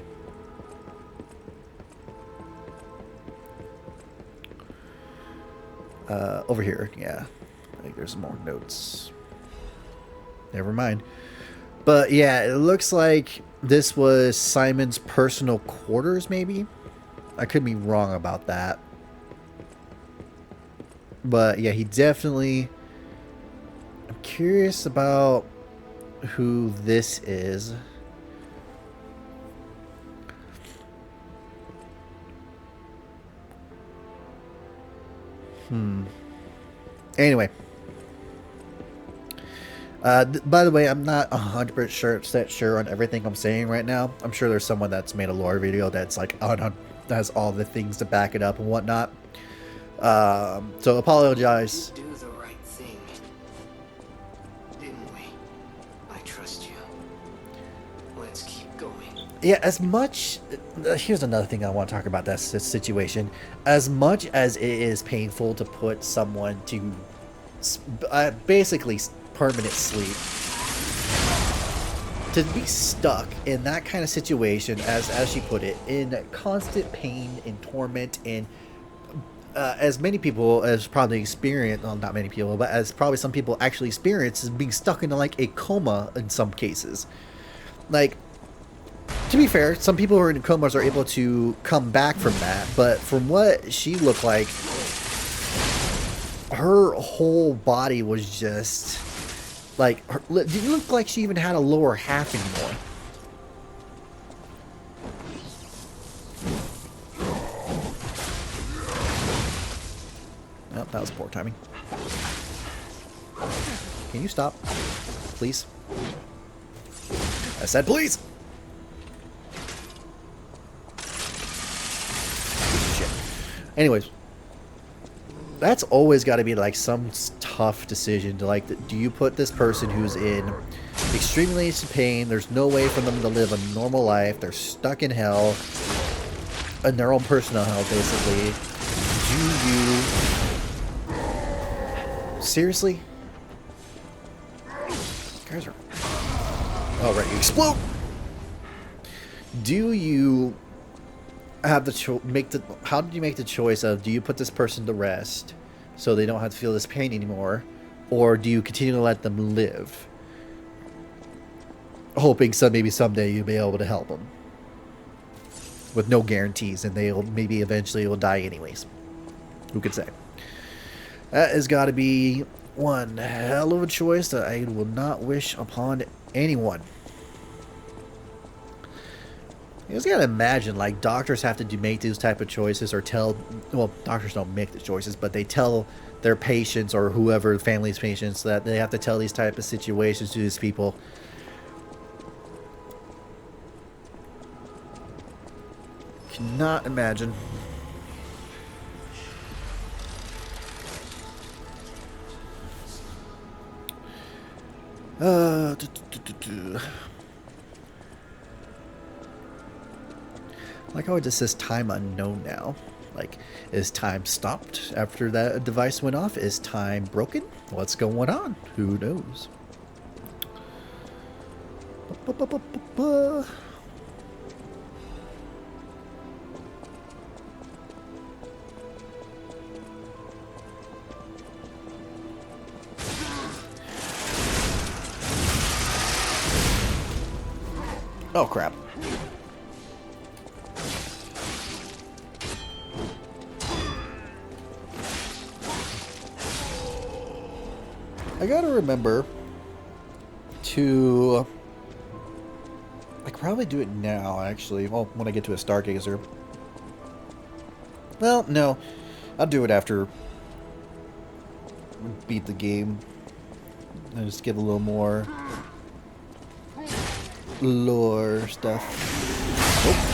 Over here, yeah. I think there's some more notes. Never mind. But yeah, it looks like this was Simon's personal quarters, maybe? I could be wrong about that. But yeah, he definitely... I'm curious about who this is. Anyway. By the way, I'm not 100% sure on everything I'm saying right now. I'm sure there's someone that's made a lore video that's like has all the things to back it up and whatnot. So apologize. Do the right thing, didn't we? I trust you. Let's keep going. Yeah, as much... here's another thing I want to talk about this situation. As much as it is painful to put someone to basically permanent sleep, to be stuck in that kind of situation, as she put it, in constant pain and torment, and as many people as probably experience, well, not many people, but as probably some people actually experience, is being stuck into like a coma in some cases. Like, to be fair, some people who are in comas are able to come back from that, but from what she looked like, her whole body was just like, it didn't look like she even had a lower half anymore. Oh, that was poor timing. Can you stop? Please? I said please! Shit. Anyways. That's always got to be like some tough decision to like, do you put this person who's in extremely pain, there's no way for them to live a normal life, they're stuck in hell, in their own personal hell basically, do you seriously? Guys are... oh right, you explode! Do you have the how did you make the choice of, do you put this person to rest so they don't have to feel this pain anymore, or do you continue to let them live, hoping maybe someday you'll be able to help them with no guarantees, and they'll maybe eventually will die anyways? Who could say? That has got to be one hell of a choice that I will not wish upon anyone. You just gotta imagine, like, doctors have to make these type of choices, or well, doctors don't make the choices, but they tell their patients or whoever, family's patients, that they have to tell these type of situations to these people. Cannot imagine. Like how it just says time unknown now. Like, is time stopped after that device went off? Is time broken? What's going on? Who knows? Oh crap. I gotta remember to, I could probably do it now, actually. Well, when I get to a Stargazer. Well, no. I'll do it after we beat the game. And just get a little more lore stuff. Oh.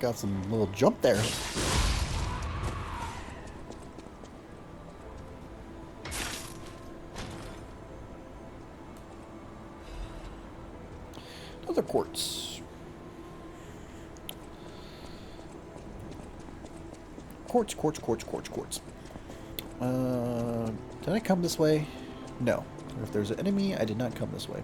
got some little jump there. Another quartz. Quartz, quartz, quartz, quartz, quartz. Did I come this way? No. If there's an enemy, I did not come this way.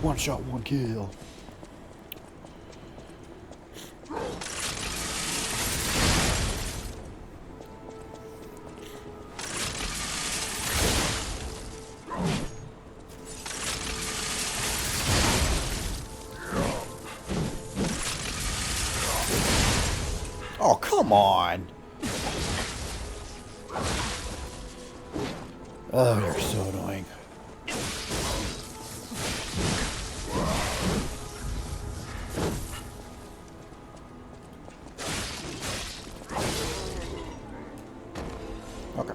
One shot, one kill. Oh, come on. Oh, you're so annoying. Okay.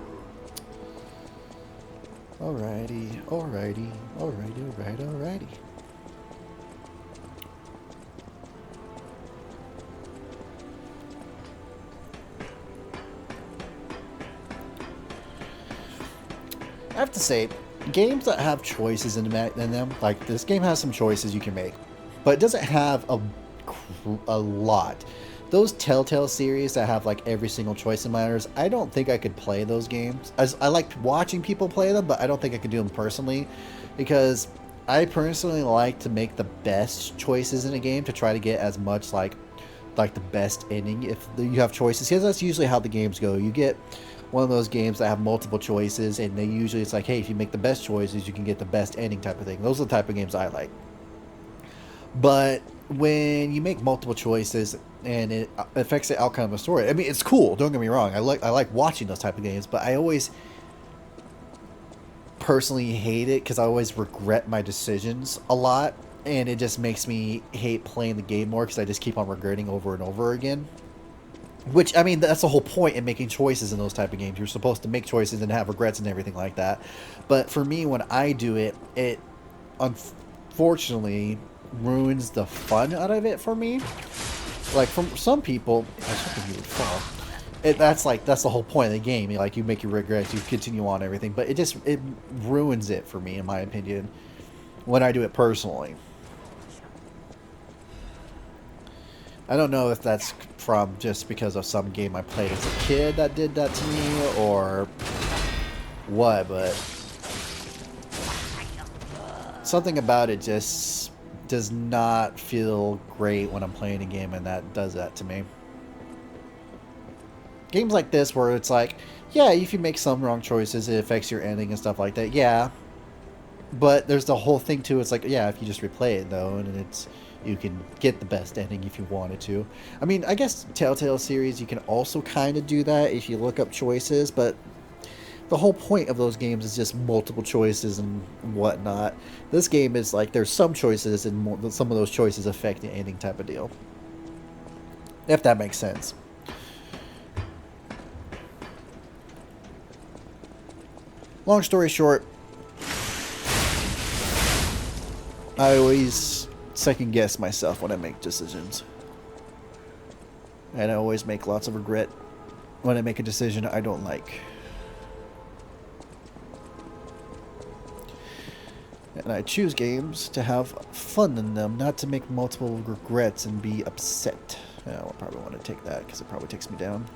Alrighty, alrighty, alrighty. I have to say, games that have choices in them, like this game has some choices you can make, but it doesn't have a lot. Those Telltale series that have like every single choice that matters, I don't think I could play those games. I like watching people play them, but I don't think I could do them personally, because I personally like to make the best choices in a game to try to get as much like the best ending if you have choices, because that's usually how the games go. You get one of those games that have multiple choices, and they usually it's like, hey, if you make the best choices, you can get the best ending type of thing. Those are the type of games I like. But when you make multiple choices and it affects the outcome of the story, I mean, it's cool. Don't get me wrong. I like watching those type of games, but I always personally hate it because I always regret my decisions a lot, and it just makes me hate playing the game more because I just keep on regretting over and over again. Which, I mean, that's the whole point in making choices in those type of games. You're supposed to make choices and have regrets and everything like that. But for me, when I do it, it unfortunately ruins the fun out of it for me. Like, from some people, I was hoping you would fall. That's the whole point of the game. Like, you make your regrets, you continue on everything. But it ruins it for me, in my opinion, when I do it personally. I don't know if that's from just because of some game I played as a kid that did that to me, or what, but something about it just does not feel great when I'm playing a game and that does that to me. Games like this where it's like, yeah, if you make some wrong choices, it affects your ending and stuff like that, yeah. But there's the whole thing too, it's like, yeah, if you just replay it though, and you can get the best ending if you wanted to. I mean, I guess Telltale series, you can also kind of do that if you look up choices, but the whole point of those games is just multiple choices and whatnot. This game is like, there's some choices, and some of those choices affect the ending type of deal. If that makes sense. Long story short, I always second guess myself when I make decisions. And I always make lots of regret when I make a decision I don't like. And I choose games to have fun in them, not to make multiple regrets and be upset. I'll probably want to take that because it probably takes me down.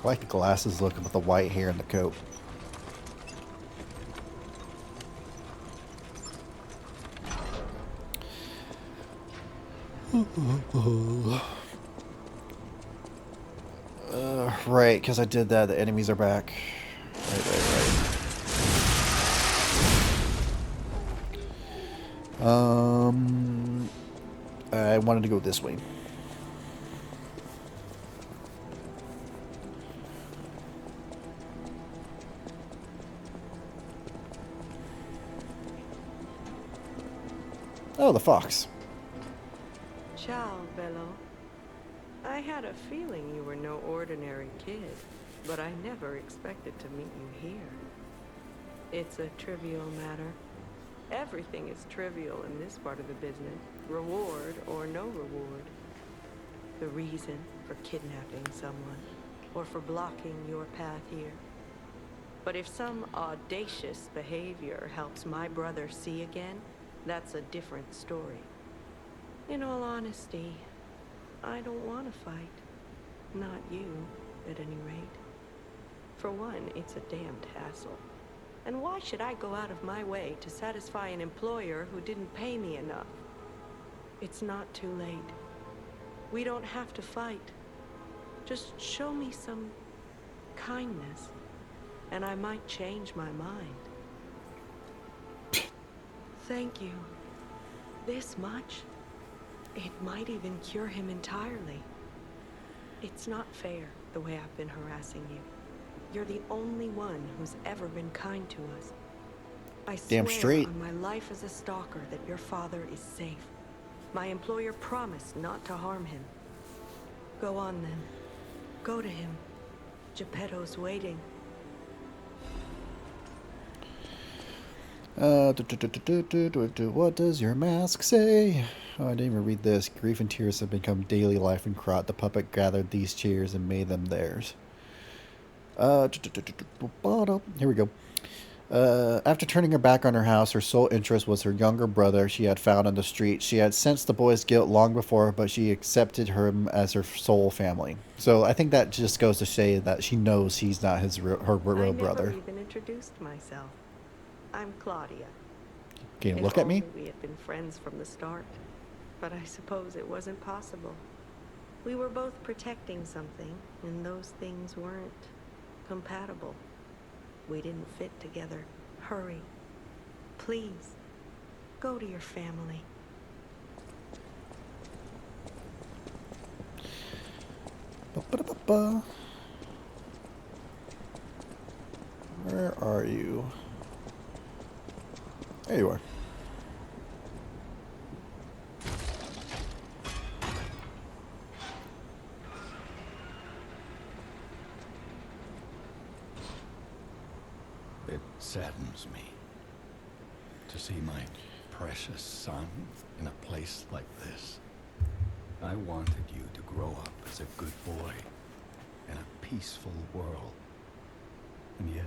like the glasses look with the white hair and the coat. Right, because I did that. The enemies are back. Right. I wanted to go this way. Oh, the fox. Ciao, Bello. I had a feeling you were no ordinary kid, but I never expected to meet you here. It's a trivial matter. Everything is trivial in this part of the business, reward or no reward. The reason for kidnapping someone, or for blocking your path here. But if some audacious behavior helps my brother see again, that's a different story. In all honesty, I don't want to fight. Not you, at any rate. For one, it's a damned hassle. And why should I go out of my way to satisfy an employer who didn't pay me enough? It's not too late. We don't have to fight. Just show me some kindness, and I might change my mind. Thank you. This much? It might even cure him entirely. It's not fair, the way I've been harassing you. You're the only one who's ever been kind to us. I Damn swear straight. on my life as a stalker that your father is safe. My employer promised not to harm him. Go on then. Go to him. Geppetto's waiting. What does your mask say? Oh, I didn't even read this. Grief and tears have become daily life in Krat. The puppet gathered these chairs and made them theirs. Here we go. After turning her back on her house, her sole interest was her younger brother she had found on the street. She had sensed the boy's guilt long before, but she accepted him as her sole family. So I think that just goes to say that she knows he's not her real brother. I never even introduced myself. I'm Claudia. Can you If look at me? only we had been friends from the start. But I suppose it wasn't possible. We were both protecting something, and those things weren't compatible. We didn't fit together. Hurry. Please. Go to your family. Ba-ba-da-ba-ba. Where are you? There you are. It saddens me to see my precious son in a place like this. I wanted you to grow up as a good boy in a peaceful world. And yet,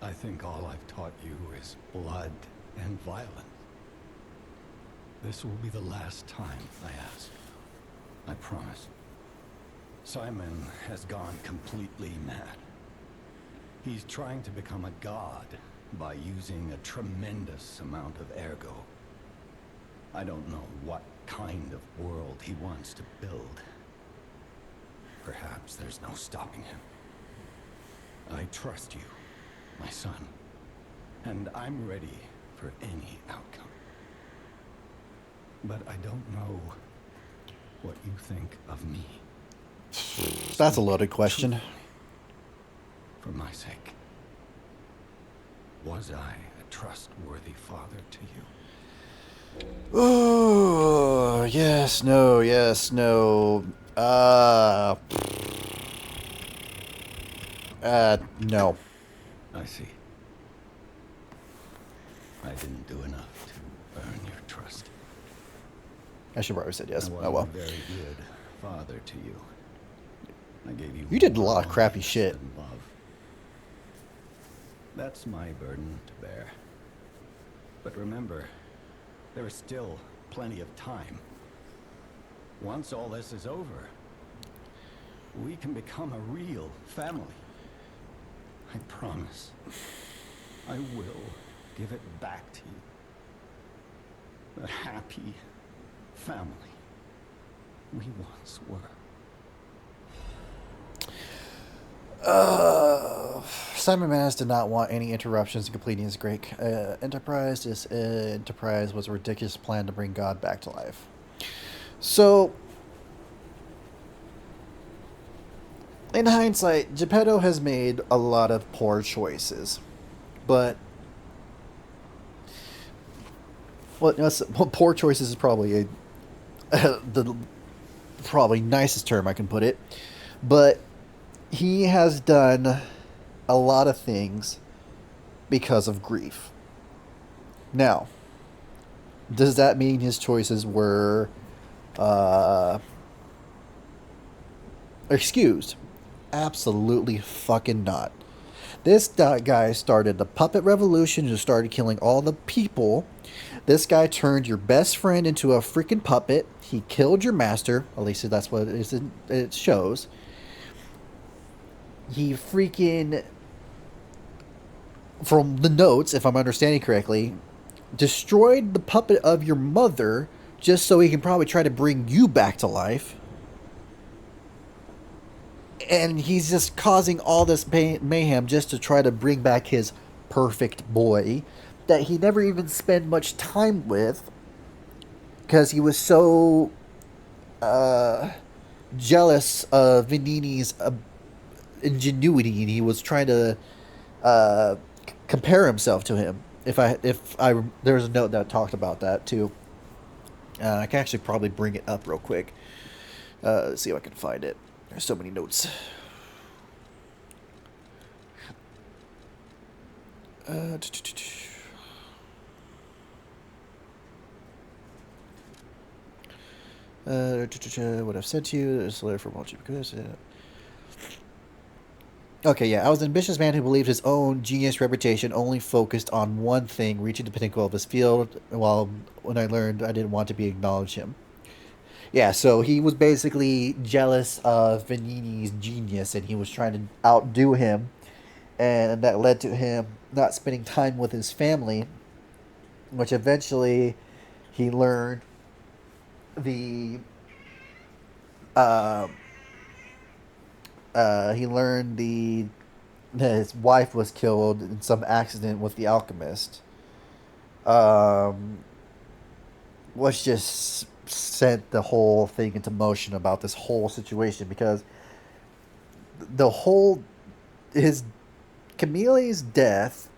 I think all I've taught you is blood and violence. This will be the last time I ask. I promise. Simon has gone completely mad. He's trying to become a god by using a tremendous amount of ergo. I don't know what kind of world he wants to build. Perhaps there's no stopping him. I trust you, my son, and I'm ready for any outcome. But I don't know what you think of me. That's a loaded question. For my sake, was I a trustworthy father to you? Oh, yes, no, yes, no. No. I see. I didn't do enough to earn your trust. I should probably said yes. I Oh well. wasn't a very good father to you. I gave you. You did a lot of crappy shit. Love. That's my burden to bear. But remember, there is still plenty of time. Once all this is over, we can become a real family. I promise. I will give it back to you. The happy family we once were. Simon Manus did not want any interruptions in completing his great enterprise. This enterprise was a ridiculous plan to bring God back to life. So, in hindsight, Geppetto has made a lot of poor choices. But, well, poor choices is probably the probably nicest term I can put it. But he has done a lot of things because of grief. Now, does that mean his choices were excused? Absolutely fucking not. This guy started the puppet revolution and started killing all the people. This guy turned your best friend into a freaking puppet. He killed your master. At least that's what it shows. He freaking, from the notes, if I'm understanding correctly, destroyed the puppet of your mother just so he can probably try to bring you back to life. And he's just causing all this mayhem just to try to bring back his perfect boy that he never even spent much time with because he was so jealous of Venini's ingenuity, and he was trying to compare himself to him. If I there was a note that talked about that too. I can actually probably bring it up real quick. Let's see if I can find it. There's so many notes. What I've said to you. There's a letter from Walter because. Okay, yeah, I was an ambitious man who believed his own genius reputation only focused on one thing, reaching the pinnacle of his field, while when I learned I didn't want to be acknowledged him. Yeah, so he was basically jealous of Venini's genius, and he was trying to outdo him, and that led to him not spending time with his family, which eventually he learned the uh, he learned the that his wife was killed in some accident with the alchemist. Which just sent the whole thing into motion about this whole situation, because the whole his Camille's death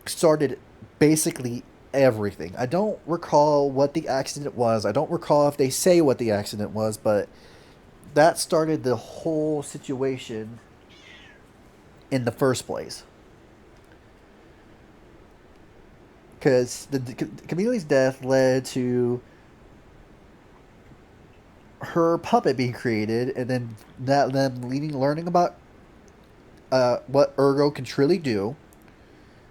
started basically everything. I don't recall what the accident was. I don't recall if they say what the accident was, but that started the whole situation in the first place. Because Camille's death led to her puppet being created, and then that them learning about what Ergo can truly do,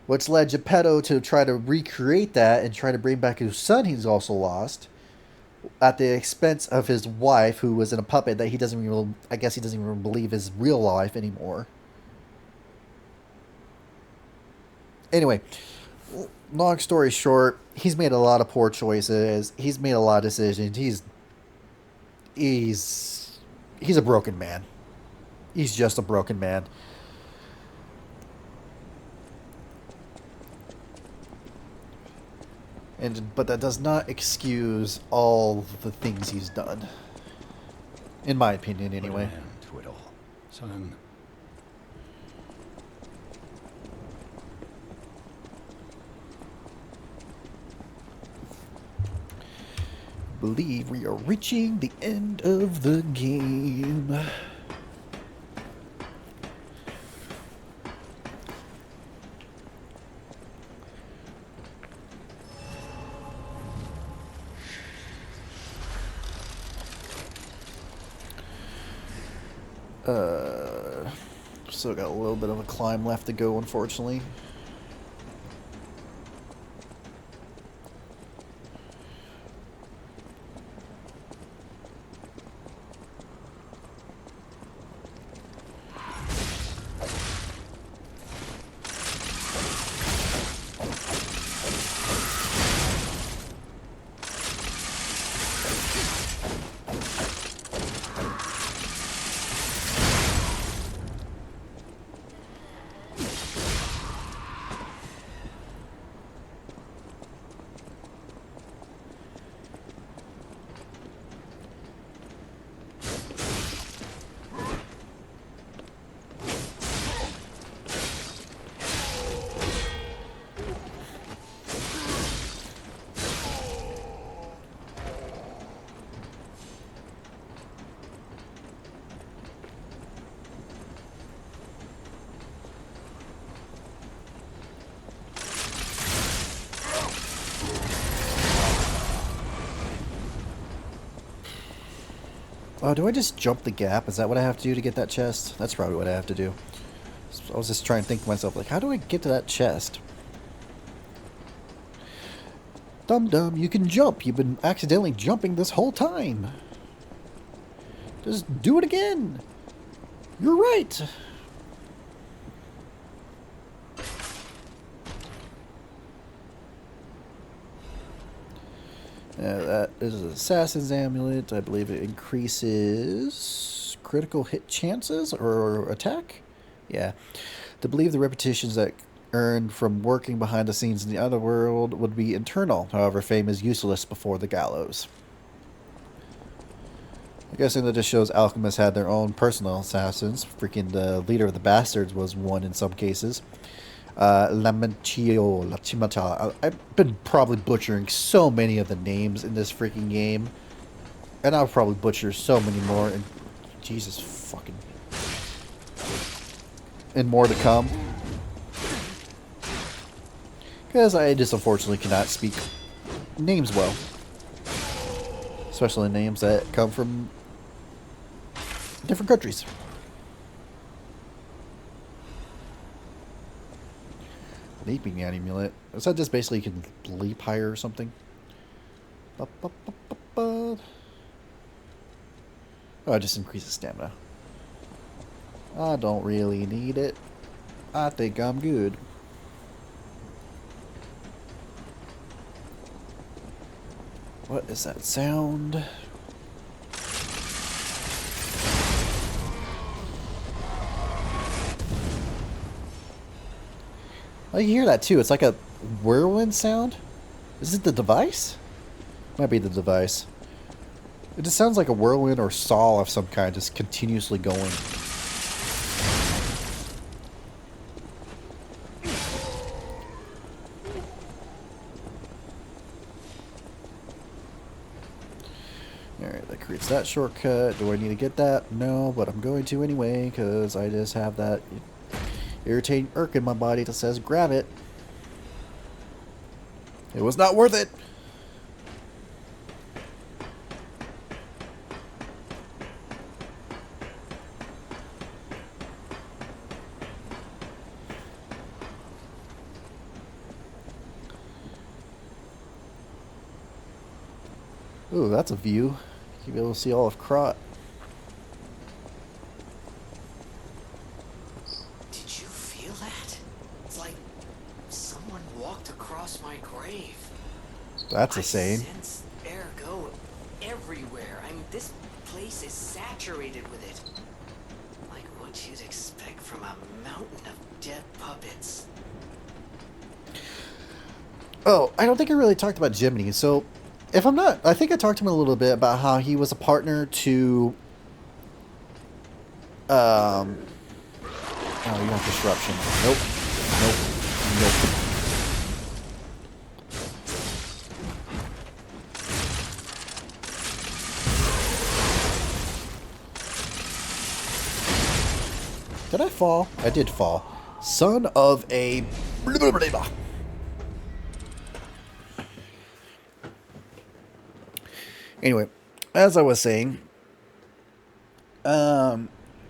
which led Geppetto to try to recreate that and try to bring back his son he's also lost, at the expense of his wife, who was in a puppet that he doesn't even, I guess he doesn't even believe is real life anymore. Anyway, long story short, he's made a lot of poor choices. He's made a lot of decisions. He's a broken man. He's just a broken man. But that does not excuse all the things he's done. In my opinion, anyway. Put an end to it all, son. Believe we are reaching the end of the game. Still got a little bit of a climb left to go, unfortunately. Oh, do I just jump the gap? Is that what I have to do to get that chest? That's probably what I have to do. I was just trying to think to myself, like, how do I get to that chest? Dum-dum, you can jump. You've been accidentally jumping this whole time. Just do it again. You're right. That is an assassin's amulet. I believe it increases critical hit chances or attack. Yeah. To believe the repetitions that earned from working behind the scenes in the other world would be internal. However, fame is useless before the gallows. I guess that just shows alchemists had their own personal assassins. Freaking the leader of the bastards was one in some cases. Lachimata. I've been probably butchering so many of the names in this freaking game. And I'll probably butcher so many more. And Jesus fucking. And more to come. Because I just unfortunately cannot speak names well. Especially names that come from different countries. Leaping amulet. Is that just basically you can leap higher or something? Oh, it just increases stamina. I don't really need it. I think I'm good. What is that sound? Oh, you hear that too. It's like a whirlwind sound. Is it the device? Might be the device. It just sounds like a whirlwind or saw of some kind, just continuously going. Alright, that creates that shortcut. Do I need to get that? No, but I'm going to anyway, because I just have that irritating irk in my body that says grab it. It was not worth it. Ooh, that's a view. You'll be able to see all of Krot. Did you feel that? It's like someone walked across my grave. That's insane. I sense ergo everywhere. I mean, this place is saturated with it. Like what you'd expect from a mountain of dead puppets. Oh, I don't think I really talked about Jiminy. So, if I'm not, I think I talked to him a little bit about how he was a partner to, oh, you want disruption. Nope. Nope. Nope. Did I fall? I did fall. Son of a... Anyway, as I was saying, I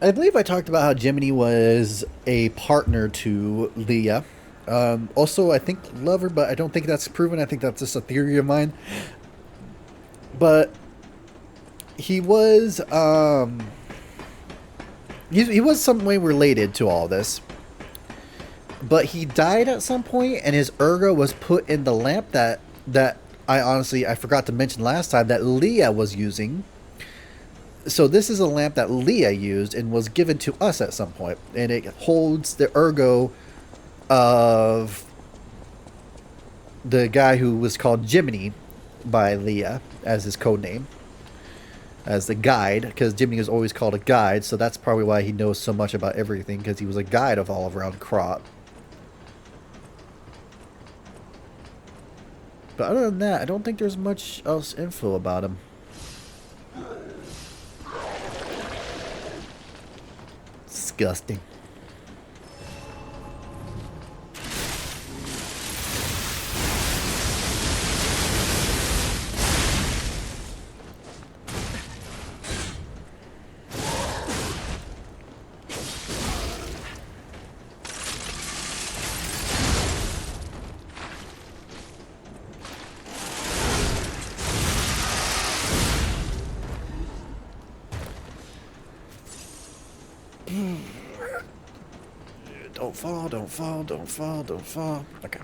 believe I talked about how Jiminy was a partner to Leah. Also, I think lover, but I don't think that's proven. I think that's just a theory of mine. But he was, he was some way related to all this. But he died at some point, and his ergo was put in the lamp that I forgot to mention last time that Leah was using. So this is a lamp that Leah used and was given to us at some point. And it holds the ergo of the guy who was called Jiminy by Leah as his code name. As the guide, because Jiminy was always called a guide. So that's probably why he knows so much about everything, because he was a guide of all around Krot. But other than that, I don't think there's much else info about him. Disgusting. Don't fall, don't fall, don't fall, don't fall. Okay.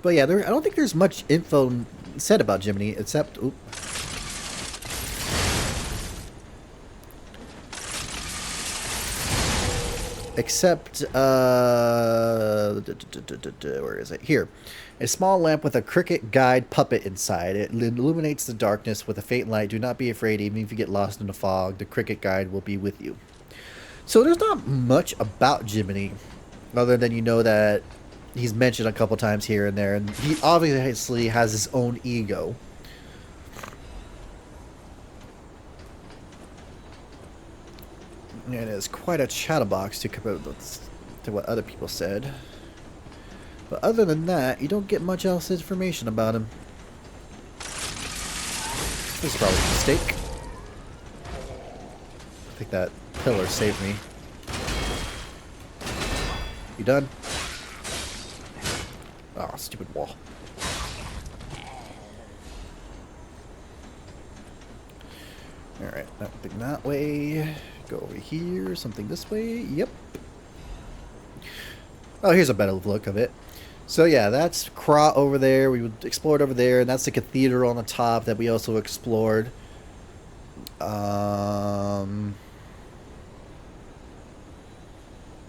But yeah, I don't think there's much info said about Jiminy, except... Oop. Except, where is it? Here. A small lamp with a cricket guide puppet inside. It illuminates the darkness with a faint light. Do not be afraid, even if you get lost in the fog. The cricket guide will be with you. So there's not much about Jiminy, other than you know that he's mentioned a couple times here and there, and he obviously has his own ego. And it's quite a chatterbox to compare to what other people said. But other than that, you don't get much else information about him. This is probably a mistake. I think that pillar saved me. You done? Oh, stupid wall. Alright, nothing that way. Go over here, something this way. Yep. Oh, here's a better look of it. So yeah, that's Kra over there. We explored over there, and that's the cathedral on the top that we also explored.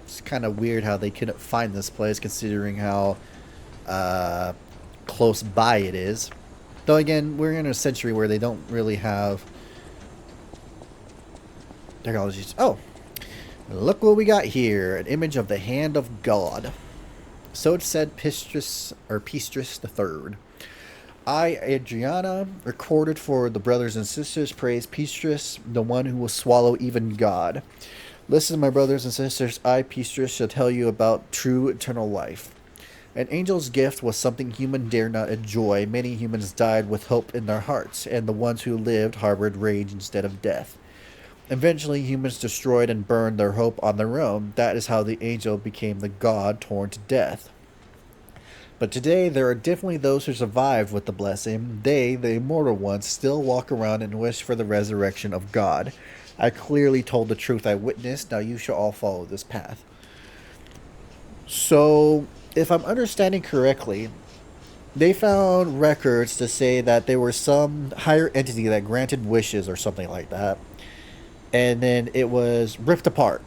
It's kind of weird how they couldn't find this place, considering how close by it is. Though again, we're in a century where they don't really have technologies. Oh, look what we got here. An image of the hand of God. So it said Pistris III. I, Adriana, recorded for the brothers and sisters, praise Pistris, the one who will swallow even God. Listen, my brothers and sisters, I, Pistris, shall tell you about true eternal life. An angel's gift was something human dare not enjoy. Many humans died with hope in their hearts, and the ones who lived harbored rage instead of death. Eventually, humans destroyed and burned their hope on their own. That is how the angel became the god torn to death. But today, there are definitely those who survived with the blessing. They, the immortal ones, still walk around and wish for the resurrection of God. I clearly told the truth I witnessed. Now you shall all follow this path. So, if I'm understanding correctly, they found records to say that there was some higher entity that granted wishes or something like that. And then it was ripped apart.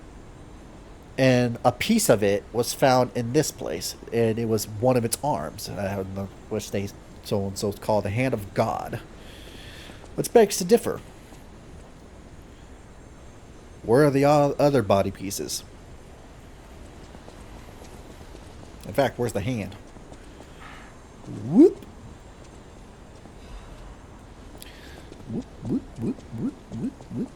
And a piece of it was found in this place. And it was one of its arms, which they so-and-so called the hand of God. Which begs to differ. Where are the other body pieces? In fact, where's the hand? Whoop. Whoop, whoop, whoop, whoop, whoop, whoop.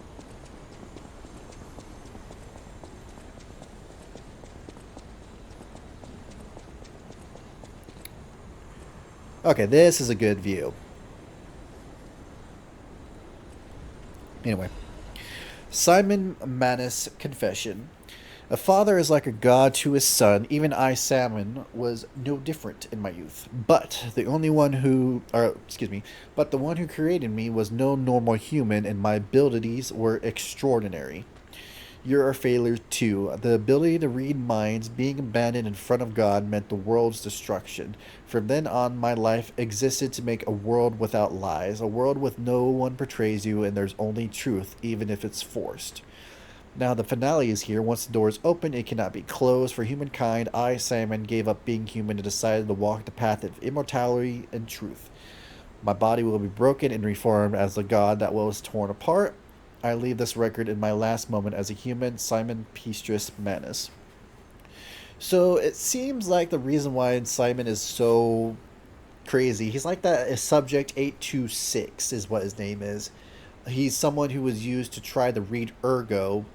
Okay, this is a good view. Anyway. Simon Manus Confession. A father is like a god to his son. Even I, Simon, was no different in my youth. But the one who created me was no normal human, and my abilities were extraordinary. You're a failure too. The ability to read minds, being abandoned in front of God, meant the world's destruction. From then on, my life existed to make a world without lies, a world with no one betrays you, and there's only truth, even if it's forced. Now the finale is here. Once the door is open, it cannot be closed. For humankind, I, Simon, gave up being human and decided to walk the path of immortality and truth. My body will be broken and reformed as the god that was torn apart. I leave this record in my last moment as a human, Simon Pistris Manus. So it seems like the reason why Simon is so crazy, he's like that Subject 826 is what his name is. He's someone who was used to try to read Ergo,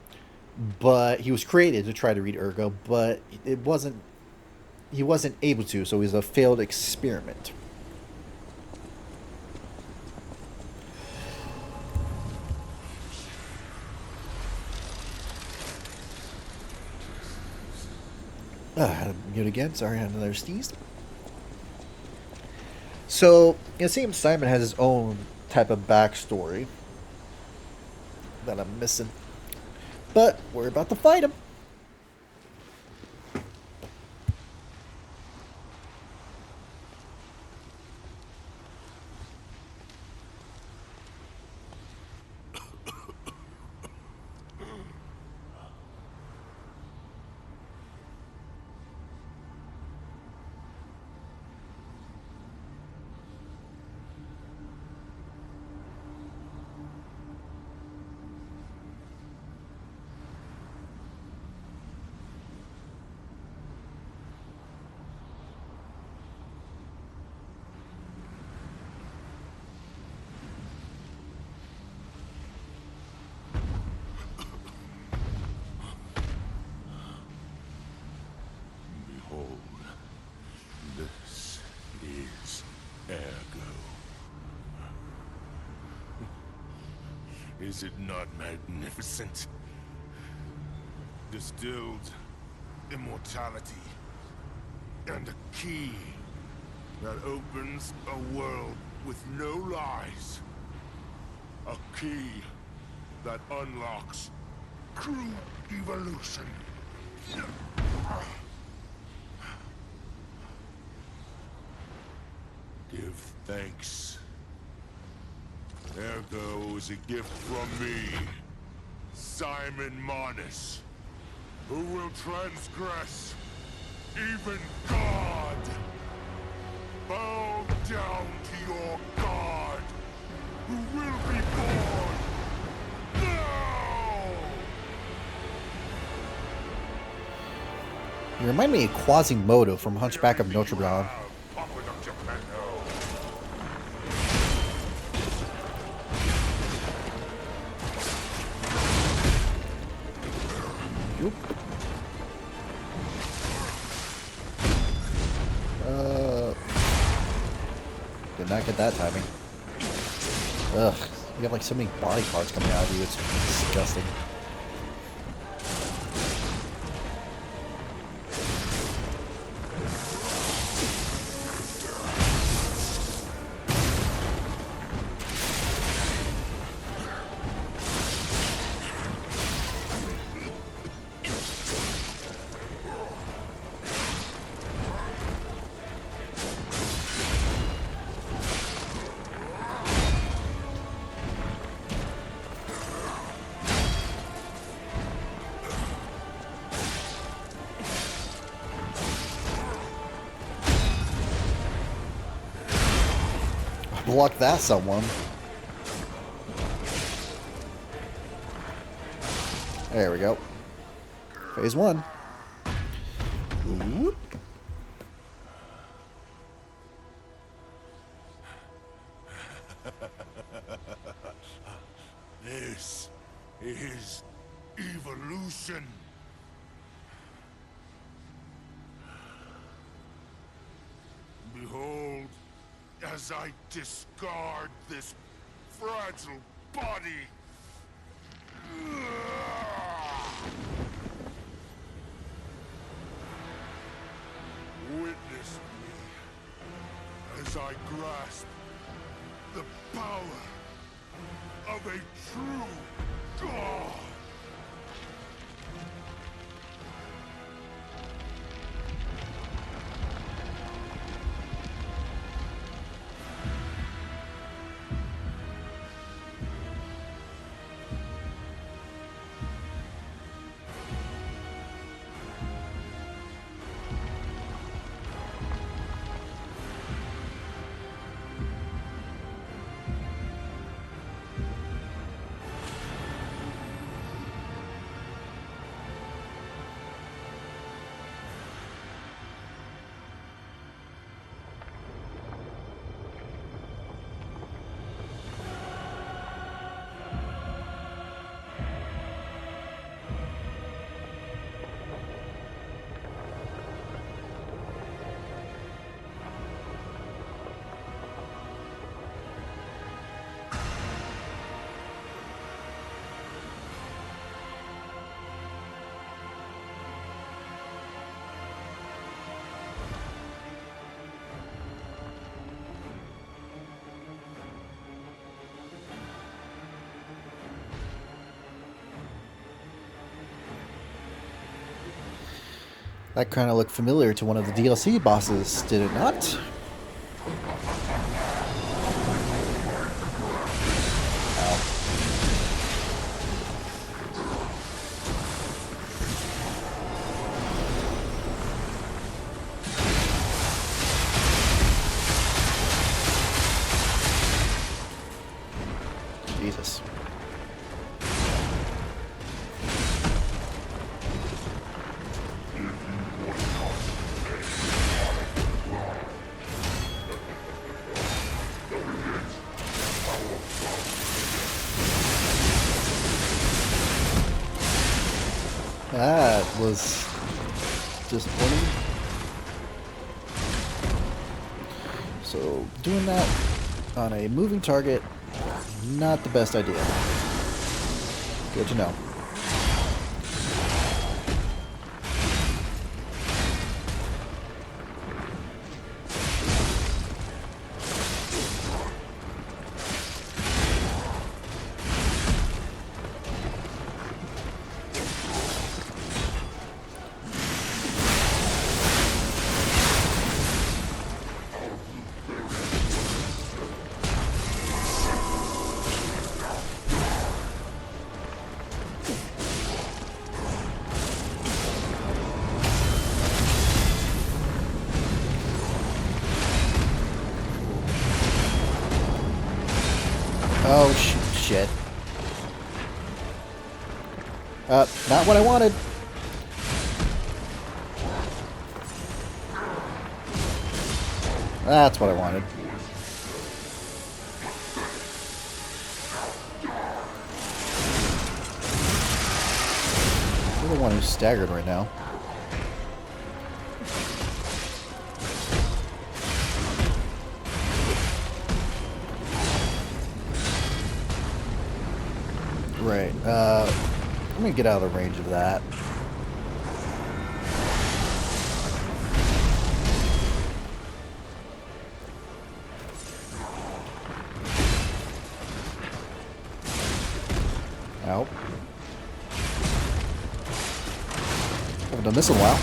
but he was created to try to read Ergo, but he wasn't able to, so he's a failed experiment. I had to mute again. Sorry, I had another sneeze. So, it seems Simon has his own type of backstory that I'm missing. But we're about to fight him. Is it not magnificent? Distilled immortality and a key that opens a world with no lies. A key that unlocks true evolution. Give thanks. Ergo is a gift from me, Simon Marnus, who will transgress even God. Bow down to your God, who will be born now! You remind me of Quasimodo from Hunchback of Notre Dame. Oop. Did not get that timing. Ugh, you have like so many body parts coming out of you, it's disgusting. Block that, someone. There we go. Phase 1. Whoop. This is evolution. Behold, as I discard this fragile body. Witness me as I grasp the power of a true God. That kind of looked familiar to one of the DLC bosses, did it not? Jesus. That was disappointing. So doing that on a moving target, not the best idea. Good to know. Oh, shit. Not what I wanted. That's what I wanted. You're the one who's staggered right now. Right, I'm gonna get out of the range of that. Ow. Haven't done this in a while.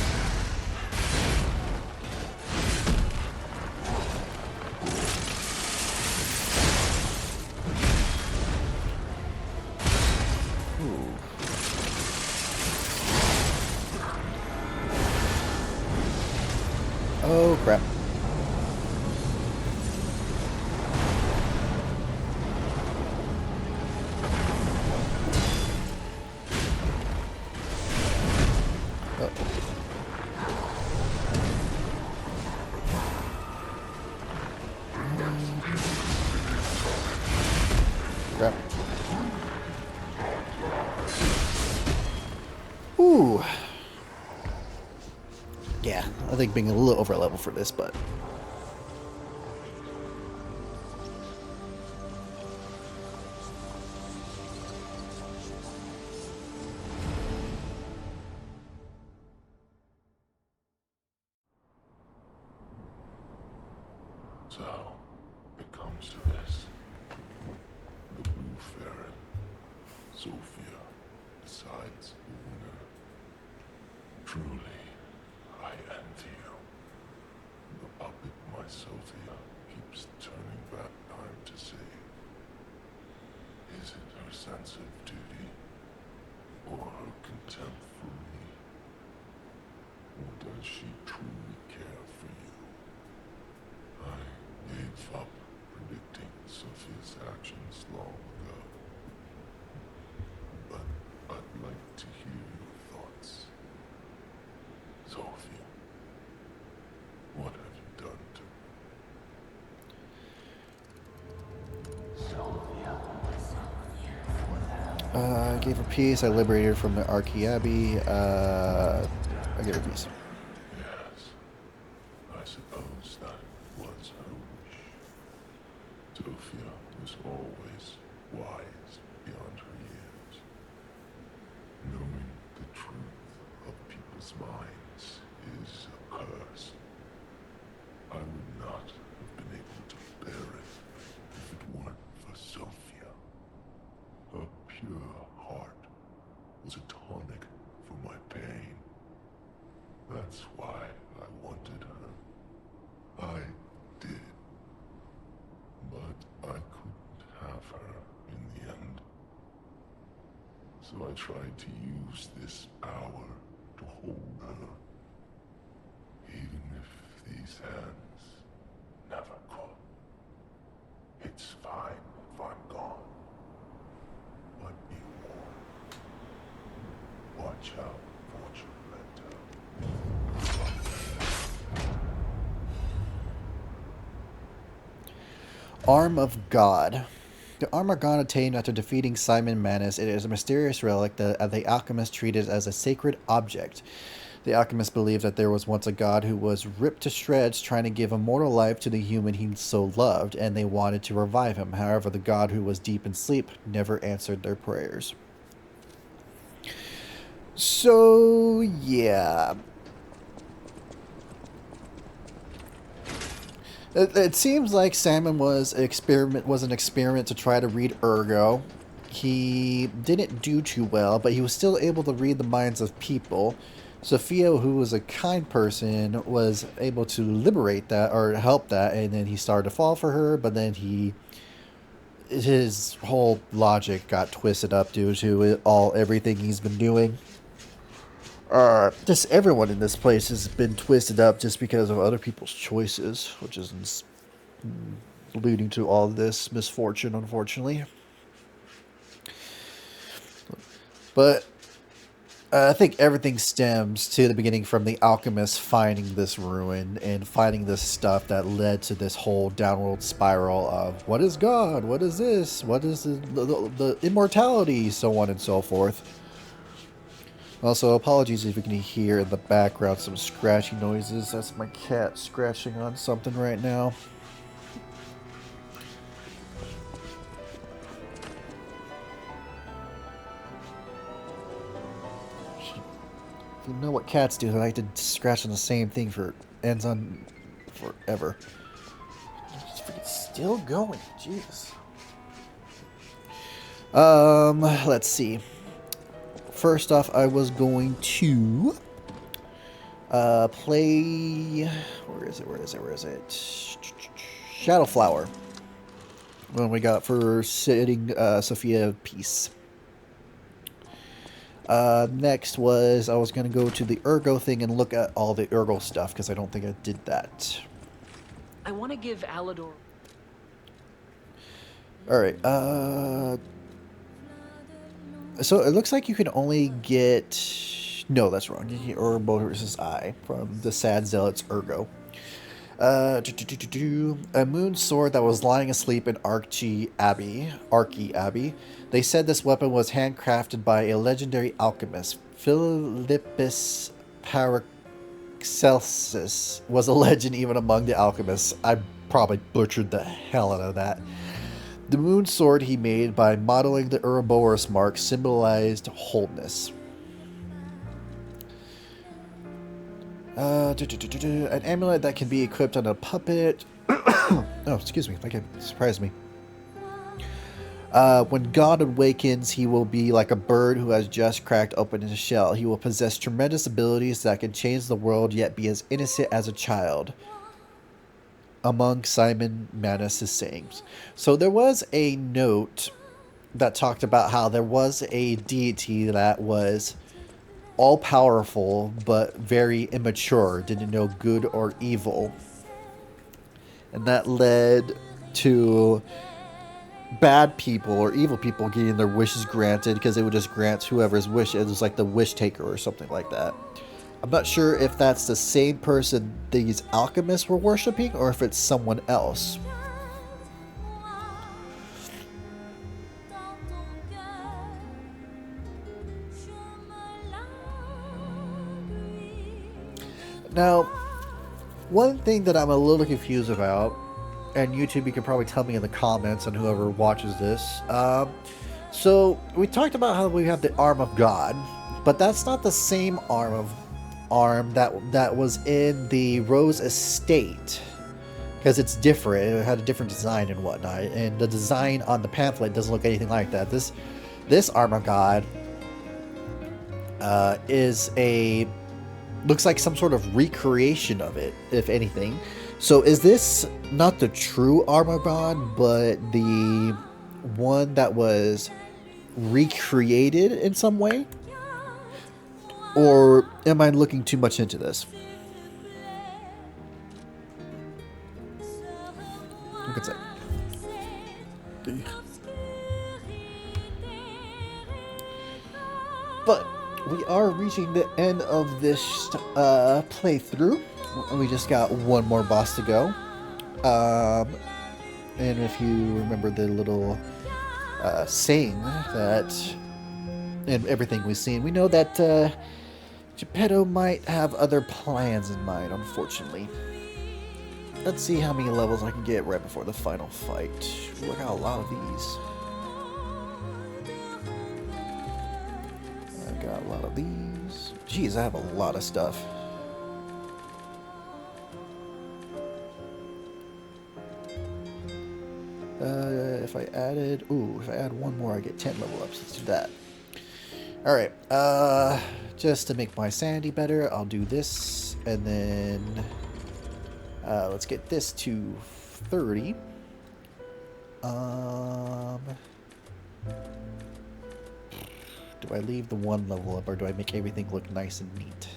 Oh, crap. Crap. Ooh. Yeah, I think being a little over level for this, but... So, it comes to this. The Blue Fairy, Sophia, decides the winner. Truly, I envy you. The puppet, my Sophia, keeps turning back time to save. Is it her sense of duty, or her contempt for me? Or does she truly care for you? I gave up predicting Sophia's actions long ago. But I'd like to hear your thoughts. Sophia, what have you done to me? I gave her peace. I liberated her from the Archaeabi. I gave her peace. Yes, I suppose that was her wish. Sophia was always wise beyond her years. Knowing the truth of people's minds is a curse. I would not have been able to bear it if it weren't for Sophia. Her pure heart was a tonic for my pain. That's why I wanted her. I did. But I couldn't have her in the end. So I tried to use this power to hold her. Even if these hands never could. It's fine if I'm gone. But be warned. Watch out for what you let her. Arm of God. The arm of God obtained after defeating Simon Manus. It is a mysterious relic that the alchemists treated as a sacred object. The alchemists believed that there was once a god who was ripped to shreds trying to give immortal life to the human he so loved, and they wanted to revive him. However, the god who was deep in sleep never answered their prayers. So, yeah. It seems like Salmon was an experiment to try to read Ergo. He didn't do too well, but he was still able to read the minds of people. Sophia, who was a kind person, was able to liberate that or help that, and then he started to fall for her, but then his whole logic got twisted up due to everything he's been doing. Just everyone in this place has been twisted up just because of other people's choices, which is leading to all this misfortune, unfortunately. But I think everything stems to the beginning from the alchemist finding this ruin and finding this stuff that led to this whole downward spiral of what is God, what is this, what is the immortality, so on and so forth. Also, apologies if you can hear in the background some scratchy noises. That's my cat scratching on something right now. If you know what cats do, they like to scratch on the same thing for ends on forever. It's still going, jeez. Let's see. First off, I was going to play. Where is it? Shadowflower. When we got for setting Sophia Peace. Next was I was going to go to the Ergo thing and look at all the Ergo stuff because I don't think I did that. I want to give Alador... Alright, so it looks like you can only get... No, that's wrong. You get Ouroboros' Eye from the Sad Zealot's Ergo. A moon sword that was lying asleep in Archie Abbey. They said this weapon was handcrafted by a legendary alchemist. Philippus Paracelsus was a legend even among the alchemists. I probably butchered the hell out of that. The moon sword he made by modeling the Ouroboros mark symbolized wholeness. An amulet that can be equipped on a puppet. Oh, excuse me. That can surprise me. When God awakens, he will be like a bird who has just cracked open his shell. He will possess tremendous abilities that can change the world, yet be as innocent as a child. Among Simon Manus' sayings. So there was a note that talked about how there was a deity that was all-powerful but very immature, didn't know good or evil. And that led to bad people or evil people getting their wishes granted because they would just grant whoever's wish. It was like the wish taker or something like that. I'm not sure if that's the same person these alchemists were worshipping or if it's someone else. Now, one thing that I'm a little confused about, and YouTube, you can probably tell me in the comments and whoever watches this. So we talked about how we have the arm of God, but that's not the same arm that was in the Rose Estate, because it's different. It had a different design and whatnot, and the design on the pamphlet doesn't look anything like that. This arm of God looks like some sort of recreation of it, if anything. So is this not the true arm of God, but the one that was recreated in some way? Or am I looking too much into this? Look at that. But we are reaching the end of this playthrough. We just got one more boss to go. And if you remember the little saying that in everything we've seen, we know that Geppetto might have other plans in mind, unfortunately. Let's see how many levels I can get right before the final fight. Ooh, I got a lot of these. I got a lot of these. Jeez, I have a lot of stuff. If I added, if I add one more, I get 10 level ups. Let's do that. All right. Just to make my sanity better, I'll do this, and then let's get this to 30. Do I leave the one level up, or do I make everything look nice and neat?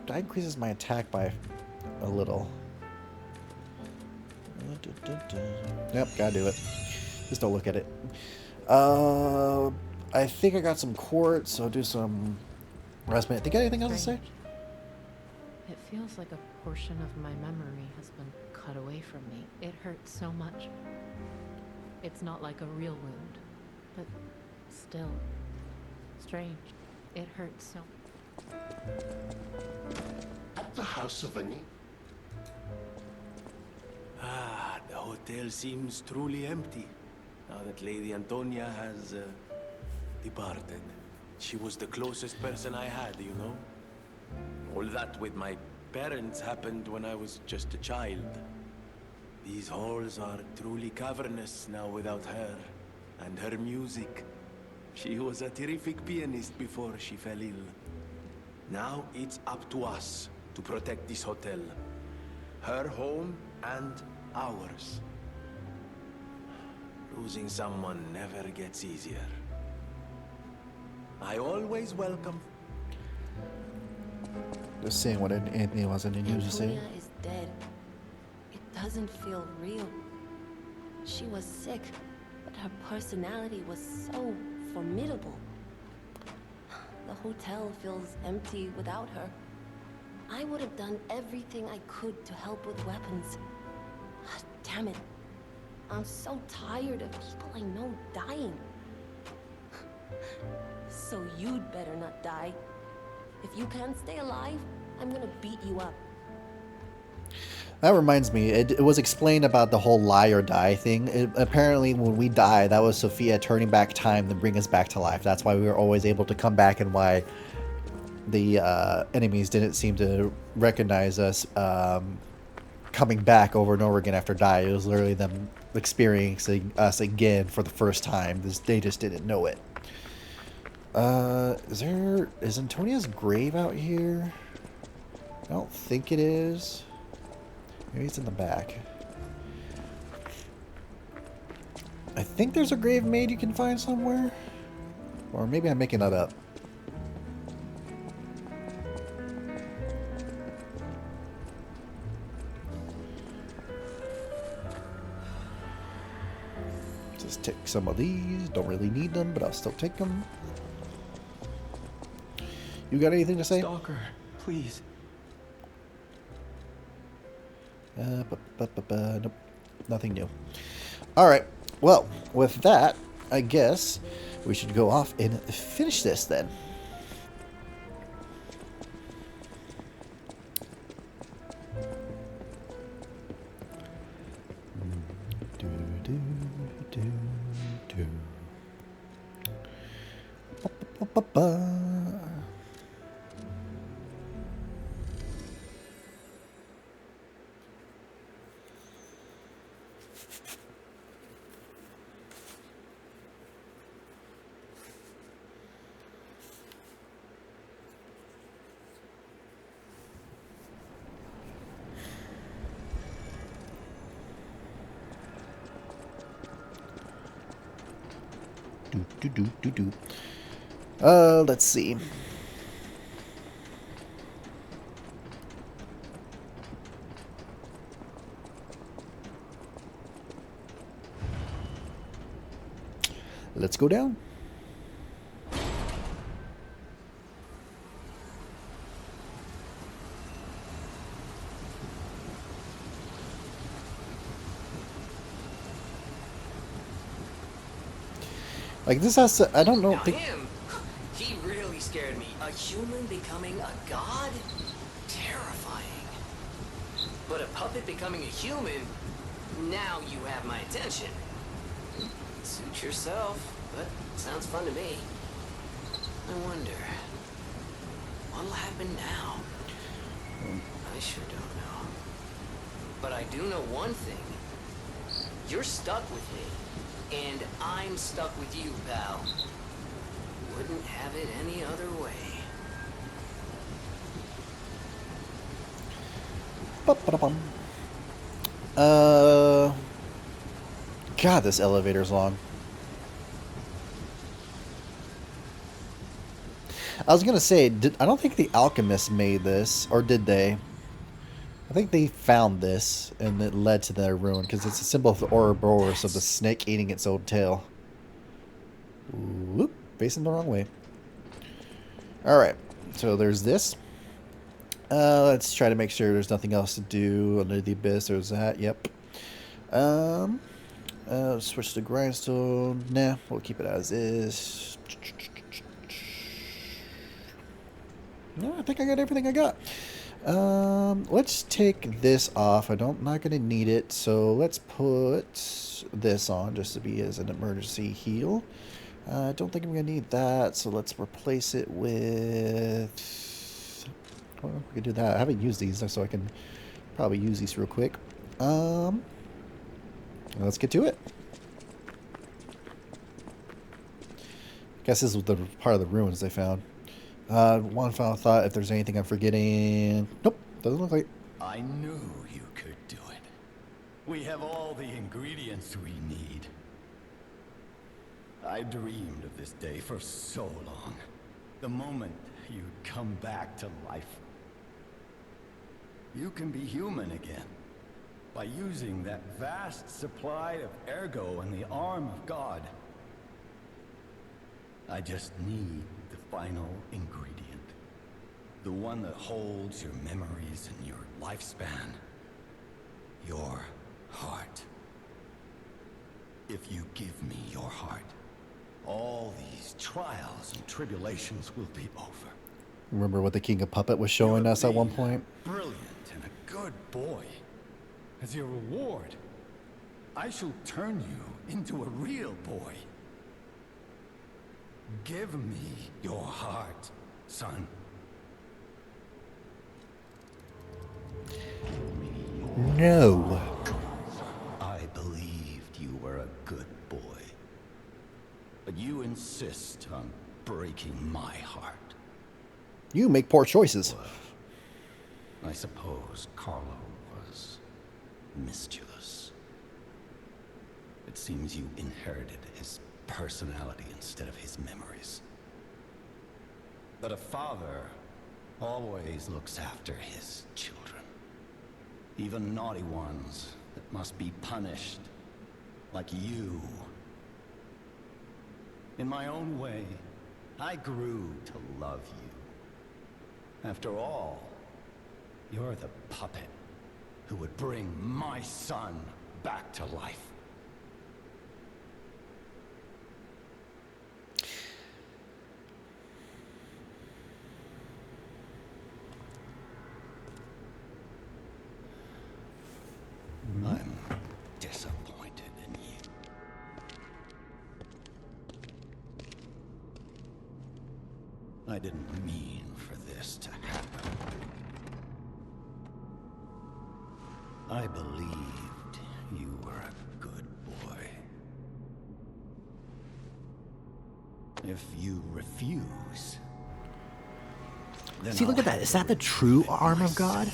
That increases my attack by a little. Yep, gotta do it. Just don't look at it. I think I got some quartz, so I'll do some rest minute. Think anything else to say? It feels like a portion of my memory has been cut away from me. It hurts so much. It's not like a real wound, but still strange. It hurts so. At the House of Ani. Ah, the hotel seems truly empty now that Lady Antonia has departed. She was the closest person I had, you know? All that with my parents happened when I was just a child. These halls are truly cavernous now without her, and her music. She was a terrific pianist before she fell ill. Now it's up to us to protect this hotel. Her home and ours. Losing someone never gets easier. I always welcome. Just saying what Anthony was in the news to say. Antonia is dead. It doesn't feel real. She was sick, but her personality was so formidable. The hotel feels empty without her. I would have done everything I could to help with weapons. Damn it. I'm so tired of people I know dying. So you'd better not die. If you can't stay alive, I'm gonna beat you up. That reminds me, it was explained about the whole lie or die thing. Apparently, when we die, that was Sophia turning back time to bring us back to life. That's why we were always able to come back, and why the enemies didn't seem to recognize us coming back over and over again after die. It was literally them experiencing us again for the first time. They just didn't know it. Is Antonia's grave out here? I don't think it is. Maybe it's in the back. I think there's a grave maid you can find somewhere. Or maybe I'm making that up. Just take some of these. Don't really need them, but I'll still take them. You got anything to say? Stalker, please. Nope. Nothing new. Alright. Well, with that, I guess we should go off and finish this then. Let's see. Let's go down. Like, this has to, I don't know. Now him, he really scared me. A human becoming a god? Terrifying. But a puppet becoming a human? Now you have my attention. Suit yourself. but sounds fun to me. I wonder, what'll happen now? I sure don't know. But I do know one thing. You're stuck with me, and I'm stuck with you, pal. Wouldn't have it any other way. Ba-ba-da-bum. God, this elevator's long. I was gonna say, I don't think the alchemists made this, or did they? I think they found this, and it led to their ruin, because it's a symbol of the Ouroboros of the snake eating its own tail. Whoop, facing the wrong way. Alright, so there's this. Let's try to make sure there's nothing else to do under the abyss. There's that, yep. Switch to grindstone. Nah, we'll keep it as is. No, I think I got everything I got. Let's take this off. I'm not gonna need it, so let's put this on just to be as an emergency heal. I don't think I'm gonna need that, so let's replace it with. Well, we could do that. I haven't used these, so I can probably use these real quick. Let's get to it. I guess this was the part of the ruins they found. One final thought, if there's anything I'm forgetting. Nope, doesn't look like. I knew you could do it. We have all the ingredients we need. I dreamed of this day for so long. The moment you'd come back to life. You can be human again. By using that vast supply of ergo and the arm of God. I just need the final ingredient. The one that holds your memories and your lifespan. Your heart. If you give me your heart, all these trials and tribulations will be over. Remember what the King of Puppet was showing us at one point? Brilliant and a good boy. As your reward, I shall turn you into a real boy. Give me your heart, son. No. I believed you were a good boy. But you insist on breaking my heart. You make poor choices. I suppose Carlo was mischievous. It seems you inherited his personality instead of his memories. But a father always looks after his children. Even naughty ones that must be punished, like you. In my own way, I grew to love you. After all, you're the puppet who would bring my son back to life. I'm disappointed in you. I didn't mean for this to happen. I believed you were a good boy. If you refuse, then See, look at that. Is that the true arm of God?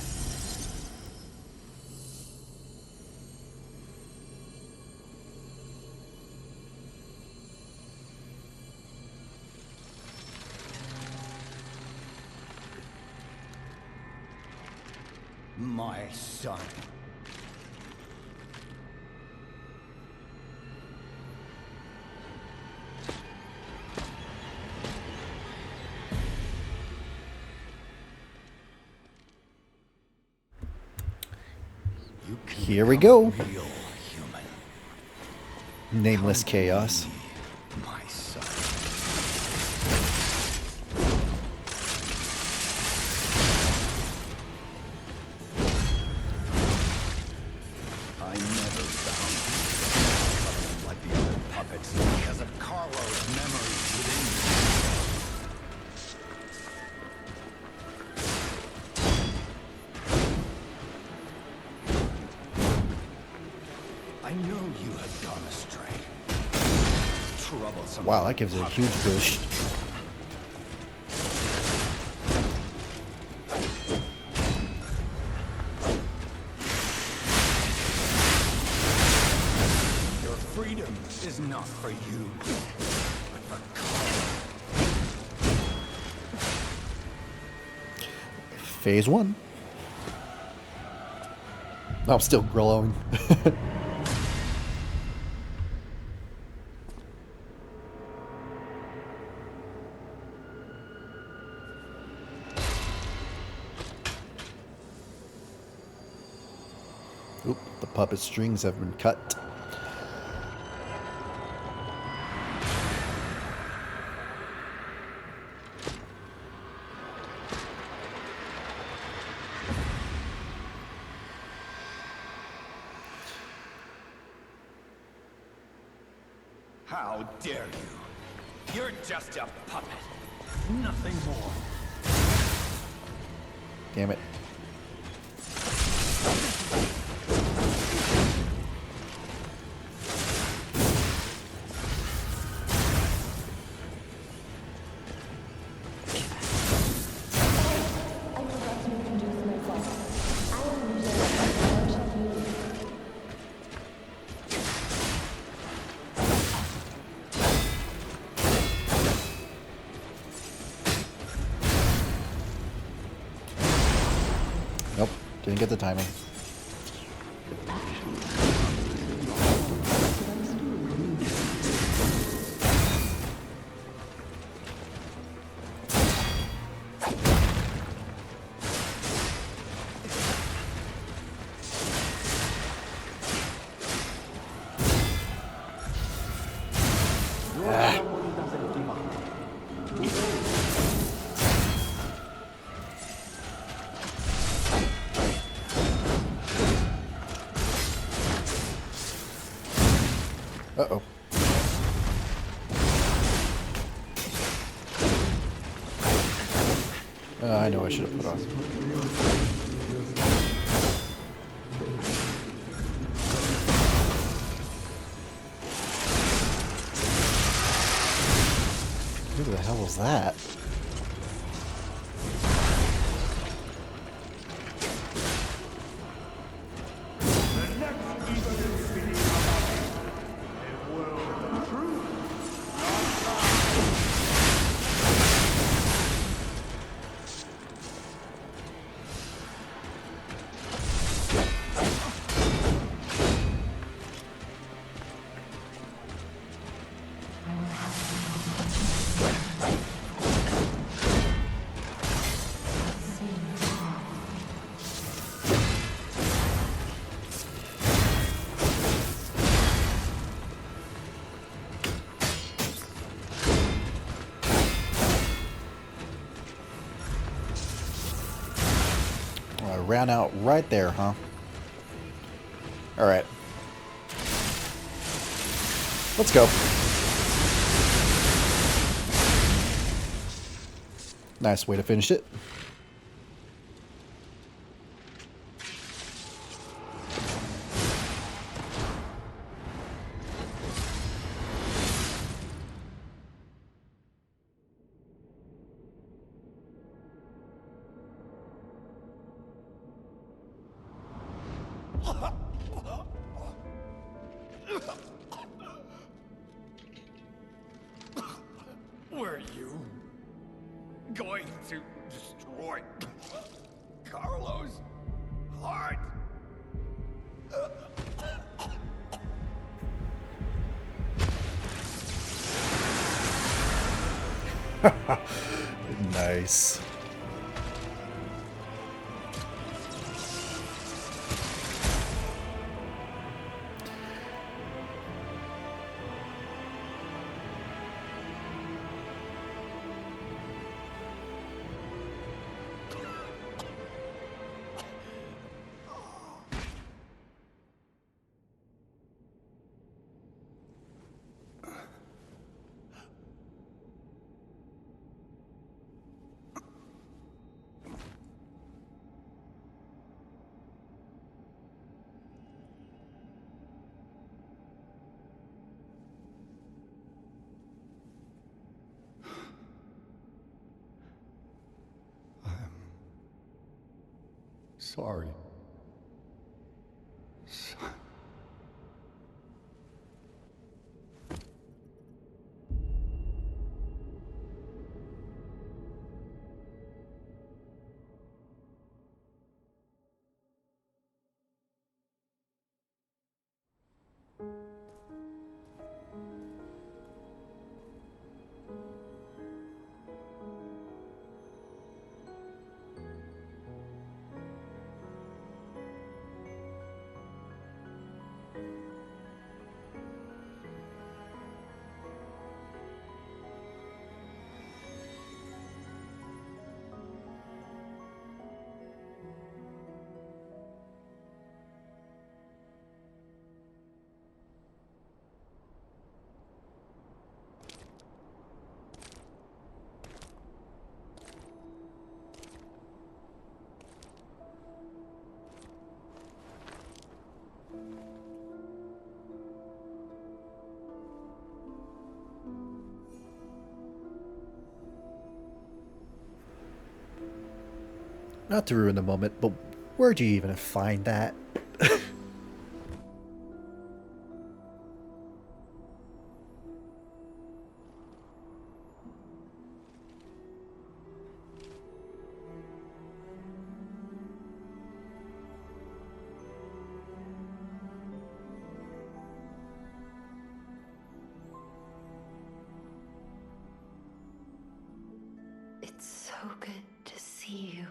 my son. Here we go. Nameless chaos. My son. I never found you like the other puppets because of Carlo's I know you have gone astray. Troublesome. Wow, that gives it a huge boost. Your freedom is not for you, but for Phase 1. I'm still glowing. Oop, the puppet strings have been cut. How dare you? You're just a puppet. Nothing more. Damn it. Nope, didn't get the timing. Uh-oh. I know I should have put on. Who the hell was that? I ran out right there, huh? Alright. Let's go. Nice way to finish it. Were you going to destroy Carlos' heart? Nice. sorry. Son. Not to ruin the moment, but where'd you even find that? It's so good to see you.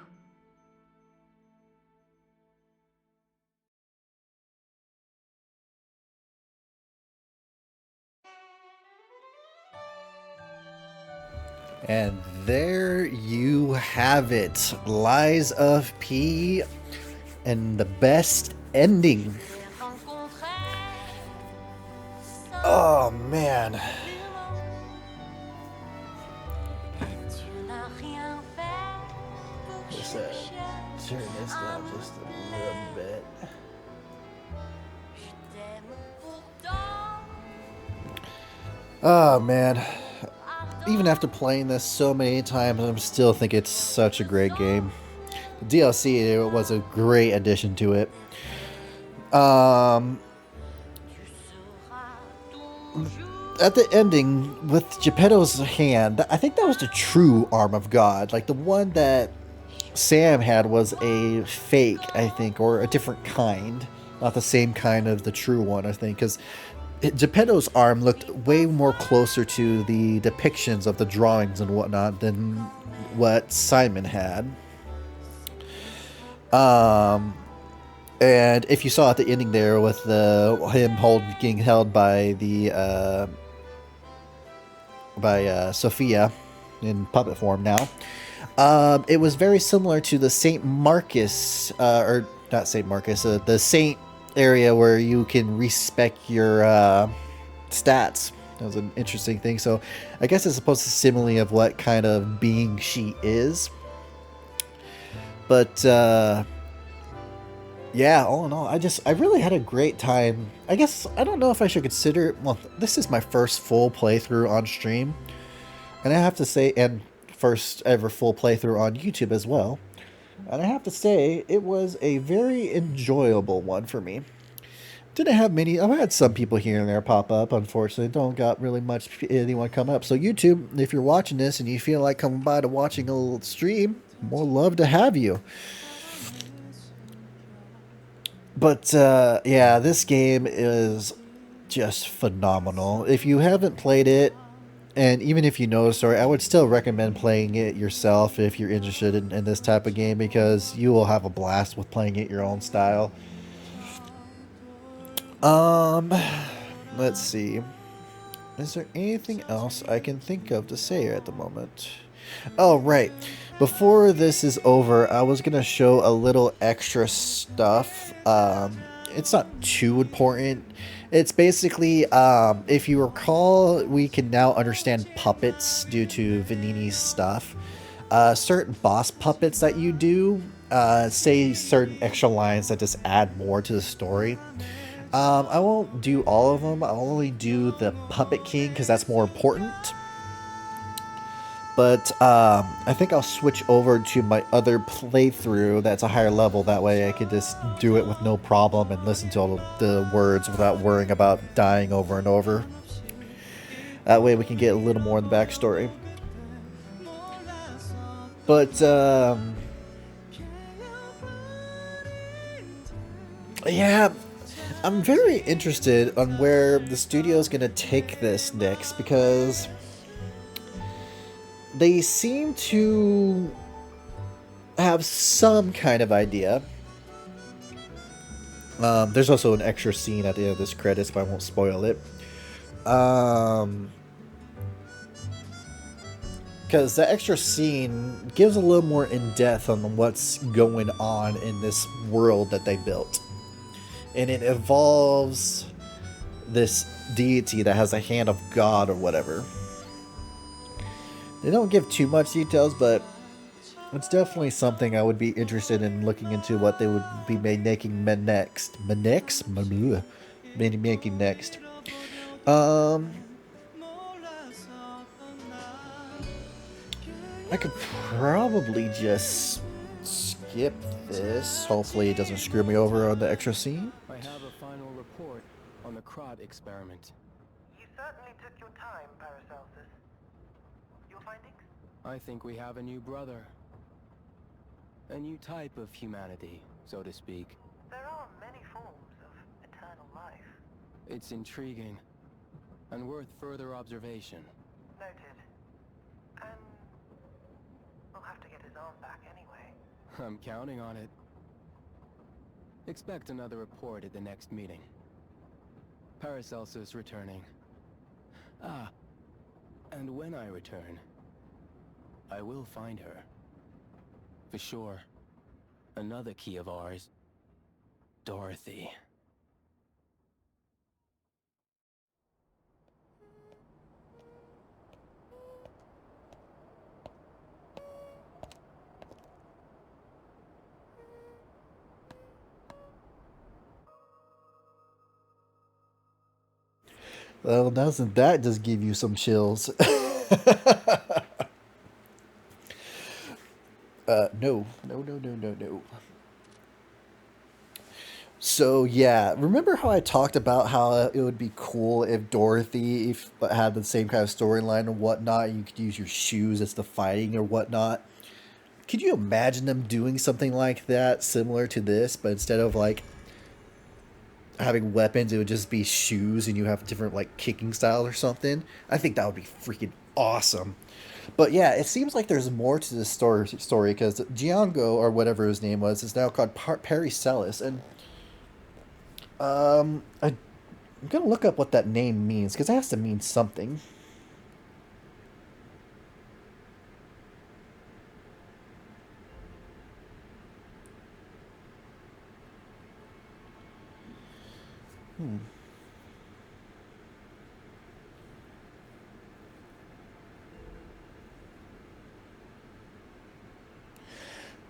And there you have it. Lies of P and the best ending. Oh man. Let's turn this down just a little bit. Oh man. Even after playing this so many times, I'm still think it's such a great game. The DLC was a great addition to it. At the ending with Geppetto's hand, I think that was the true arm of God. Like the one that Sam had was a fake, I think, or a different kind. Not the same kind of the true one, I think, because Geppetto's arm looked way more closer to the depictions of the drawings and whatnot than what Simon had. And if you saw at the ending there with him getting held by Sophia in puppet form now, it was very similar to the Saint Marcus, or not Saint Marcus, the Saint area where you can respec your stats. That was an interesting thing. So I guess it's supposed to simile of what kind of being she is. But yeah, all in all, I really had a great time. I guess I don't know if I should consider it. Well, this is my first full playthrough on stream, and I have to say, and first ever full playthrough on YouTube as well. And I have to say, it was a very enjoyable one for me. Didn't have many. I've had some people here and there pop up. Unfortunately, don't got really much anyone come up. So YouTube, if you're watching this and you feel like coming by to watching a little stream, more love to have you. But yeah, this game is just phenomenal. If you haven't played it, and even if you know the story, I would still recommend playing it yourself if you're interested in this type of game, because you will have a blast with playing it your own style. Let's see. Is there anything else I can think of to say at the moment? Oh, right. Before this is over, I was going to show a little extra stuff. It's not too important. It's basically, if you recall, we can now understand puppets due to Vanini's stuff. Certain boss puppets that you do, say certain extra lines that just add more to the story. I won't do all of them. I'll only do the Puppet King because that's more important. But I think I'll switch over to my other playthrough that's a higher level. That way I could just do it with no problem and listen to all the words without worrying about dying over and over. That way we can get a little more in the backstory. But yeah, I'm very interested on where the studio is going to take this next because they seem to have some kind of idea. There's also an extra scene at the end of this credits, but I won't spoil it. Because the extra scene gives a little more in depth on what's going on in this world that they built. And it involves this deity that has a hand of God or whatever. They don't give too much details, but it's definitely something I would be interested in looking into what they would be making next. Making next. I could probably just skip this. Hopefully it doesn't screw me over on the extra scene. I have a final report on the Crot experiment. You certainly took your time, Paracelsus. Your findings? I think we have a new brother. A new type of humanity, so to speak. There are many forms of eternal life. It's intriguing and worth further observation. Noted. And we'll have to get his arm back anyway. I'm counting on it. Expect another report at the next meeting. Paracelsus returning. Ah, and when I return, I will find her. For sure. Another key of ours. Dorothy. Well, doesn't that just give you some chills? No. So yeah, remember how I talked about how it would be cool if Dorothy had the same kind of storyline and whatnot? You could use your shoes as the fighting or whatnot. Could you imagine them doing something like that, similar to this, but instead of like having weapons, it would just be shoes and you have different like kicking style or something? I think that would be freaking awesome. But yeah, it seems like there's more to this story because Giango or whatever his name was is now called Paracelsus, and I'm gonna look up what that name means because it has to mean something. Hmm.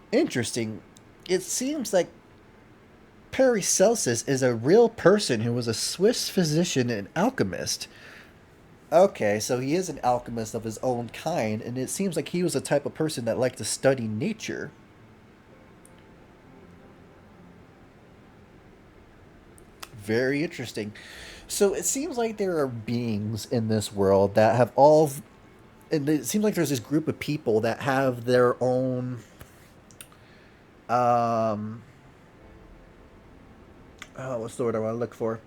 Interesting. It seems like Paracelsus is a real person who was a Swiss physician and alchemist. Okay, so he is an alchemist of his own kind, and it seems like he was the type of person that liked to study nature. Very interesting. So it seems like there are beings in this world that have all. And it seems like there's this group of people that have their own. What's the word I want to look for?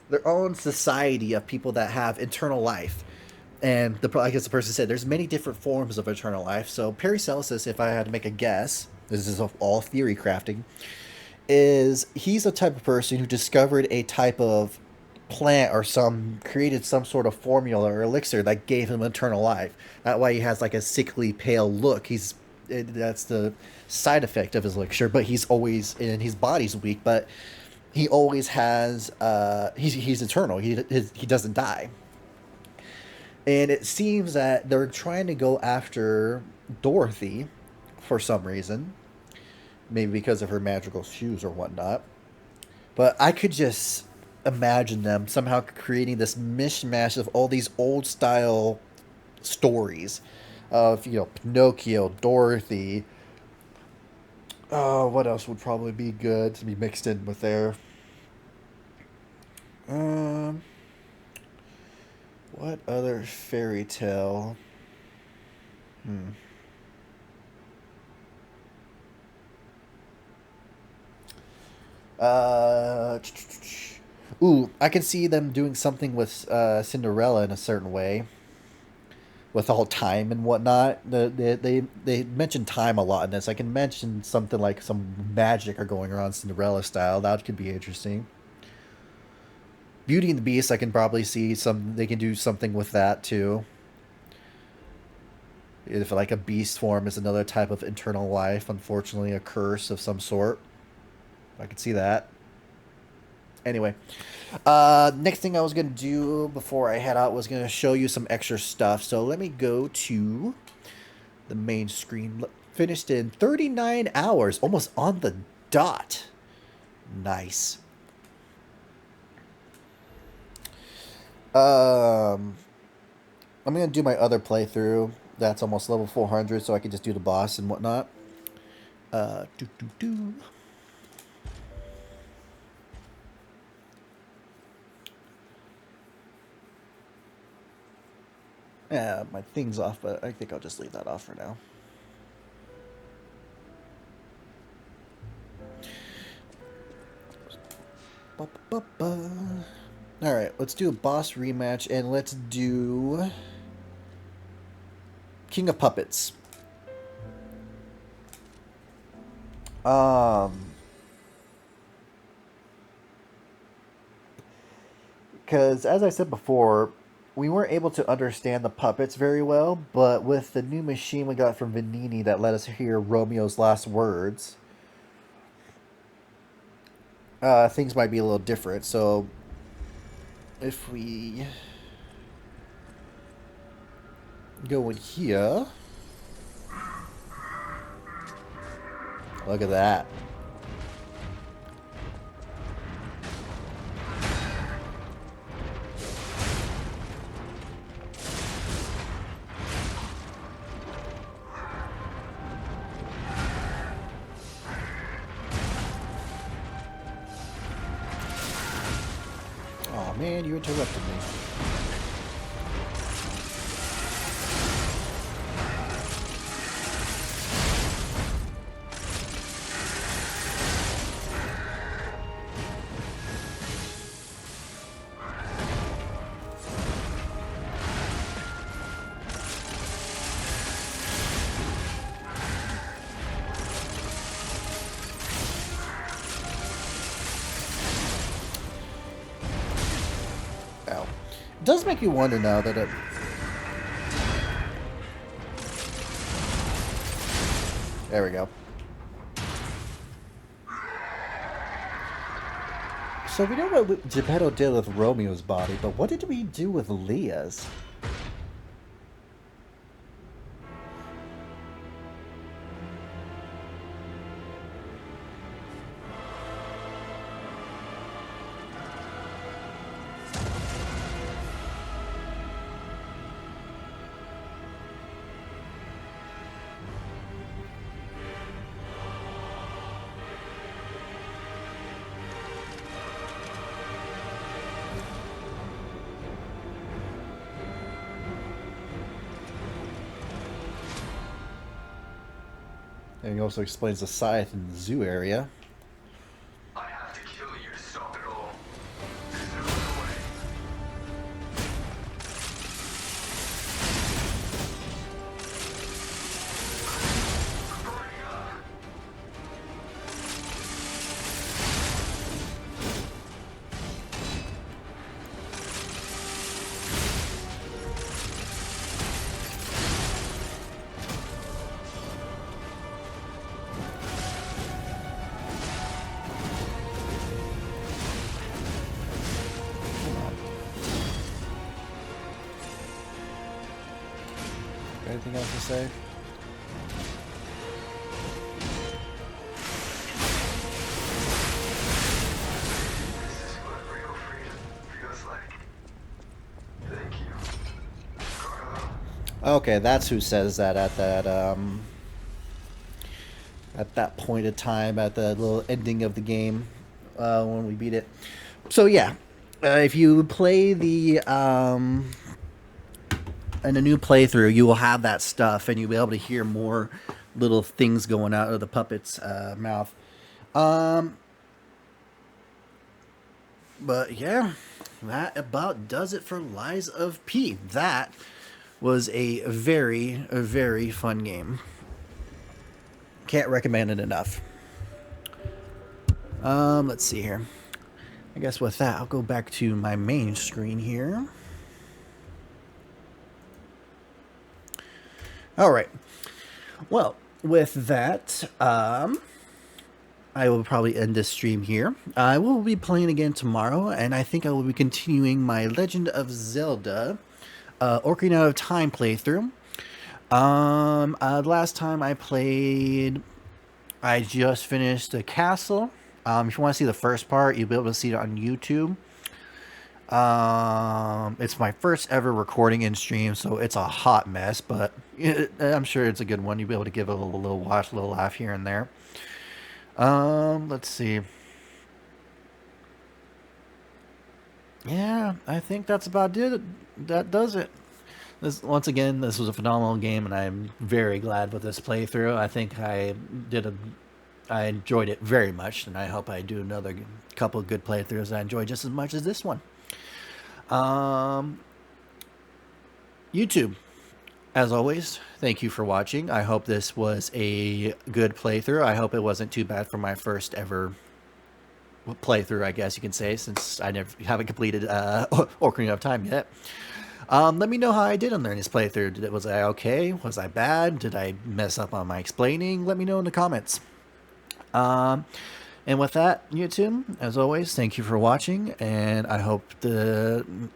Their own society of people that have eternal life. And I guess the person said there's many different forms of eternal life. So Paracelsus, if I had to make a guess, this is all theory crafting, is he's the type of person who discovered a type of plant or created some sort of formula or elixir that gave him eternal life. That's why he has like a sickly pale look. That's the side effect of his elixir, but he's always, and his body's weak, but he always has he's eternal. He doesn't die. And it seems that they're trying to go after Dorothy for some reason. Maybe because of her magical shoes or whatnot. But I could just imagine them somehow creating this mishmash of all these old style stories of, you know, Pinocchio, Dorothy. Oh, what else would probably be good to be mixed in with there? Um, what other fairy tale? Hmm. Uh, ooh, I can see them doing something with Cinderella in a certain way, with all time and whatnot. They mention time a lot in this. I can mention something like some magic are going around Cinderella style. That could be interesting. Beauty and the Beast, I can probably see some. They can do something with that too. If like a beast form is another type of internal life, unfortunately, a curse of some sort. I could see that. Anyway, next thing I was gonna do before I head out was gonna show you some extra stuff. So let me go to the main screen. Finished in 39 hours, almost on the dot. Nice. Um, I'm gonna do my other playthrough. That's almost level 400, so I can just do the boss and whatnot. Do do do. Yeah, my thing's off, but I think I'll just leave that off for now. Alright, let's do a boss rematch, and let's do King of Puppets. Because, as I said before, we weren't able to understand the puppets very well, but with the new machine we got from Vanini that let us hear Romeo's last words, things might be a little different. So, if we go in here, look at that. Oh man, you interrupted me. Ow. It does make you wonder now that it... There we go. So we know what Geppetto did with Romeo's body, but what did we do with Leah's? And he also explains the scythe in the zoo area. I have to kill you to stop it all. There's no other way. Anything else to say? This is what real freedom feels like. Thank you, Carlo. Okay, that's who says that at that point of time, at the little ending of the game, when we beat it. So yeah, if you play the in a new playthrough, you will have that stuff, and you'll be able to hear more little things going out of the puppet's mouth. But yeah, that about does it for Lies of P. That was a very fun game. Can't recommend it enough. Let's see here. I guess with that, I'll go back to my main screen here. All right. Well, with that, I will probably end this stream here. I will be playing again tomorrow, and I think I will be continuing my Legend of Zelda Ocarina of Time playthrough. Last time I played, I just finished the castle. If you want to see the first part, you'll be able to see it on YouTube. It's my first ever recording in stream, so it's a hot mess, but I'm sure it's a good one. You'll be able to give it a little watch, a little laugh here and there. Let's see. Yeah, I think that's about it. That does it. Once again, this was a phenomenal game, and I'm very glad with this playthrough. I think I enjoyed it very much, and I hope I do another couple of good playthroughs I enjoy just as much as this one. YouTube, as always, thank you for watching. I hope this was a good playthrough. I hope it wasn't too bad for my first ever playthrough, I guess you can say, since I haven't completed Ocarina of Time yet. Let me know how I did on this playthrough. Was I okay? Was I bad? Did I mess up on my explaining? Let me know in the comments. And with that, YouTube, as always, thank you for watching, and I hope you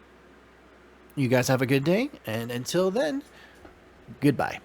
guys have a good day. And until then, goodbye.